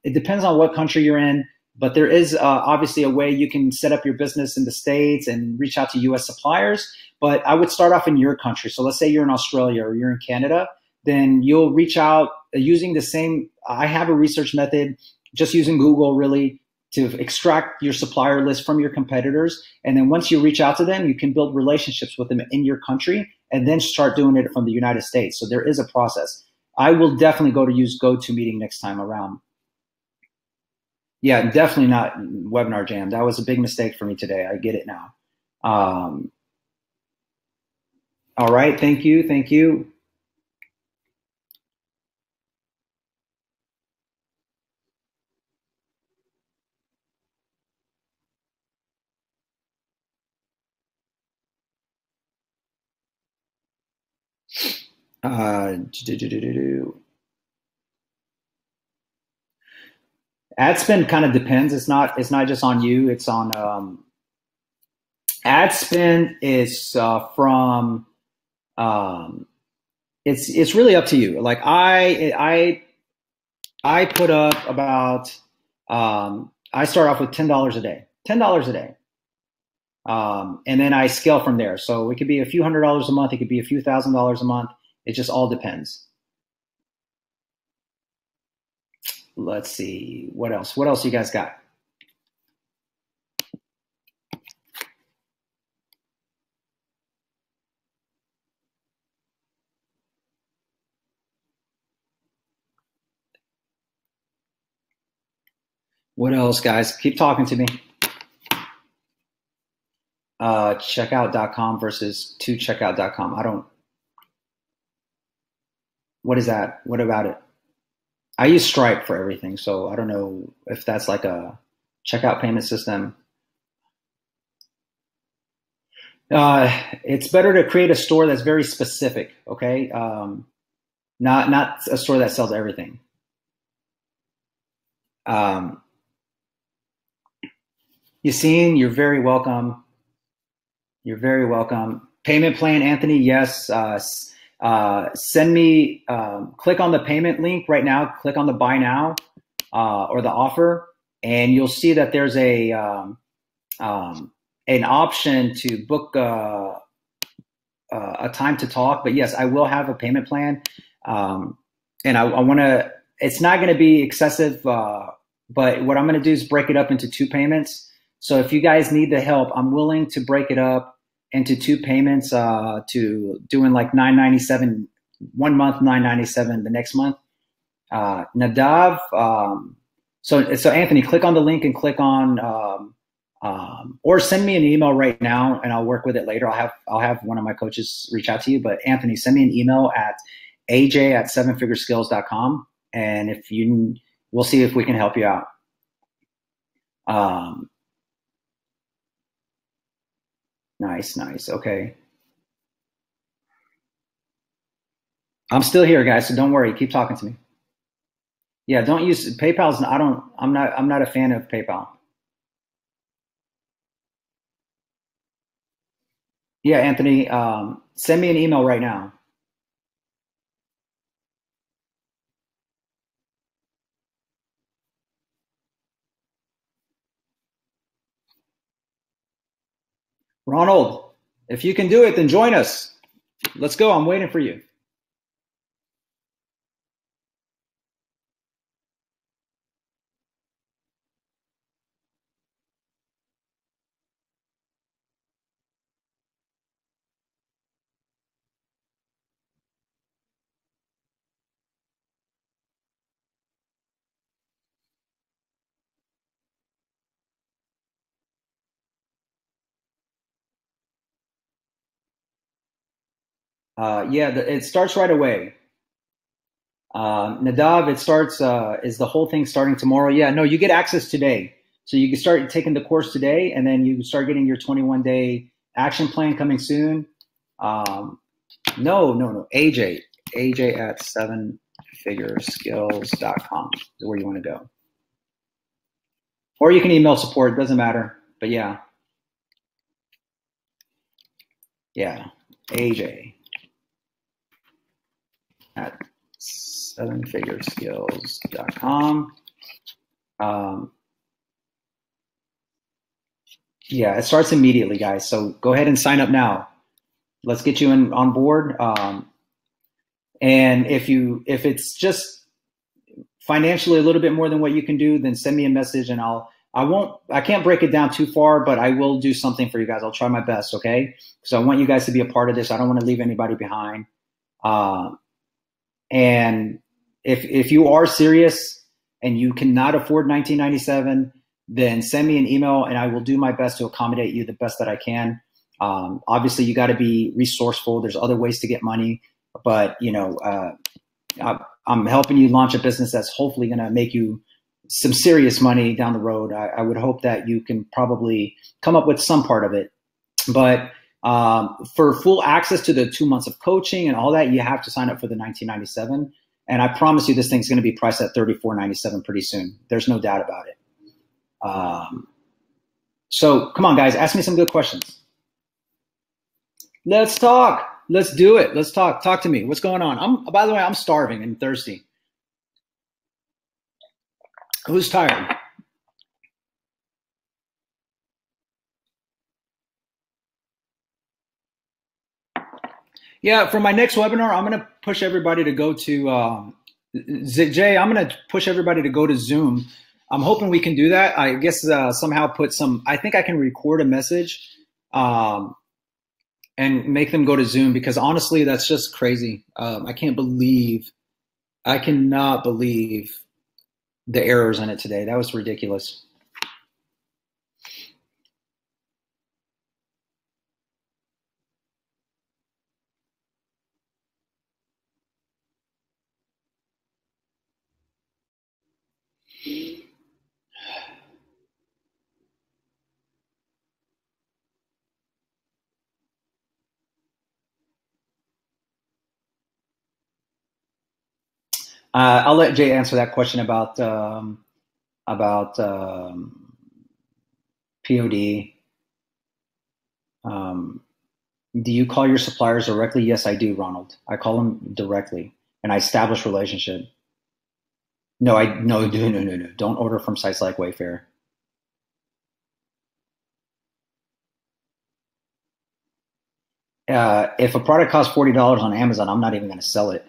[SPEAKER 1] it depends on what country you're in. But there is obviously a way you can set up your business in the States and reach out to U.S. suppliers. But I would start off in your country. So let's say you're in Australia or you're in Canada, then you'll reach out using the same. I have a research method, just using Google really, to extract your supplier list from your competitors. And then once you reach out to them, you can build relationships with them in your country and then start doing it from the United States. So there is a process. I will definitely use GoToMeeting next time around. Yeah, definitely not Webinar Jam. That was a big mistake for me today. I get it now. All right, thank you, thank you. Ad spend kind of depends. It's not just on you. It's on ad spend is from it's really up to you. Like I put up about I start off with $10 a day. $10 a day. And then I scale from there. So it could be a few $100s a month. It could be a few $1,000s a month. It just all depends. Let's see. What else? What else you guys got? What else, guys? Keep talking to me. Checkout.com versus tocheckout.com. What is that? What about it? I use Stripe for everything, so I don't know if that's like a checkout payment system. It's better to create a store that's very specific, okay? Not a store that sells everything. Yassine, you're very welcome. You're very welcome. Payment plan, Anthony, yes. Send me, click on the payment link right now, click on the buy now or the offer, and you'll see that there's an option to book a time to talk. But yes, I will have a payment plan, and I want to. It's not going to be excessive, but what I'm going to do is break it up into 2 payments. So if you guys need the help, I'm willing to break it up into 2 payments, to doing like $997 one month, $997 the next month. Nadav. So Anthony, click on the link and click on, or send me an email right now, and I'll work with it later. I'll have one of my coaches reach out to you. But Anthony, send me an email at aj@sevenfiguresskills.com, and we'll see if we can help you out. Nice. Okay. I'm still here, guys, so don't worry. Keep talking to me. Yeah, don't use PayPal's. I'm not a fan of PayPal. Yeah, Anthony, send me an email right now. Ronald, if you can do it, then join us. Let's go. I'm waiting for you. Yeah, it starts right away. Nadav, it starts, is the whole thing starting tomorrow? Yeah, no, you get access today. So you can start taking the course today, and then you start getting your 21-day action plan coming soon. No. AJ at sevenfiguresskills.com is where you want to go. Or you can email support, doesn't matter. But yeah. Yeah, AJ at sevenfiguresskills.com. Yeah, it starts immediately, guys. So go ahead and sign up now. Let's get you on board. And if it's just financially a little bit more than what you can do, then send me a message, and I can't break it down too far, but I will do something for you guys. I'll try my best. Okay. So I want you guys to be a part of this. I don't want to leave anybody behind. And if you are serious and you cannot afford $1997, then send me an email, and I will do my best to accommodate you the best that I can. Obviously, you got to be resourceful. There's other ways to get money, but I'm helping you launch a business that's hopefully going to make you some serious money down the road. I would hope that you can probably come up with some part of it. But for full access to the 2 months of coaching and all that, you have to sign up for the $1997. And I promise you, this thing's going to be priced at $34.97 pretty soon. There's no doubt about it. So come on, guys, ask me some good questions. Let's talk. Let's do it. Let's talk. Talk to me. What's going on? By the way, I'm starving and thirsty. Who's tired? Yeah, for my next webinar, I'm going to push everybody to go to Jay. I'm going to push everybody to go to Zoom. I'm hoping we can do that. I guess somehow I think I can record a message and make them go to Zoom, because honestly, that's just crazy. I cannot believe the errors in it today. That was ridiculous. I'll let Jay answer that question about POD. Do you call your suppliers directly? Yes, I do, Ronald. I call them directly, and I establish relationship. No. Don't order from sites like Wayfair. If a product costs $40 on Amazon, I'm not even going to sell it.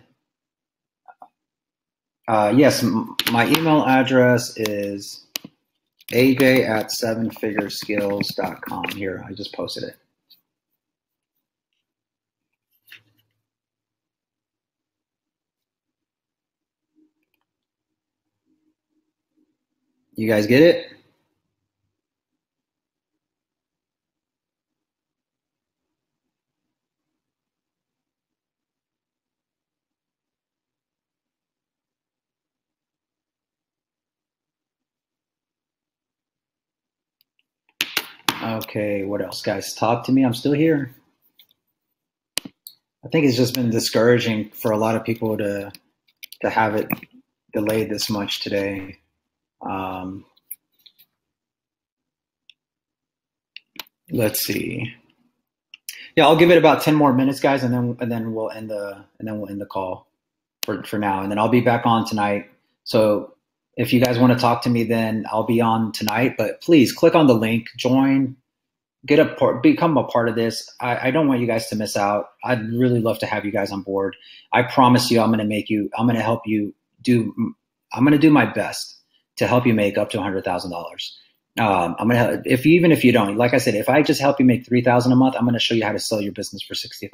[SPEAKER 1] Yes, my email address is aj@sevenfigureskills.com. Here, I just posted it. You guys get it? Okay, what else, guys? Talk to me. I'm still here. I think it's just been discouraging for a lot of people to have it delayed this much today. Let's see. Yeah, I'll give it about 10 more minutes, guys, and then we'll end the call for now, and then I'll be back on tonight. So if you guys want to talk to me, then I'll be on tonight. But please click on the link, join, become a part of this. I don't want you guys to miss out. I'd really love to have you guys on board. I promise you, I'm going to help you I'm going to do my best to help you make up to $100,000. Even if you don't, like I said, if I just help you make $3,000 a month, I'm going to show you how to sell your business for $60,000.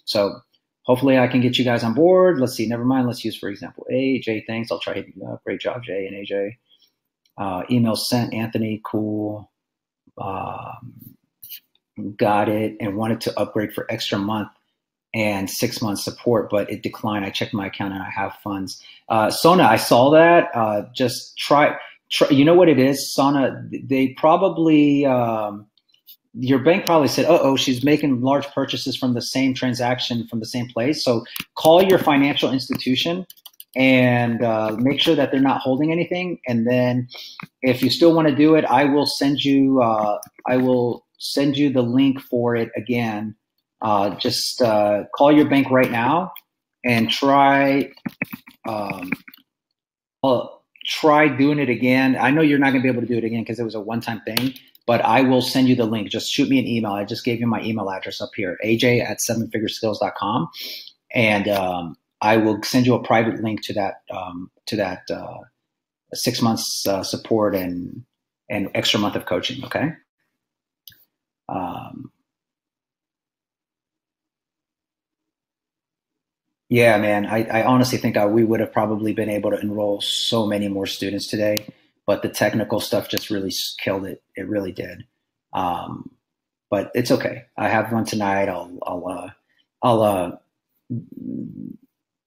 [SPEAKER 1] So hopefully I can get you guys on board. Let's see. Never mind. Let's use, for example, Jay, thanks. I'll try hitting you up. Great job, Jay and AJ. Email sent, Anthony, cool. Got it, and wanted to upgrade for extra month and 6 months support, but it declined. I checked my account and I have funds. Sona, I saw that. Just try. You know what it is, Sona? They probably, your bank probably said, she's making large purchases from the same transaction from the same place. So call your financial institution and make sure that they're not holding anything. And then if you still want to do it, I will send you the link for it again. Just call your bank right now and try doing it again. I know you're not going to be able to do it again because it was a one-time thing, but I will send you the link. Just shoot me an email. I just gave you my email address up here, aj@sevenfigureskills.com. And I will send you a private link to that 6 months support and extra month of coaching. Okay. Yeah, man, I honestly think we would have probably been able to enroll so many more students today, but the technical stuff just really killed it. It really did. But it's okay. I have one tonight.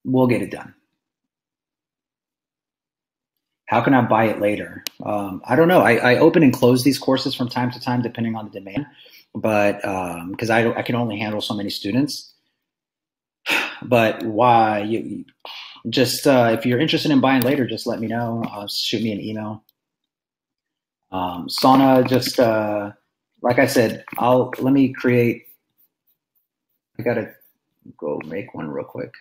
[SPEAKER 1] We'll get it done. How can I buy it later? I don't know. I open and close these courses from time to time, depending on the demand, but because I can only handle so many students. But why? If you're interested in buying later, just let me know. Shoot me an email. Sauna, just like I said, let me create. I gotta go make one real quick.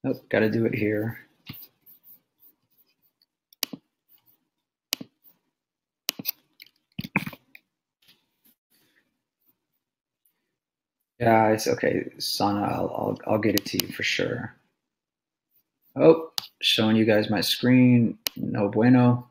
[SPEAKER 1] Oh, got to do it here. Yeah, it's okay, Sana. I'll get it to you for sure. Oh, showing you guys my screen. No bueno.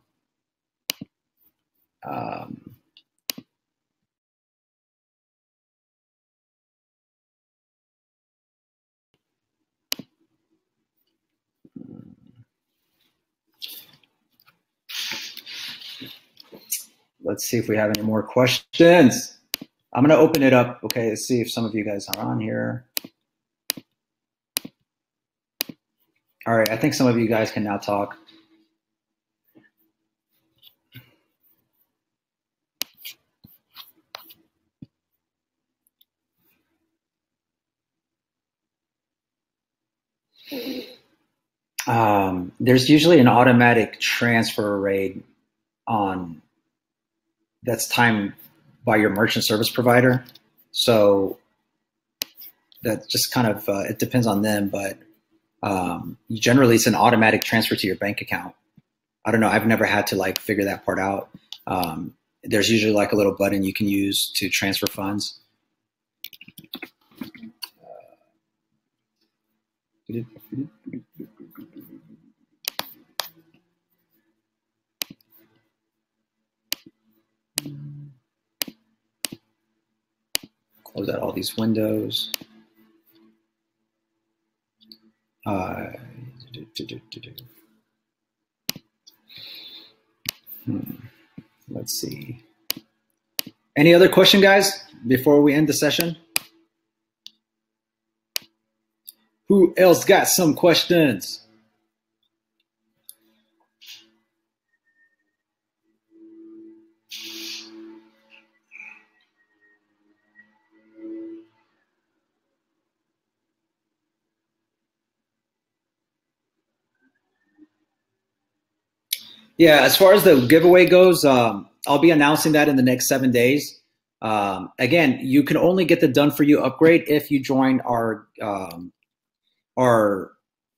[SPEAKER 1] Let's see if we have any more questions. I'm going to open it up. Okay, let's see if some of you guys are on here. All right, I think some of you guys can now talk. There's usually an automatic transfer rate on that's time by your merchant service provider. So that just kind of, it depends on them, but generally it's an automatic transfer to your bank account. I don't know. I've never had to like figure that part out. There's usually like a little button you can use to transfer funds. Close out all these windows. Let's see. Any other question, guys, before we end the session? Who else got some questions? Yeah, as far as the giveaway goes, I'll be announcing that in the next 7 days. Again, you can only get the Done For You upgrade if you join our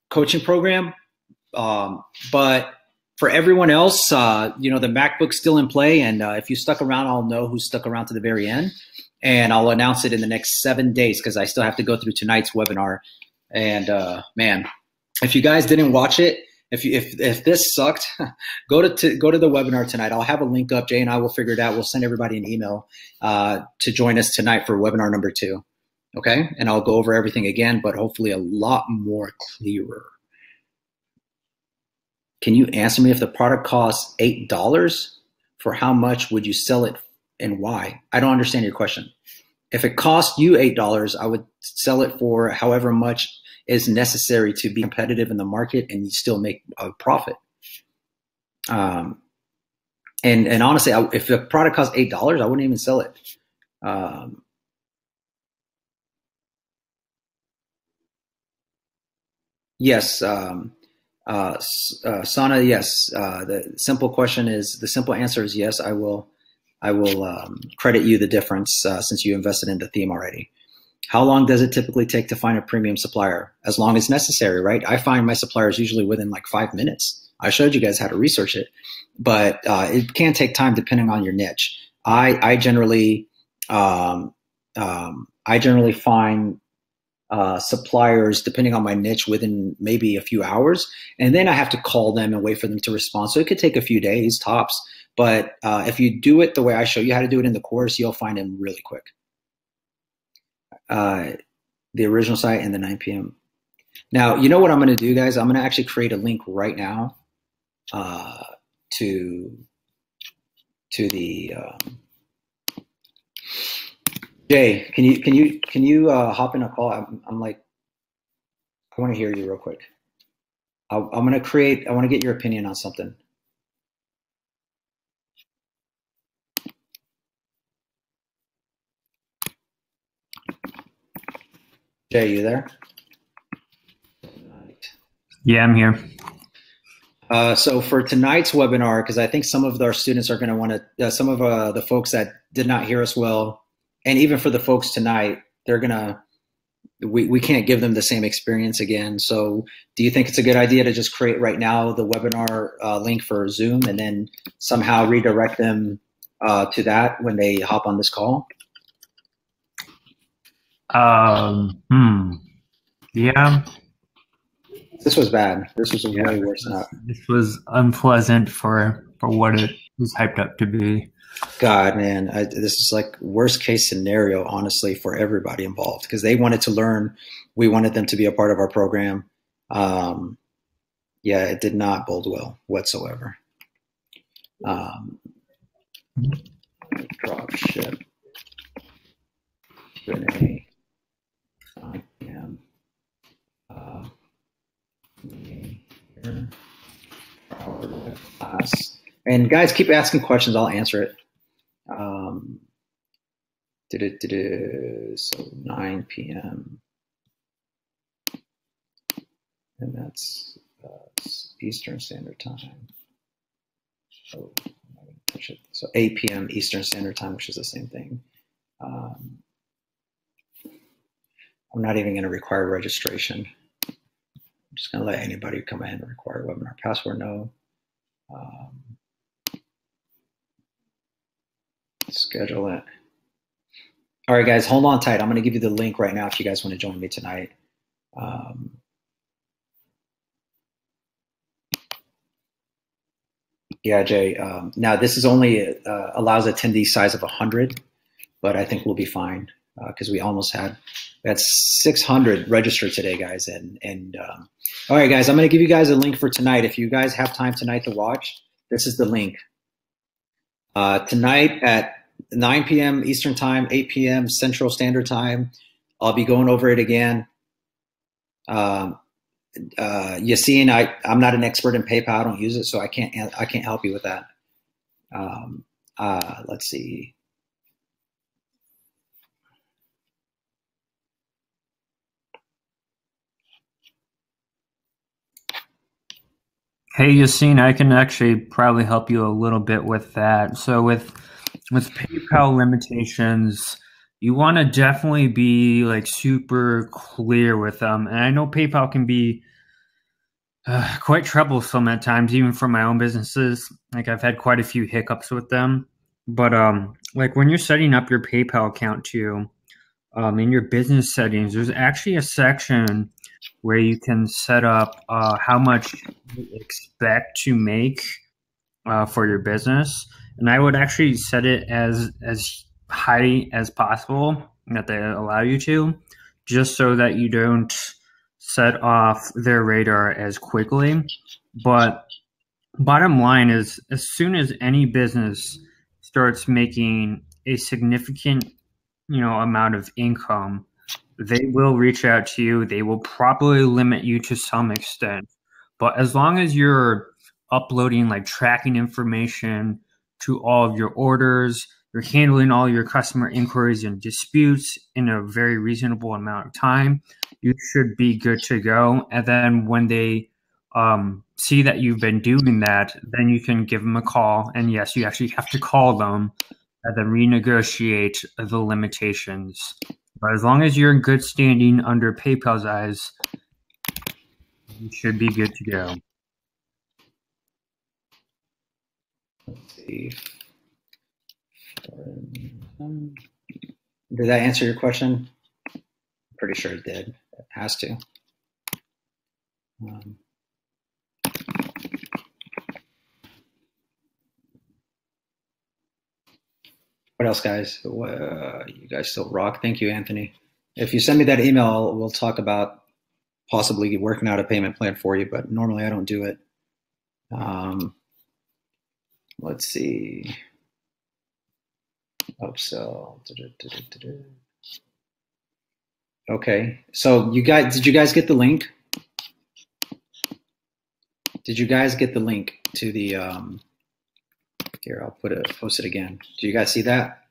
[SPEAKER 1] coaching program. But for everyone else, you know, the MacBook's still in play. And if you stuck around, I'll know who stuck around to the very end. And I'll announce it in the next 7 days because I still have to go through tonight's webinar. And man, if you guys didn't watch it, if this sucked, go to the webinar tonight. I'll have a link up. Jay and I will figure it out. We'll send everybody an email to join us tonight for webinar number 2. Okay, and I'll go over everything again, but hopefully a lot more clearer. Can you answer me if the product costs $8? For how much would you sell it and why? I don't understand your question. If it cost you $8, I would sell it for however much is necessary to be competitive in the market and you still make a profit. And honestly, if the product costs $8, I wouldn't even sell it. Yes, Sana, yes. The simple answer is yes. I will credit you the difference since you invested in the theme already. How long does it typically take to find a premium supplier? As long as necessary, right? I find my suppliers usually within like 5 minutes. I showed you guys how to research it, but it can take time depending on your niche. I generally find suppliers depending on my niche within maybe a few hours, and then I have to call them and wait for them to respond. So it could take a few days tops. But if you do it the way I show you how to do it in the course, you'll find them really quick. The original site and the 9 p.m. Now, you know what I'm going to do, guys? I'm going to actually create a link right now to the Jay. Can you hop in a call? I'm like, I want to hear you real quick. I want to get your opinion on something. Jay, you there?
[SPEAKER 2] Yeah, I'm here.
[SPEAKER 1] So for tonight's webinar, because I think some of our students are going to want to, some of the folks that did not hear us well, and even for the folks tonight, they're going to, we can't give them the same experience again. So do you think it's a good idea to just create right now the webinar link for Zoom and then somehow redirect them to that when they hop on this call?
[SPEAKER 2] Yeah.
[SPEAKER 1] This was bad. This was way worse than that.
[SPEAKER 2] This was unpleasant for what it was hyped up to be.
[SPEAKER 1] God, man, this is like worst case scenario, honestly, for everybody involved because they wanted to learn. We wanted them to be a part of our program. Yeah, it did not bode well whatsoever. Drop ship. Renee. Class. And guys, keep asking questions. I'll answer it. So 9 p.m. And that's Eastern Standard Time. So So 8 p.m. Eastern Standard Time, which is the same thing. I'm not even going to require registration. I'm just going to let anybody come in and require webinar password. No. Schedule it. All right, guys, hold on tight. I'm going to give you the link right now if you guys want to join me tonight. Yeah, Jay. Now, this is only allows attendee size of 100, but I think we'll be fine because we had 600 registered today, guys. And all right, guys, I'm going to give you guys a link for tonight. If you guys have time tonight to watch, this is the link. Tonight at 9 p.m. Eastern Time, 8 p.m. Central Standard Time, I'll be going over it again. Yassine, I'm not an expert in PayPal. I don't use it, so I can't help you with that. Let's see.
[SPEAKER 2] Hey, Yassine, I can actually probably help you a little bit with that. So with PayPal limitations, you want to definitely be like super clear with them. And I know PayPal can be quite troublesome at times, even for my own businesses. Like I've had quite a few hiccups with them. But like when you're setting up your PayPal account too, in your business settings, there's actually a section where you can set up how much you expect to make for your business. And I would actually set it as high as possible that they allow you to, just so that you don't set off their radar as quickly. But bottom line is, as soon as any business starts making a significant amount of income, they will reach out to you. They will probably limit you to some extent. But as long as you're uploading like tracking information to all of your orders, you're handling all your customer inquiries and disputes in a very reasonable amount of time, you should be good to go. And then when they see that you've been doing that, then you can give them a call. And yes, you actually have to call them and then renegotiate the limitations. But as long as you're in good standing under PayPal's eyes, you should be good to go.
[SPEAKER 1] Let's see. Did that answer your question? I'm pretty sure it did. It has to. What else, guys? You guys still rock. Thank you, Anthony. If you send me that email, we'll talk about possibly working out a payment plan for you, but normally I don't do it. Let's see. Upsell. Okay. So did you guys get the link? Did you guys get the link to the, here, I'll post it again. Do you guys see that?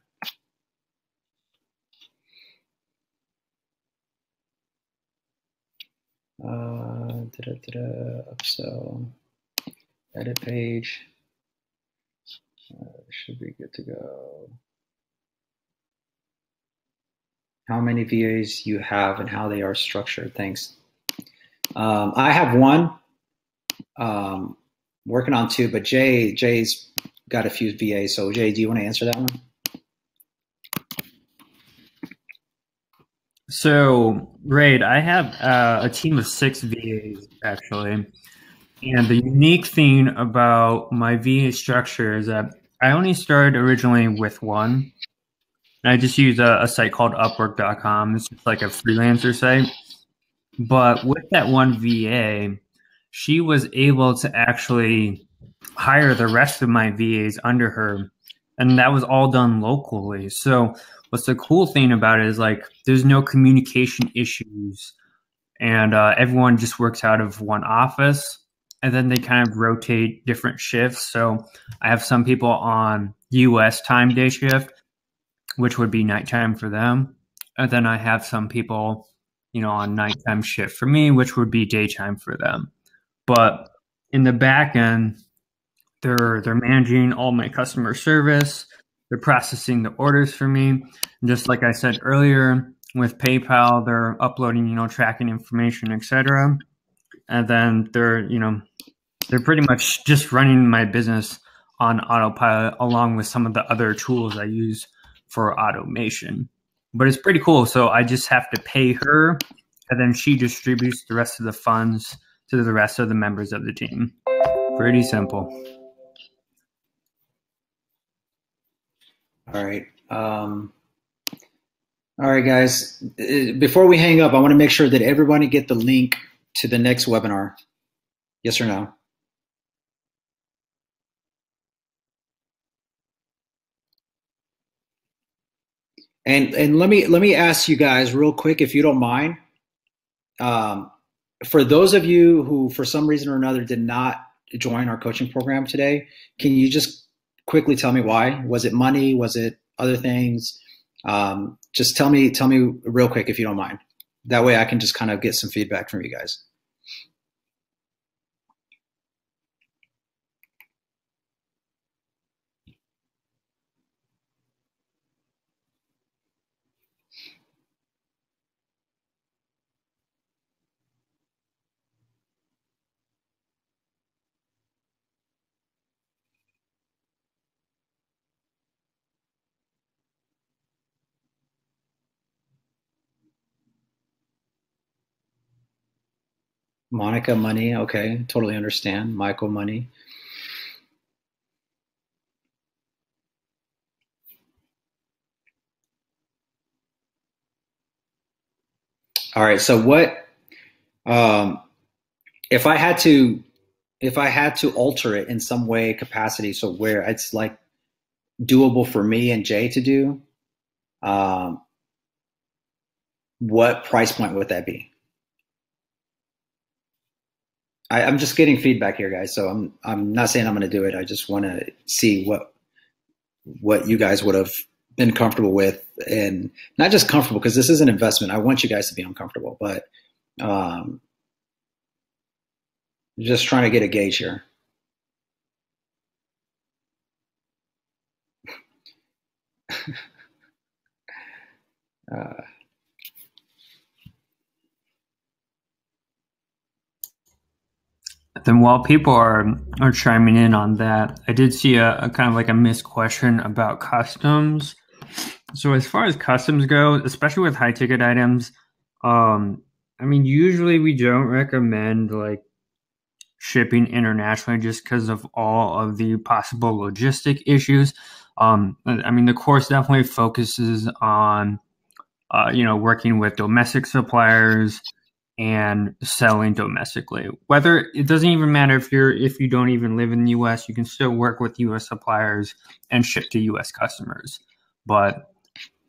[SPEAKER 1] Upsell, edit page. Should be good to go. How many VAs you have and how they are structured? Thanks. I have one, working on two, but Jay's got a few VAs. So Jay, do you want to answer that one?
[SPEAKER 2] So, Raid, I have a team of 6 VAs actually. And the unique thing about my VA structure is that I only started originally with one. I just use a site called Upwork.com. It's just like a freelancer site. But with that one VA, she was able to actually hire the rest of my VAs under her. And that was all done locally. So what's the cool thing about it is like there's no communication issues. And everyone just works out of one office. And then they kind of rotate different shifts. So I have some people on US time day shift, which would be nighttime for them. And then I have some people, on nighttime shift for me, which would be daytime for them. But in the back end, They're managing all my customer service. They're processing the orders for me. And just like I said earlier, with PayPal, they're uploading, tracking information, etc. And then they're pretty much just running my business on autopilot, along with some of the other tools I use for automation. But it's pretty cool. So I just have to pay her, and then she distributes the rest of the funds to the rest of the members of the team. Pretty simple.
[SPEAKER 1] All right. All right, guys. Before we hang up, I want to make sure that everybody get the link to the next webinar. Yes or no? And let me ask you guys real quick, if you don't mind. For those of you who, for some reason or another, did not join our coaching program today, can you just quickly tell me why? Was it money? Was it other things? Just tell me real quick if you don't mind. That way I can just kind of get some feedback from you guys. Monica, money. Okay, totally understand. Michael, money. All right. So what if I had to alter it in some way, capacity, so where it's like doable for me and Jay to do, what price point would that be? I'm just getting feedback here, guys. So I'm not saying I'm going to do it. I just want to see what you guys would have been comfortable with, and not just comfortable, because this is an investment. I want you guys to be uncomfortable, but just trying to get a gauge here.
[SPEAKER 2] Then while people are chiming in on that, I did see a kind of like a missed question about customs. So as far as customs go, especially with high ticket items, I mean, usually we don't recommend like shipping internationally just because of all of the possible logistic issues. I mean, the course definitely focuses on, working with domestic suppliers and selling domestically. Whether it doesn't even matter if you don't even live in the U.S., you can still work with U.S. suppliers and ship to U.S. customers. But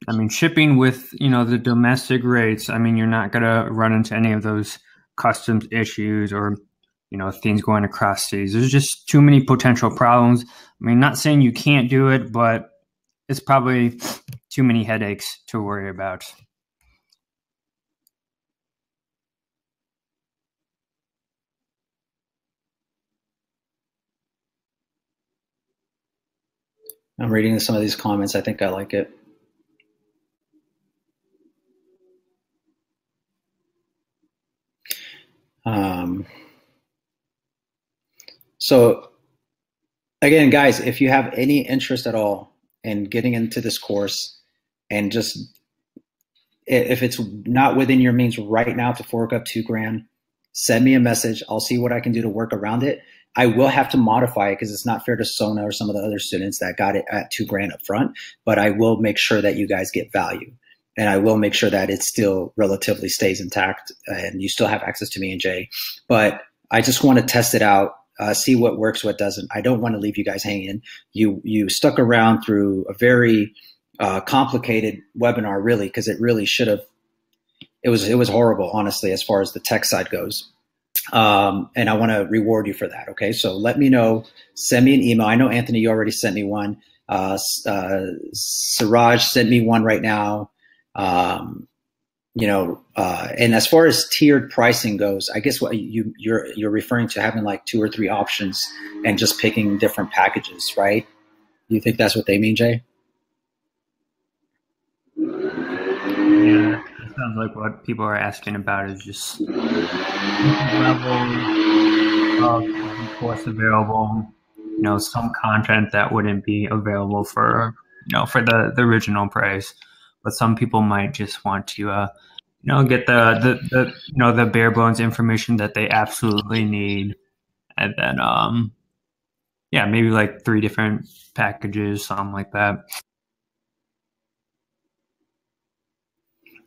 [SPEAKER 2] I mean, shipping with the domestic rates, I mean, you're not gonna run into any of those customs issues or things going across seas. There's just too many potential problems. I mean, not saying you can't do it, but it's probably too many headaches to worry about.
[SPEAKER 1] I'm reading some of these comments. I think I like it. So again, guys, if you have any interest at all in getting into this course, and just if it's not within your means right now to fork up $2,000, send me a message. I'll see what I can do to work around it. I will have to modify it because it's not fair to Sona or some of the other students that got it at $2,000 up front, but I will make sure that you guys get value. And I will make sure that it still relatively stays intact and you still have access to me and Jay. But I just want to test it out, see what works, what doesn't. I don't want to leave you guys hanging. You stuck around through a very complicated webinar, really, because it really should have. It was horrible, honestly, as far as the tech side goes. And I want to reward you for that. Okay, so let me know. Send me an email. I know Anthony, you already sent me one. Siraj sent me one right now. and as far as tiered pricing goes, I guess what you're referring to having like 2 or 3 options and just picking different packages, right? You think that's what they mean, Jay?
[SPEAKER 2] Yeah, it sounds like what people are asking about is just different levels of what's available. Some content that wouldn't be available for for the original price, but some people might just want to get the bare bones information that they absolutely need, and then yeah, maybe like 3 different packages, something like that.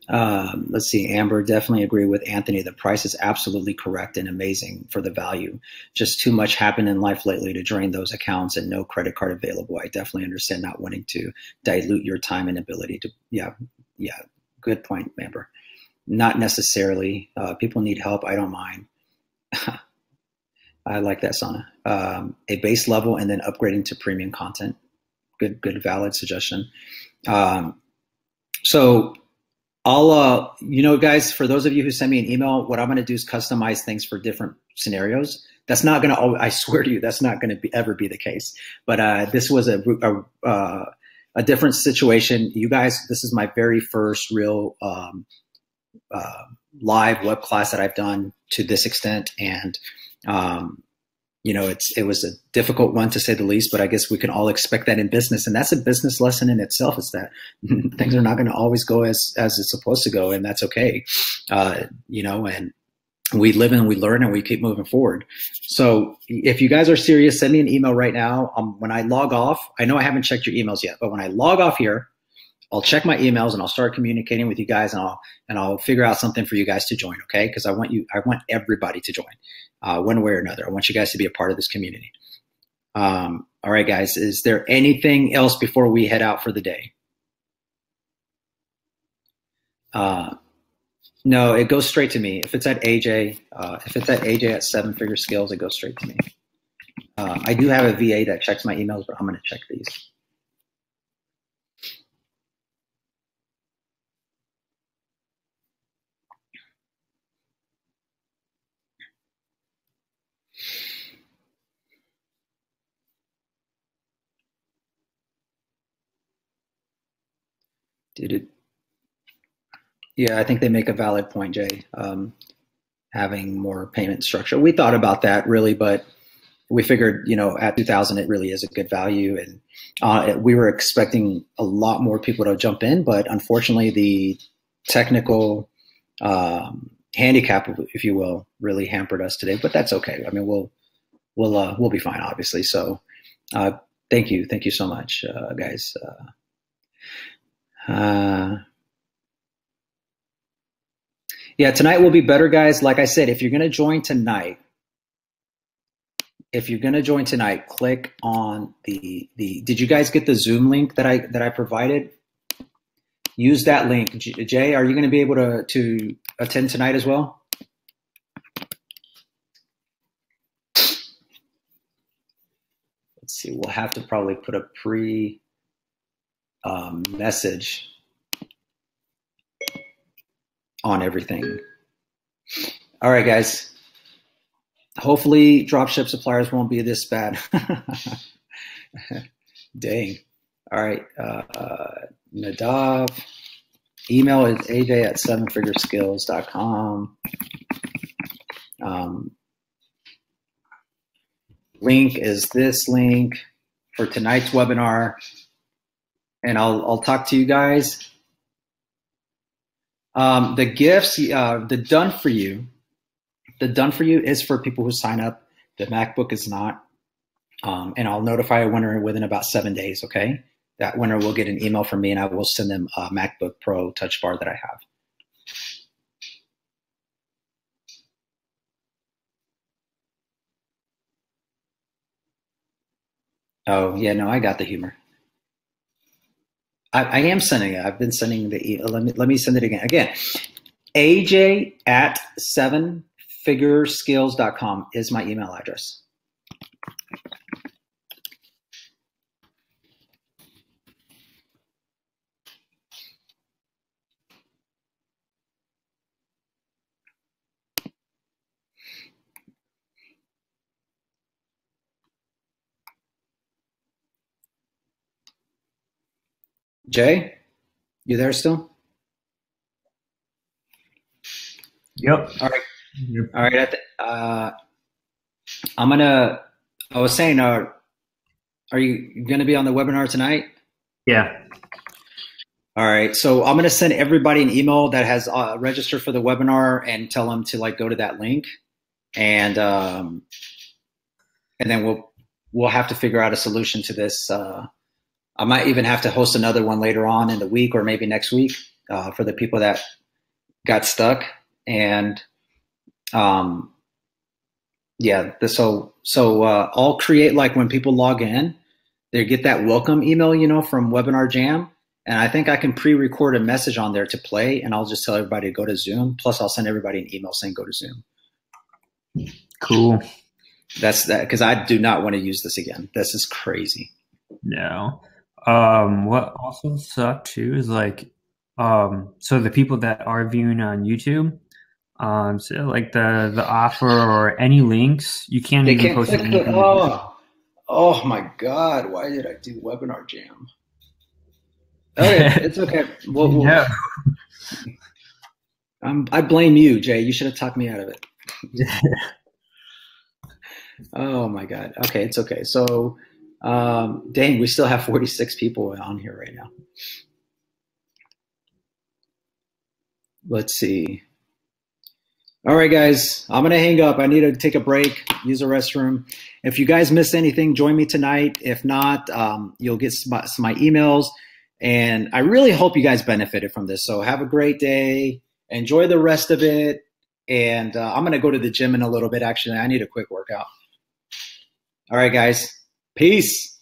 [SPEAKER 1] Let's see. Amber, definitely agree with Anthony. The price is absolutely correct and amazing for the value. Just too much happened in life lately to drain those accounts and no credit card available. I definitely understand not wanting to dilute your time and ability to. Yeah. Good point, Amber. Not necessarily. People need help. I don't mind. I like that, Sana. A base level and then upgrading to premium content. Good, valid suggestion. So I'll, guys, for those of you who send me an email, what I'm going to do is customize things for different scenarios. That's not going to, I swear to you, that's not going to ever be the case. But this was a different situation. You guys, this is my very first real live web class that I've done to this extent. And, it was a difficult one to say the least, but I guess we can all expect that in business. And that's a business lesson in itself, is that things are not going to always go as it's supposed to go. And that's okay. And we live and we learn and we keep moving forward. So if you guys are serious, send me an email right now. When I log off, I know I haven't checked your emails yet, but when I log off here, I'll check my emails and I'll start communicating with you guys, and I'll figure out something for you guys to join. Okay. Cause I want everybody to join, one way or another. I want you guys to be a part of this community. All right, guys, is there anything else before we head out for the day? No, it goes straight to me. If it's at AJ, at 7 Figure Skills, it goes straight to me. I do have a VA that checks my emails, but I'm going to check these. Yeah, I think they make a valid point, Jay. Having more payment structure. We thought about that really, but we figured, at 2,000, it really is a good value. And we were expecting a lot more people to jump in, but unfortunately the technical handicap, if you will, really hampered us today, but that's okay. I mean, we'll be fine, obviously. So thank you so much, guys. Yeah, tonight will be better, guys. Like I said, if you're going to join tonight, click on the did you guys get the Zoom link that I provided? Use that link. Jay, are you going to be able to attend tonight as well? Let's see. We'll have to probably put a message on everything. All right, guys. Hopefully dropship suppliers won't be this bad. Dang. All right. Nadav. Email is aj at 7figureskills.com. Link is this link for tonight's webinar. And I'll talk to you guys. The gifts, the done for you is for people who sign up. The MacBook is not. And I'll notify a winner within about 7 days. Okay. That winner will get an email from me and I will send them a MacBook Pro Touch Bar that I have. Oh yeah, no, I got the humor. I am sending it. I've been sending the email. Let me send it again. Again, AJ at 7figureskills.com is my email address. Jay, you there still?
[SPEAKER 2] Yep.
[SPEAKER 1] All right.
[SPEAKER 2] Yep.
[SPEAKER 1] All right. I was saying, are you going to be on the webinar tonight?
[SPEAKER 2] Yeah.
[SPEAKER 1] All right. So I'm going to send everybody an email that has registered for the webinar and tell them to like go to that link, and then we'll have to figure out a solution to this. I might even have to host another one later on in the week or maybe next week for the people that got stuck. And I'll create, like, when people log in, they get that welcome email, from Webinar Jam. And I think I can pre-record a message on there to play, and I'll just tell everybody to go to Zoom. Plus, I'll send everybody an email saying go to Zoom.
[SPEAKER 2] Cool.
[SPEAKER 1] That's that, because I do not want to use this again. This is crazy.
[SPEAKER 2] No. What also sucked too is like, so the people that are viewing on YouTube, so like the offer or any links, you can't
[SPEAKER 1] They
[SPEAKER 2] even
[SPEAKER 1] can't
[SPEAKER 2] post
[SPEAKER 1] click
[SPEAKER 2] anything.
[SPEAKER 1] oh my God! Why did I do Webinar Jam? Okay, it's okay.
[SPEAKER 2] Yeah.
[SPEAKER 1] I blame you, Jay. You should have talked me out of it. Oh my God. Okay, it's okay. So, dang, we still have 46 people on here right now. Let's see. All right, guys, I'm going to hang up. I need to take a break, use a restroom. If you guys missed anything, join me tonight. If not, you'll get some of my emails. And I really hope you guys benefited from this. So have a great day. Enjoy the rest of it. And I'm going to go to the gym in a little bit. Actually, I need a quick workout. All right, guys. Peace.